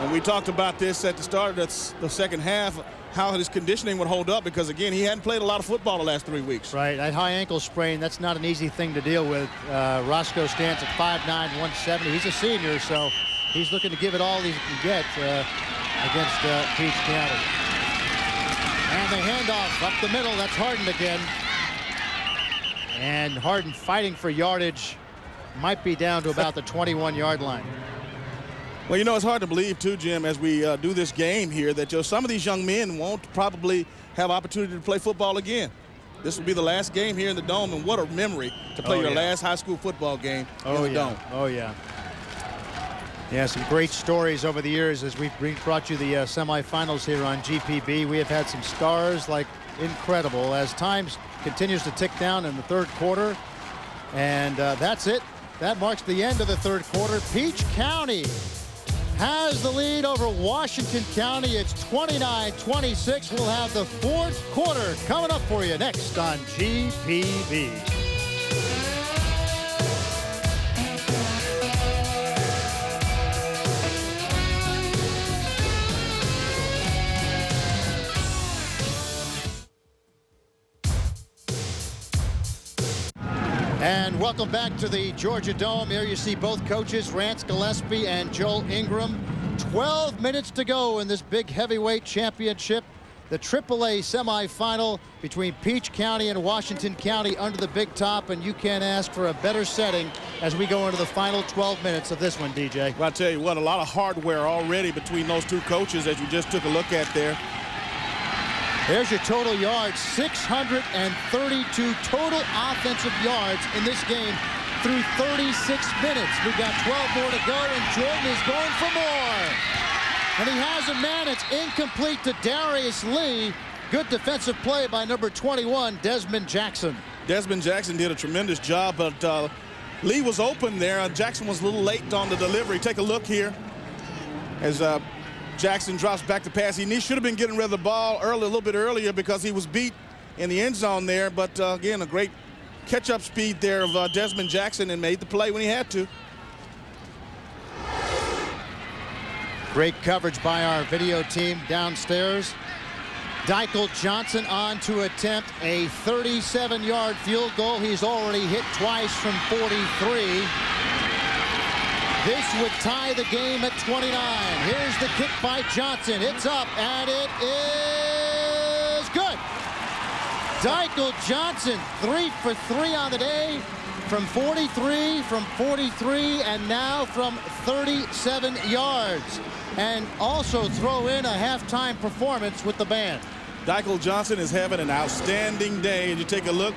And we talked about this at the start of the second half, how his conditioning would hold up, because again, he hadn't played a lot of football the last 3 weeks. Right, that high ankle sprain, that's not an easy thing to deal with. Roscoe stands at 5'9", 170. He's a senior, so he's looking to give it all he can get against Peach County. And the handoff up the middle, that's Harden again. And Harden fighting for yardage, might be down to about the 21-yard line. Well, you know, it's hard to believe, too, Jim, as we do this game here, that some of these young men won't probably have opportunity to play football again. This will be the last game here in the Dome, and what a memory to play your last high school football game in the Dome. Oh, yeah. Yeah, some great stories over the years as we've brought you the semifinals here on GPB. We have had some stars like incredible as time continues to tick down in the 3rd quarter. And that's it. That marks the end of the 3rd quarter. Peach County has the lead over Washington County. It's 29-26. We'll have the 4th quarter coming up for you next on GPB. And welcome back to the Georgia Dome. Here you see both coaches, Rance Gillespie and Joel Ingram. 12 minutes to go in this big heavyweight championship. The AAA semifinal between Peach County and Washington County under the big top, and you can't ask for a better setting as we go into the final 12 minutes of this one, DJ. Well, I'll tell you what, a lot of hardware already between those 2 coaches as you just took a look at there. There's your total yards, 632 total offensive yards in this game through 36 minutes. We've got 12 more to go, and Jordan is going for more. And he has a man. It's incomplete to Darius Lee. Good defensive play by number 21, Desmond Jackson. Desmond Jackson did a tremendous job, but Lee was open there. Jackson was a little late on the delivery. Take a look here as Jackson drops back to pass. He should have been getting rid of the ball a little bit earlier because he was beat in the end zone there. But again, a great catch-up speed there of Desmond Jackson, and made the play when he had to. Great coverage by our video team downstairs. Deichel Johnson on to attempt a 37-yard field goal. He's already hit twice from 43. This would tie the game at 29. Here's the kick by Johnson. It's up, and it is good. Deichel Johnson, 3 for 3 on the day, from 43, and now from 37 yards. And also throw in a halftime performance with the band. Deichel Johnson is having an outstanding day. As you take a look,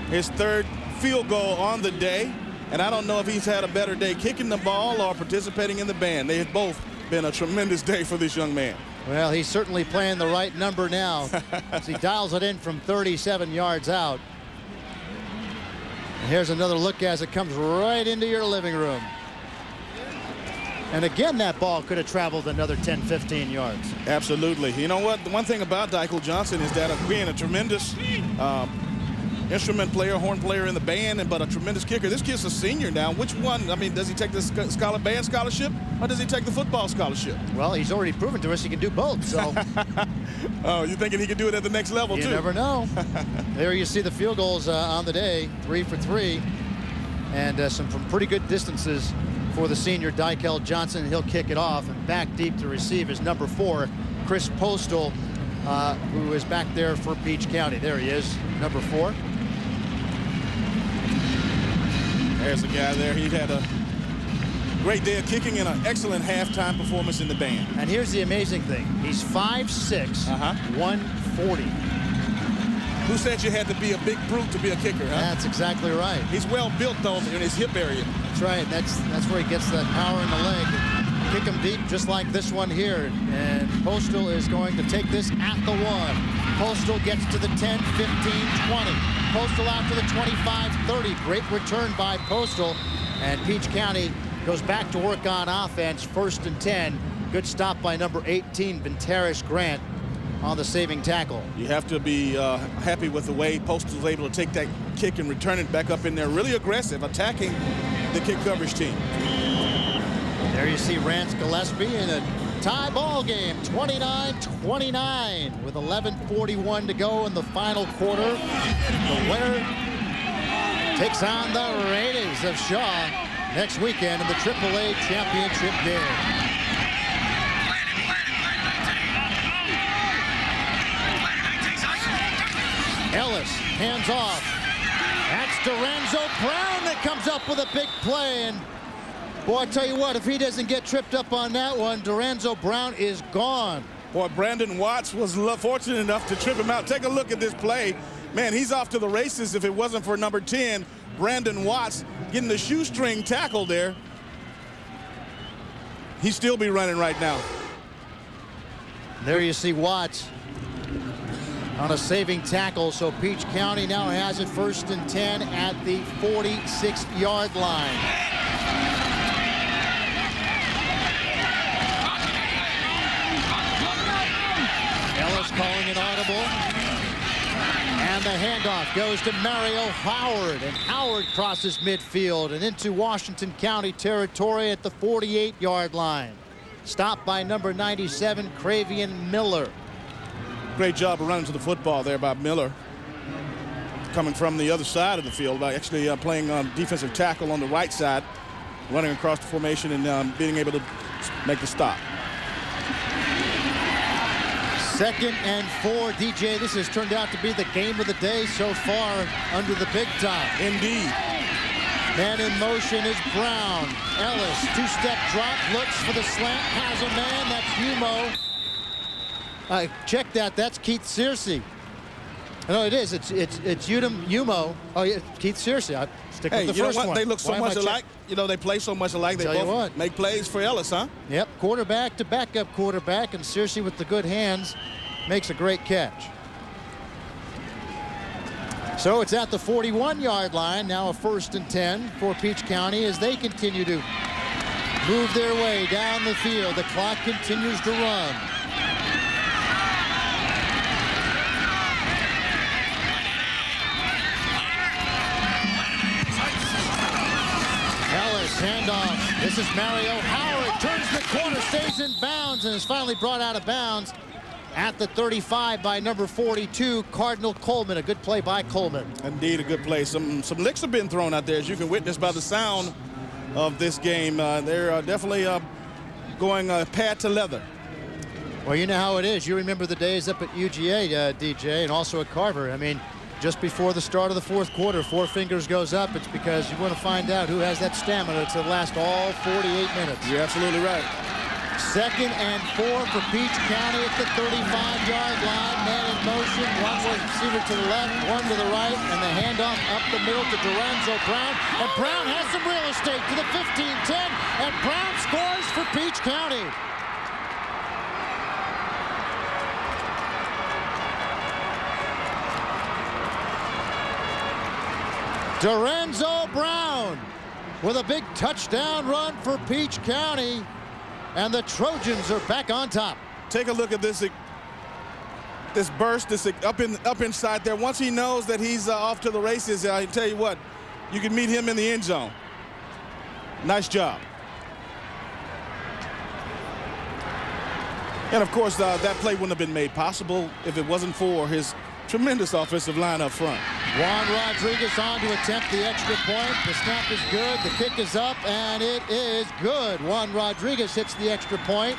his 3rd field goal on the day. And I don't know if he's had a better day kicking the ball or participating in the band. They have both been a tremendous day for this young man. Well, he's certainly playing the right number now as he dials it in from 37 yards out. And here's another look as it comes right into your living room. And again, that ball could have traveled another 10, 15 yards. Absolutely. You know what? The one thing about Dykel Johnson is that being a tremendous instrument player, horn player in the band, but a tremendous kicker. This kid's a senior now. Which one? I mean, does he take the band scholarship or does he take the football scholarship? Well, he's already proven to us he can do both, so. Oh, you're thinking he can do it at the next level, too? You never know. There you see the field goals on the day, 3 for 3. And some from pretty good distances for the senior Dykel Johnson. He'll kick it off, and back deep to receive is number 4, Chris Postal, who is back there for Peach County. There he is, number 4. There's a guy there. He had a great day of kicking and an excellent halftime performance in the band. And here's the amazing thing. He's 5'6", 140. Who said you had to be a big brute to be a kicker, huh? That's exactly right. He's well built, though, in his hip area. That's right. That's where he gets that power in the leg. Kick him deep, just like this one here. And Postal is going to take this at the 1. Postal gets to the 10, 15, 20. Postal out to the 25, 30. Great return by Postal. And Peach County goes back to work on offense, 1st and 10. Good stop by number 18, Ventarish Grant, on the saving tackle. You have to be happy with the way Postal was able to take that kick and return it back up in there. Really aggressive, attacking the kick coverage team. There you see Rance Gillespie in a tie ball game, 29-29, with 11:41 to go in the final quarter. The winner takes on the Raiders of Shaw next weekend in the AAA championship game. Ellis hands off. That's Dorenzo Brown that comes up with a big play. And boy, I tell you what, if he doesn't get tripped up on that one, Dorenzo Brown is gone. Boy, Brandon Watts was fortunate enough to trip him out. Take a look at this play. Man, he's off to the races if it wasn't for number 10, Brandon Watts, getting the shoestring tackle there. He'd still be running right now. There you see Watts on a saving tackle, so Peach County now has it 1st and 10 at the 46-yard line. Ellis calling an audible. And the handoff goes to Mario Howard, and Howard crosses midfield and into Washington County territory at the 48-yard line. Stopped by number 97, Cravian Miller. Great job of running to the football there by Miller. Coming from the other side of the field, by actually playing defensive tackle on the right side, running across the formation and being able to make the stop. 2nd and 4, DJ. This has turned out to be the game of the day so far under the big top. Indeed. Man in motion is Brown. Ellis, 2-step drop, looks for the slant, has a man. That's Umo. Check that. That's Keith Searcy. No, it is. It's Umo. Oh, yeah, Keith Searcy. I stick with the first one. They look so much alike. You know, they play so much alike. They both make plays for Ellis, huh? Yep, quarterback to backup quarterback, and Searcy with the good hands makes a great catch. So it's at the 41-yard line. Now a 1st and 10 for Peach County as they continue to move their way down the field. The clock continues to run. Handoff. This is Mario Howard. Turns the corner, stays in bounds, and is finally brought out of bounds at the 35 by number 42, Cardinal Coleman. A good play by Coleman. Indeed, a good play. Some licks have been thrown out there, as you can witness by the sound of this game. They're definitely going pad to leather. Well, you know how it is. You remember the days up at UGA, DJ, and also at Carver. I mean, just before the start of the 4th quarter, 4 fingers goes up. It's because you want to find out who has that stamina to last all 48 minutes. You're absolutely right. 2nd and 4 for Peach County at the 35-yard line. Man in motion. One receiver to the left, one to the right, and the handoff up the middle to Dorenzo Brown. And Brown has some real estate to the 15-10, and Brown scores for Peach County. Dorenzo Brown with a big touchdown run for Peach County. and the Trojans are back on top. Take a look at this burst, this up inside there. Once he knows that he's off to the races, I tell you what, you can meet him in the end zone. Nice job. And of course, that play wouldn't have been made possible if it wasn't for his tremendous offensive line up front. Juan Rodriguez on to attempt the extra point. The snap is good, the kick is up, and it is good. Juan Rodriguez hits the extra point.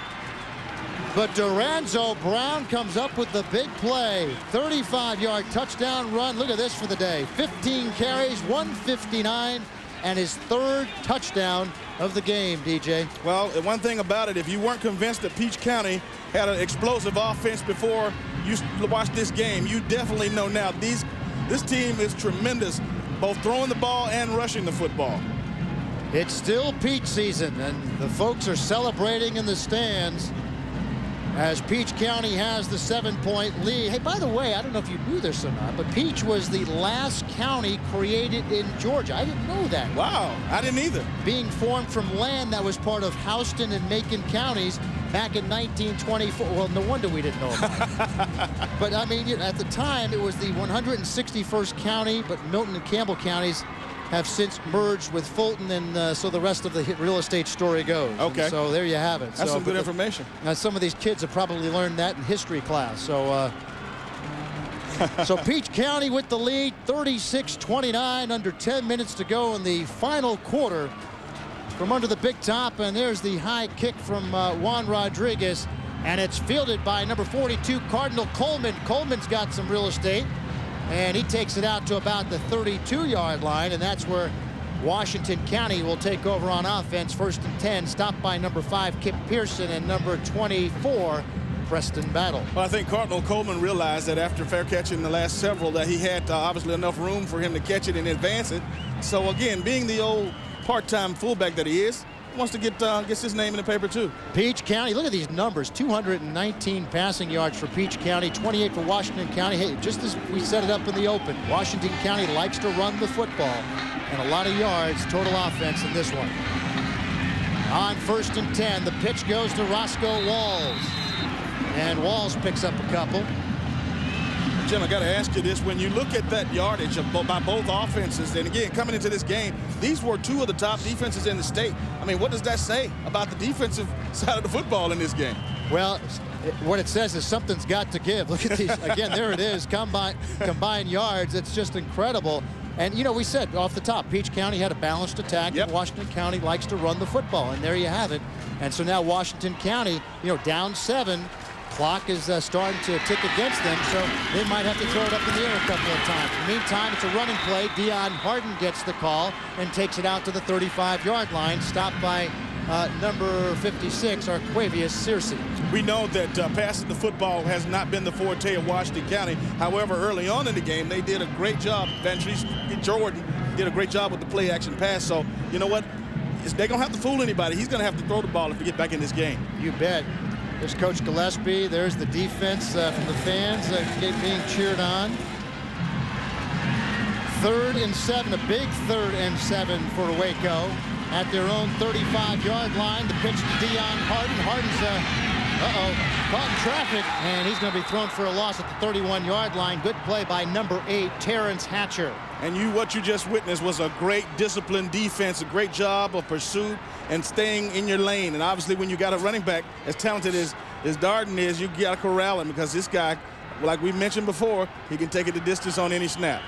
But Duranzo Brown comes up with the big play. 35-yard touchdown run. Look at this for the day. 15 carries, 159, and his third touchdown of the game, DJ. Well, one thing about it, if you weren't convinced that Peach County had an explosive offense before you watched this game, you definitely know now. This team is tremendous, both throwing the ball and rushing the football. It's still Peach season, and the folks are celebrating in the stands as Peach County has the 7-point lead. Hey, by the way, I don't know if you knew this or not, but Peach was the last county created in Georgia. I didn't know that. Wow, I didn't either. Being formed from land that was part of Houston and Macon counties back in 1924. Well, no wonder we didn't know about it. But I mean, at the time, it was the 161st county, but Milton and Campbell counties have since merged with Fulton, and so the rest of the real estate story goes. Okay. And so there you have it. That's some good information. Now, some of these kids have probably learned that in history class. So, so Peach County with the lead, 36-29, under 10 minutes to go in the final quarter. From under the big top, and there's the high kick from Juan Rodriguez, and it's fielded by number 42, Cardinal Coleman. Coleman's got some real estate, and he takes it out to about the 32-yard line, and that's where Washington County will take over on offense. 1st and 10, stopped by number 5, Kip Pearson, and number 24, Preston Battle. Well, I think Cardinal Coleman realized that after fair catching the last several that he had obviously enough room for him to catch it and advance it. So again, being the old part-time fullback that he is, wants to gets his name in the paper too. Peach County, look at these numbers. 219 passing yards for Peach County, 28 for Washington County. Hey, just as we set it up in the open, Washington County likes to run the football, and a lot of yards, total offense in this one. On 1st and 10, the pitch goes to Roscoe Walls, and Walls picks up a couple. Jim, I got to ask you this. When you look at that yardage by both offenses, and again, coming into this game, these were two of the top defenses in the state. I mean, what does that say about the defensive side of the football in this game? Well, what it says is something's got to give. Look at these. Again, there it is, combined yards. It's just incredible. And, you know, we said off the top, Peach County had a balanced attack, and Washington County likes to run the football, and there you have it. And so now Washington County, you know, down 7. Clock is starting to tick against them, so they might have to throw it up in the air a couple of times. In the meantime, it's a running play. Dion Harden gets the call and takes it out to the 35-yard line, stopped by number 56, Arquavius Searcy. We know that passing the football has not been the forte of Washington County. However, early on in the game, they did a great job. Vantrice Jordan did a great job with the play-action pass. So, you know what? They're going to have to fool anybody. He's going to have to throw the ball if we get back in this game. You bet. There's Coach Gillespie. There's the defense from the fans being cheered on. 3rd and 7, a big 3rd and 7 for Waco. At their own 35-yard line, the pitch to Dion Harden. Harden's, caught in traffic, and he's going to be thrown for a loss at the 31-yard line. Good play by number 8, Terrence Hatcher. And what you just witnessed was a great disciplined defense, a great job of pursuit and staying in your lane. And obviously when you got a running back as talented as Darden is, you got to corral him, because this guy, like we mentioned before, he can take it the distance on any snap.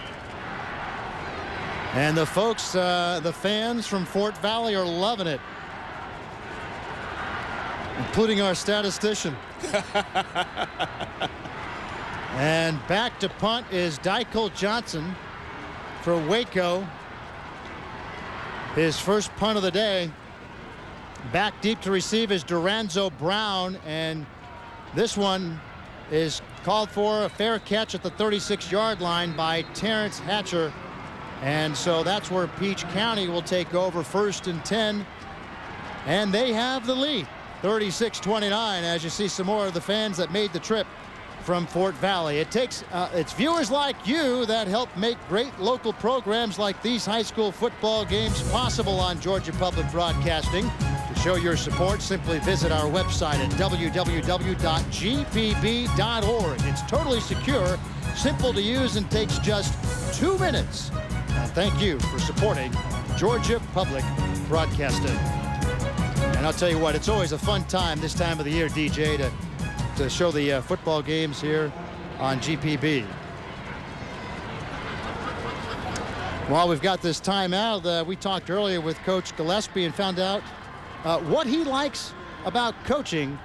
And the folks, the fans from Fort Valley are loving it, including our statistician. And back to punt is Dykel Johnson for Waco. His first punt of the day. Back deep to receive is Duranzo Brown, and this one is called for a fair catch at the 36-yard line by Terrence Hatcher. And so that's where Peach County will take over 1st and 10. And they have the lead, 36-29, as you see some more of the fans that made the trip from Fort Valley. It takes it's viewers like you that help make great local programs like these high school football games possible on Georgia Public Broadcasting. To show your support, simply visit our website at www.gpb.org. It's totally secure, simple to use, and takes just 2 minutes. Now, thank you for supporting Georgia Public Broadcasting. And I'll tell you what, it's always a fun time this time of the year, DJ, to show the football games here on GPB. While we've got this timeout, we talked earlier with Coach Gillespie and found out what he likes about coaching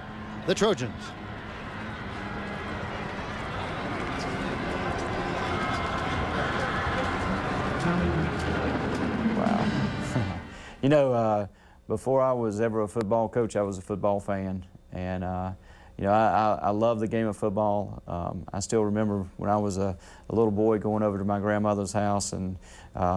the Trojans. Wow. You know, before I was ever a football coach, I was a football fan. And, you know, I love the game of football. I still remember when I was a little boy going over to my grandmother's house, and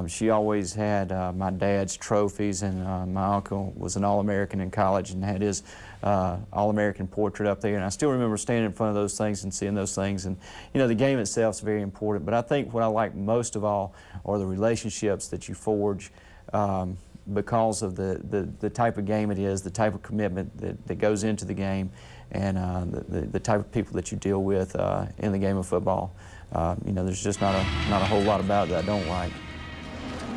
she always had my dad's trophies, and my uncle was an All-American in college and had his All-American portrait up there. And I still remember standing in front of those things and seeing those things. And, you know, the game itself is very important. But I think what I like most of all are the relationships that you forge because of the type of game it is, the type of commitment that goes into the game, and the type of people that you deal with in the game of football. You know, there's just not a whole lot about it that I don't like.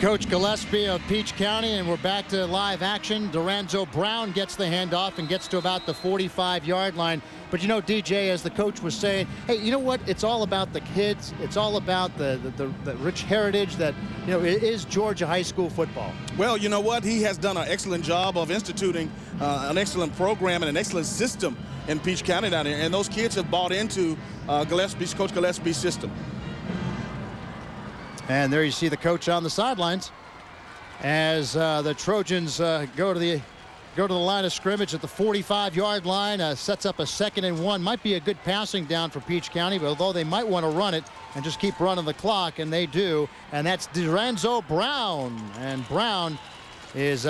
Coach Gillespie of Peach County, and we're back to live action. Doranzo Brown gets the handoff and gets to about the 45-yard line. But you know, DJ, as the coach was saying, hey, you know what? It's all about the kids. It's all about the rich heritage that, you know, it is Georgia high school football. Well, you know what? He has done an excellent job of instituting an excellent program and an excellent system in Peach County down here. And those kids have bought into Coach Gillespie's system. And there you see the coach on the sidelines as the Trojans go to the line of scrimmage at the 45-yard line. Sets up a 2nd and 1. Might be a good passing down for Peach County, but although they might want to run it and just keep running the clock, and they do. And that's Doranzo Brown. And Brown is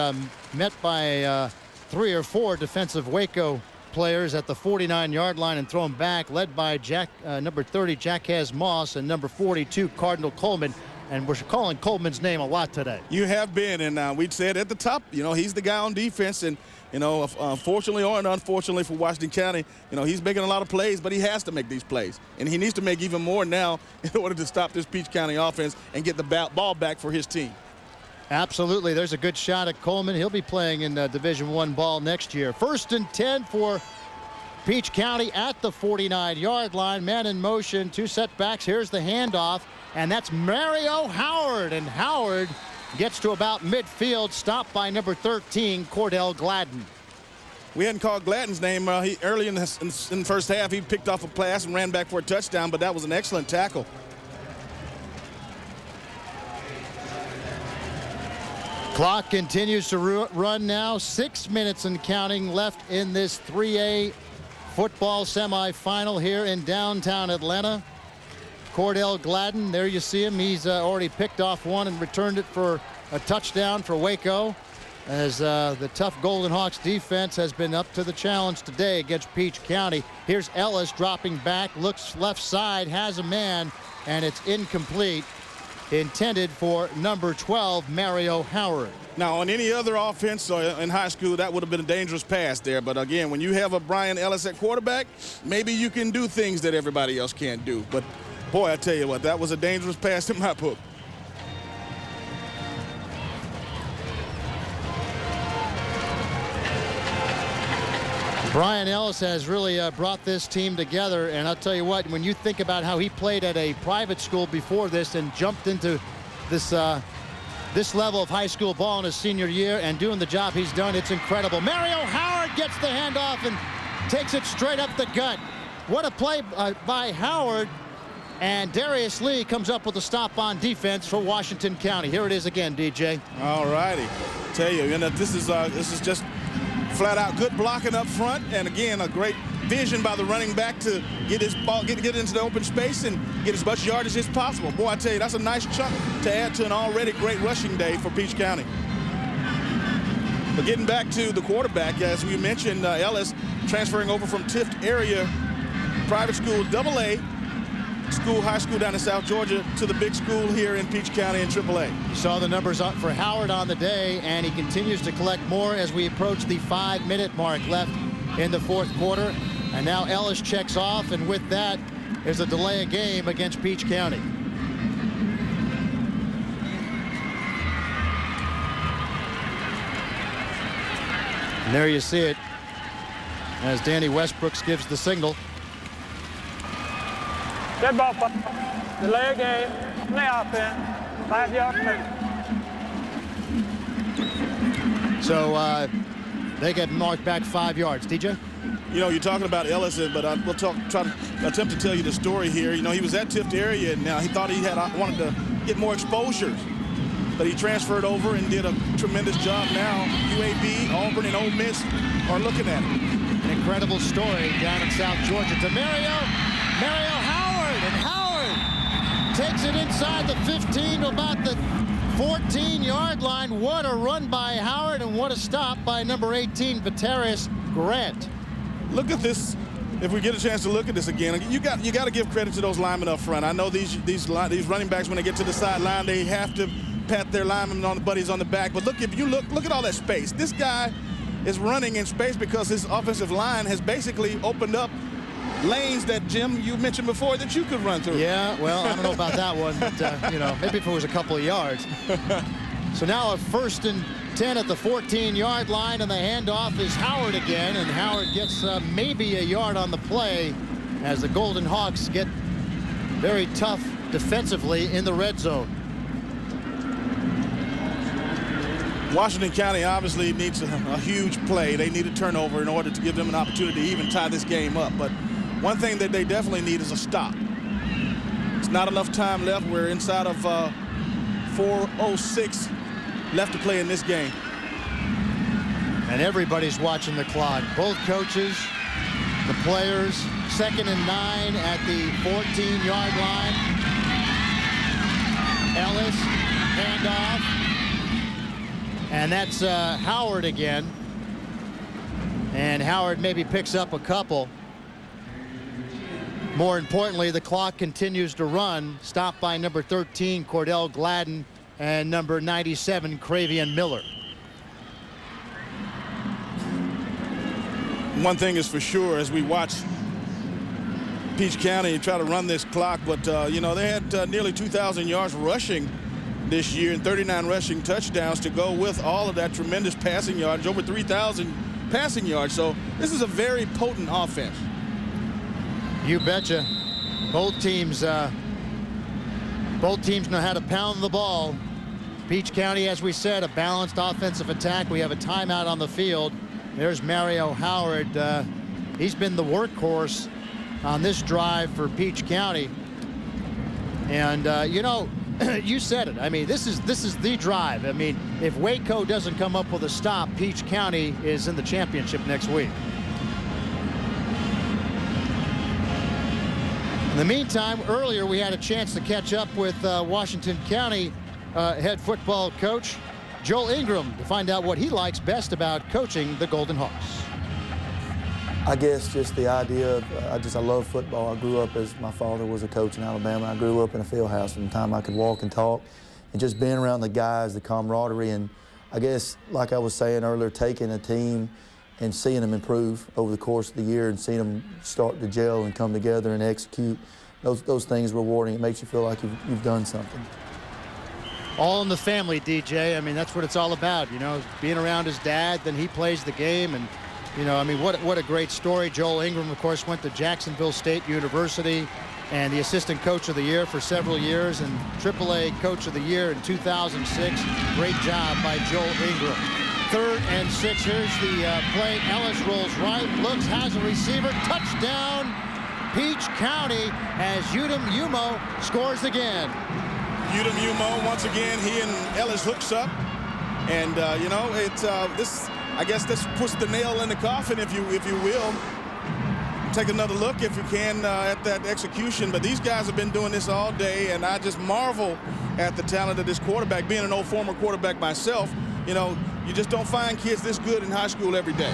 met by 3 or 4 defensive Waco players at the 49-yard line and thrown back, led by number 30, Jacquez Moss, and number 42, Cardinal Coleman. And we're calling Coleman's name a lot today. You have been, and we'd said at the top, you know, he's the guy on defense, and, you know, fortunately or unfortunately for Washington County, you know, he's making a lot of plays, but he has to make these plays. And he needs to make even more now in order to stop this Peach County offense and get the ball back for his team. Absolutely. There's a good shot at Coleman. He'll be playing in Division I ball next year. 1st and 10 for Peach County at the 49-yard line. Man in motion, 2 setbacks. Here's the handoff. And that's Mario Howard. And Howard gets to about midfield, stopped by number 13, Cordell Gladden. We hadn't called Gladden's name. Early in the first half, he picked off a pass and ran back for a touchdown, but that was an excellent tackle. Clock continues to run now. 6 minutes and counting left in this 3A football semifinal here in downtown Atlanta. Cordell Gladden, there you see him. He's already picked off one and returned it for a touchdown for Waco, as the tough Golden Hawks defense has been up to the challenge today against Peach County. Here's Ellis dropping back, looks left side, has a man, and it's incomplete. Intended for number 12, Mario Howard. Now, on any other offense in high school, that would have been a dangerous pass there. But again, when you have a Brian Ellis at quarterback, maybe you can do things that everybody else can't do. But boy, I tell you what, that was a dangerous pass in my book. Brian Ellis has really brought this team together, and I'll tell you what, when you think about how he played at a private school before this and jumped into this this level of high school ball in his senior year and doing the job he's done, it's incredible. Mario Howard gets the handoff and takes it straight up the gut. What a play by Howard. And Darius Lee comes up with a stop on defense for Washington County. Here it is again, DJ. All righty. Tell you, this is just flat out good blocking up front, and again, a great vision by the running back to get his ball, get into the open space and get as much yardage as possible. Boy, I tell you, that's a nice chunk to add to an already great rushing day for Peach County. But getting back to the quarterback, as we mentioned, Ellis transferring over from Tift area private school AA. school, high school down in South Georgia, to the big school here in Peach County in AAA. You saw the numbers up for Howard on the day, and he continues to collect more as we approach the 5-minute mark left in the fourth quarter. And now Ellis checks off, and with that is a delay of game against Peach County. And there you see it as Danny Westbrooks gives the signal. Dead ball, delay of game, play offense, 5-yard penalty. So they get marked back 5 yards. DJ? You know, you're talking about Ellison, but we'll try to attempt to tell you the story here. You know, he was at Tift area, and now he thought he wanted to get more exposure. But he transferred over and did a tremendous job now. UAB, Auburn, and Ole Miss are looking at him. An incredible story down in South Georgia to Mario Howard, and Howard takes it inside the 15 to about the 14-yard line. What a run by Howard, and what a stop by number 18, Vatarius Grant. Look at this. If we get a chance to look at this again, you got to give credit to those linemen up front. I know these running backs, when they get to the sideline, they have to pat their linemen on the buddies on the back. But look, if you look at all that space. This guy is running in space because his offensive line has basically opened up lanes that, Jim, you mentioned before that you could run through. Yeah, well, I don't know about that one, but you know, maybe if it was a couple of yards. So now a 1st and 10 at the 14-yard line, and the handoff is Howard again, and Howard gets maybe a yard on the play as the Golden Hawks get very tough defensively in the red zone. Washington County obviously needs a huge play. They need a turnover in order to give them an opportunity to even tie this game up. But one thing that they definitely need is a stop. It's not enough time left. We're inside of 4:06 left to play in this game. And everybody's watching the clock. Both coaches, the players. 2nd and 9 at the 14-yard line. Ellis, handoff. And that's Howard again. And Howard maybe picks up a couple. More importantly, the clock continues to run. Stopped by number 13, Cordell Gladden, and number 97, Cravian Miller. One thing is for sure, as we watch Peach County try to run this clock, but you know, they had nearly 2,000 yards rushing this year and 39 rushing touchdowns to go with all of that tremendous passing yards, over 3,000 passing yards. So this is a very potent offense. You betcha. Both teams know how to pound the ball. Peach County, as we said, a balanced offensive attack. We have a timeout on the field. There's Mario Howard. He's been the workhorse on this drive for Peach County. And you know, you said it. I mean, this is the drive. I mean, if Waco doesn't come up with a stop, Peach County is in the championship next week. In the meantime, earlier we had a chance to catch up with Washington County head football coach Joel Ingram to find out what he likes best about coaching the Golden Hawks. I guess just the idea of, I love football. I grew up as my father was a coach in Alabama. I grew up in a field house from the time I could walk and talk, and just being around the guys, the camaraderie, and I guess, like I was saying earlier, taking a team and seeing them improve over the course of the year and seeing them start to gel and come together and execute, those things rewarding. It makes you feel like you've done something. All in the family, DJ. I mean, that's what it's all about, you know, being around his dad, then he plays the game, and you know, I mean, what a great story. Joel Ingram, of course, went to Jacksonville State University and the assistant coach of the year for several years and AAA coach of the year in 2006. Great job by Joel Ingram. 3rd and 6. Here's the play. Ellis rolls right, looks, has a receiver. Touchdown, Peach County, as Udom Umo scores again. Udom Umo, once again, he and Ellis hooks up. And, you know, it's I guess this puts the nail in the coffin, if you will. Take another look, if you can, at that execution. But these guys have been doing this all day, and I just marvel at the talent of this quarterback. Being an old former quarterback myself, you know, you just don't find kids this good in high school every day.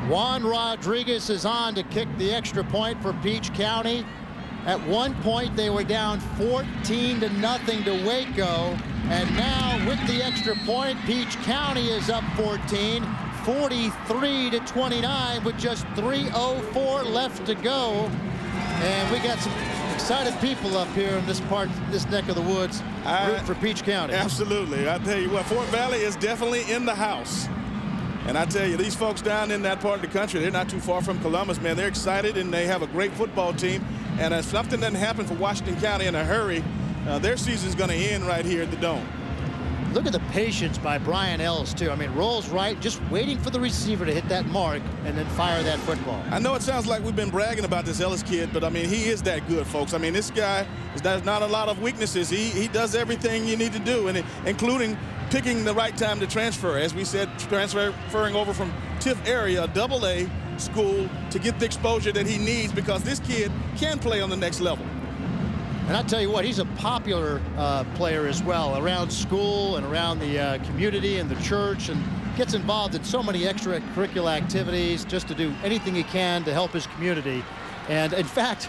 Juan Rodriguez is on to kick the extra point for Peach County. At one point, they were down 14-0 to Waco. And now, with the extra point, Peach County is up 14, 43-29, with just 3:04 left to go. And we got some excited people up here in this neck of the woods, rooting for Peach County. Absolutely. I tell you what, Fort Valley is definitely in the house. And I tell you, these folks down in that part of the country, they're not too far from Columbus, man. They're excited, and they have a great football team. And if something doesn't happen for Washington County in a hurry, their season's going to end right here at the Dome. Look at the patience by Brian Ellis, too. I mean, rolls right, just waiting for the receiver to hit that mark and then fire that football. I know it sounds like we've been bragging about this Ellis kid, but, I mean, he is that good, folks. I mean, this guy, there's not a lot of weaknesses. He does everything you need to do, and including picking the right time to transfer. As we said, transferring over from Tiff area, a AA school, to get the exposure that he needs, because this kid can play on the next level. And I'll tell you what, he's a popular player as well around school and around the community and the church, and gets involved in so many extracurricular activities just to do anything he can to help his community. And in fact,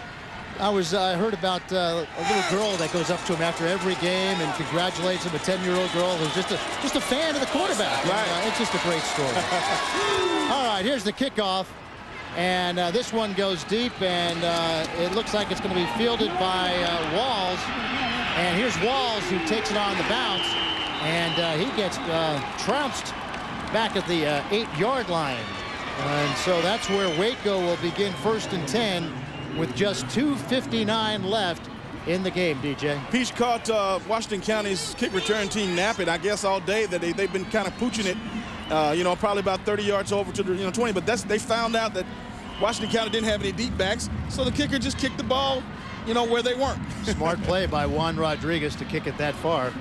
I heard about a little girl that goes up to him after every game and congratulates him, a 10-year-old girl who's just a fan of the quarterback. Right. And, it's just a great story. All right, here's the kickoff. And this one goes deep, and it looks like it's going to be fielded by Walls. And here's Walls, who takes it on the bounce, and he gets trounced back at the 8-yard line. And so that's where Waco will begin 1st and 10 with just 2:59 left in the game, DJ. Peach caught Washington County's kick return team napping, I guess, all day. That they've been kind of pooching it, probably about 30 yards over to the 20. But they found out that Washington County didn't have any deep backs, so the kicker just kicked the ball, where they weren't. Smart play by Juan Rodriguez to kick it that far.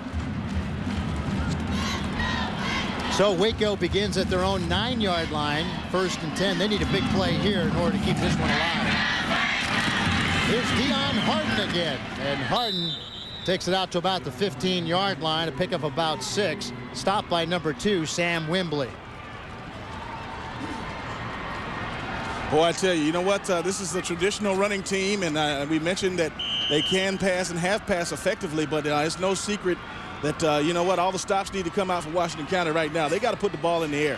So Waco begins at their own 9-yard line, 1st and 10. They need a big play here in order to keep this one alive. Here's Dion Harden again, and Harden takes it out to about the 15-yard line, a pickup of about 6, stopped by number 2, Sam Wimbley. Boy, I tell you, you know what? This is a traditional running team, and we mentioned that they can pass and have passed effectively, but it's no secret that, all the stops need to come out for Washington County right now. They got to put the ball in the air.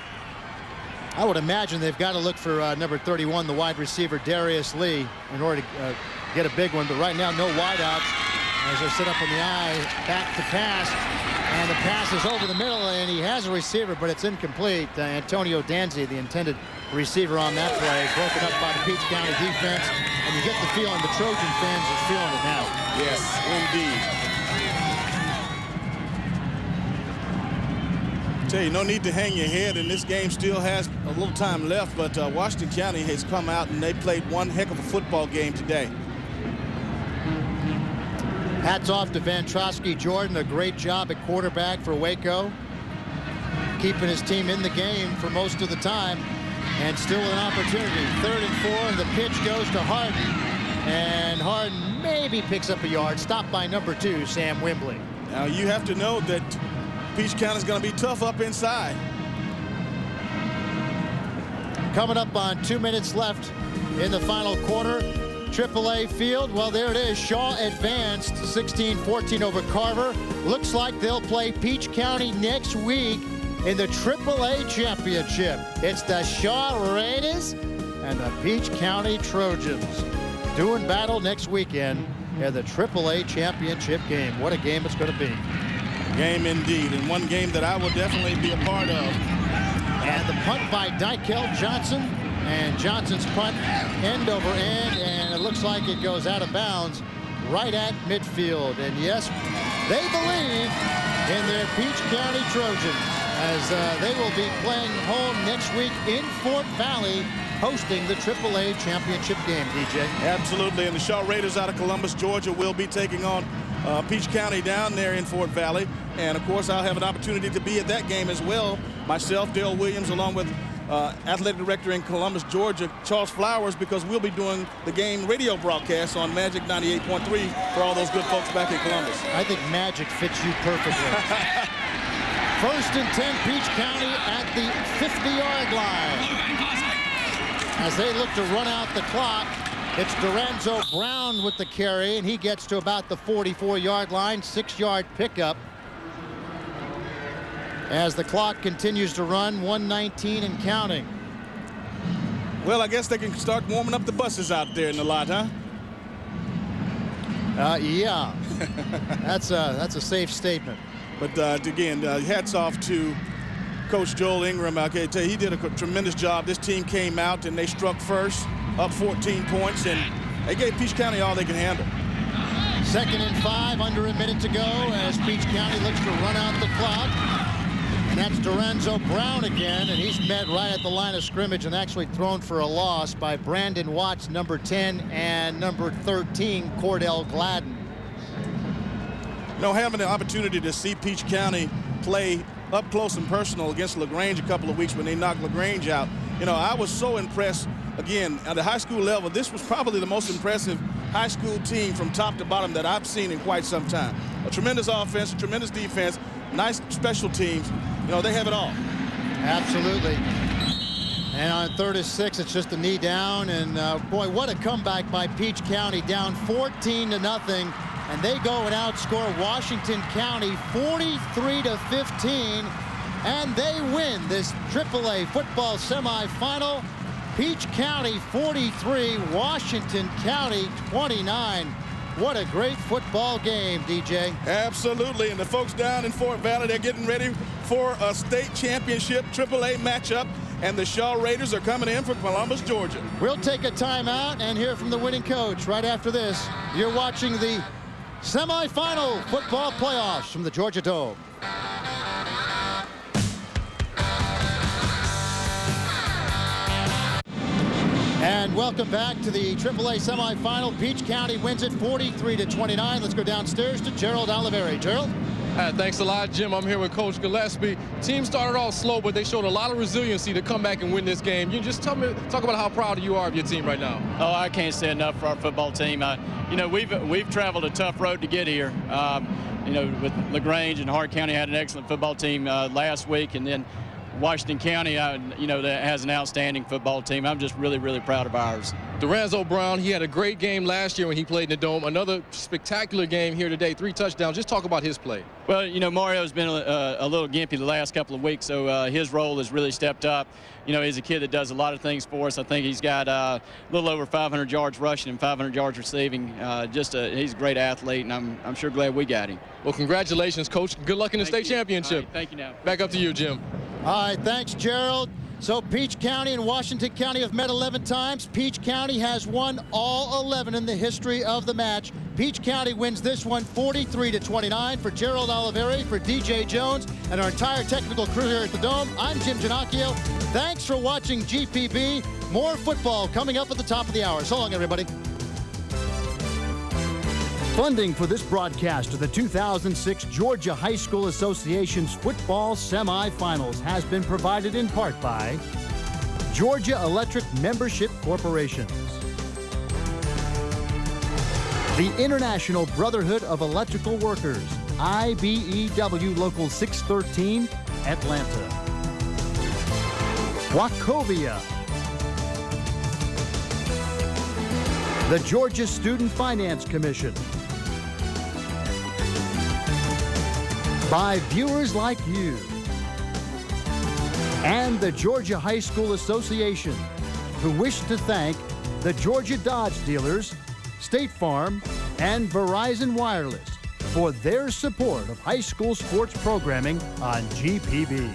I would imagine they've got to look for number 31, the wide receiver, Darius Lee, in order to get a big one. But right now, no wideouts as they're set up in the eye, back to pass. And the pass is over the middle, and he has a receiver, but it's incomplete. Antonio Danzi, the intended receiver on that play, broken up by the Peach County defense. And you get the feeling the Trojan fans are feeling it now. Yes, indeed. Tell you, no need to hang your head, and this game still has a little time left, but Washington County has come out and they played one heck of a football game today. Hats off to Van Trosky Jordan, a great job at quarterback for Waco, keeping his team in the game for most of the time, and still an opportunity. 3rd and 4, and the pitch goes to Harden, and Harden maybe picks up a yard, stopped by number 2, Sam Wimbley. Now you have to know that Peach County is going to be tough up inside. Coming up on 2 minutes left in the final quarter. AAA field, well, there it is. Shaw advanced 16-14 over Carver. Looks like they'll play Peach County next week in the AAA championship. It's the Shaw Raiders and the Peach County Trojans doing battle next weekend in the AAA championship game. What a game it's going to be. Game indeed, and one game that I will definitely be a part of. And the punt by Dykel Johnson, and Johnson's punt end over end, and it looks like it goes out of bounds right at midfield. And yes, they believe in their Peach County Trojans as they will be playing home next week in Fort Valley, hosting the AAA championship game, DJ. Absolutely, and the Shaw Raiders out of Columbus, Georgia will be taking on Peach County down there in Fort Valley. And of course, I'll have an opportunity to be at that game as well. Myself, Dale Williams, along with athletic director in Columbus, Georgia, Charles Flowers, because we'll be doing the game radio broadcast on Magic 98.3 for all those good folks back in Columbus. I think Magic fits you perfectly. 1st and 10, Peach County at the 50-yard line. As they look to run out the clock, It's Dorenzo Brown with the carry, and he gets to about the 44-yard line, 6-yard pickup. As the clock continues to run, 1:19 and counting. Well, I guess they can start warming up the buses out there in the lot, huh? Yeah, that's a safe statement. But again, hats off to Coach Joel Ingram. I can tell you, he did a tremendous job. This team came out and they struck first, up 14 points, and they gave Peach County all they can handle. 2nd and 5, under a minute to go as Peach County looks to run out the clock. And that's Dorenzo Brown again, and he's met right at the line of scrimmage and actually thrown for a loss by Brandon Watts, number 10, and number 13, Cordell Gladden. You know, having the opportunity to see Peach County play up close and personal against LaGrange a couple of weeks when they knocked LaGrange out, you know, I was so impressed. Again, at the high school level, this was probably the most impressive high school team from top to bottom that I've seen in quite some time. A tremendous offense, a tremendous defense, nice special teams. You know, they have it all. Absolutely. And on 3rd and 6, it's just a knee down. And boy, what a comeback by Peach County, down 14-0. And they go and outscore Washington County 43-15. And they win this AAA football semifinal. Peach County 43, Washington County 29. What a great football game, DJ. Absolutely, and the folks down in Fort Valley, they're getting ready for a state championship AAA matchup, and the Shaw Raiders are coming in for Columbus, Georgia. We'll take a timeout and hear from the winning coach right after this. You're watching the semifinal football playoffs from the Georgia Dome. And welcome back to the AAA semifinal. Peach County wins it 43-29. Let's go downstairs to Gerald Oliveri. Gerald? Thanks a lot, Jim. I'm here with Coach Gillespie. Team started off slow, but they showed a lot of resiliency to come back and win this game. You just talk about how proud you are of your team right now. Oh, I can't say enough for our football team. You know, we've traveled a tough road to get here. You know, with LaGrange and Hart County had an excellent football team last week, and then Washington County, you know, that has an outstanding football team. I'm just really, really proud of ours. Dorenzo Brown, he had a great game last year when he played in the Dome. Another spectacular game here today, 3 touchdowns. Just talk about his play. Well, you know, Mario's been a little gimpy the last couple of weeks, so his role has really stepped up. You know, he's a kid that does a lot of things for us. I think he's got a little over 500 yards rushing and 500 yards receiving. He's a great athlete, and I'm sure glad we got him. Well, congratulations, Coach. Good luck in the state championship. Right, thank you now. Back up to you, Jim. All right, thanks, Gerald. So Peach County and Washington County have met 11 times. Peach County has won all 11 in the history of the match. Peach County wins this one 43-29. For Gerald Oliveri, for DJ Jones, and our entire technical crew here at the Dome, I'm Jim Ginocchio. Thanks for watching GPB. More football coming up at the top of the hour. So long, everybody. Funding for this broadcast of the 2006 Georgia High School Association's football semifinals has been provided in part by Georgia Electric Membership Corporations, the International Brotherhood of Electrical Workers, IBEW Local 613, Atlanta, Wachovia, the Georgia Student Finance Commission, by viewers like you, and the Georgia High School Association, who wish to thank the Georgia Dodge dealers, State Farm, and Verizon Wireless for their support of high school sports programming on GPB.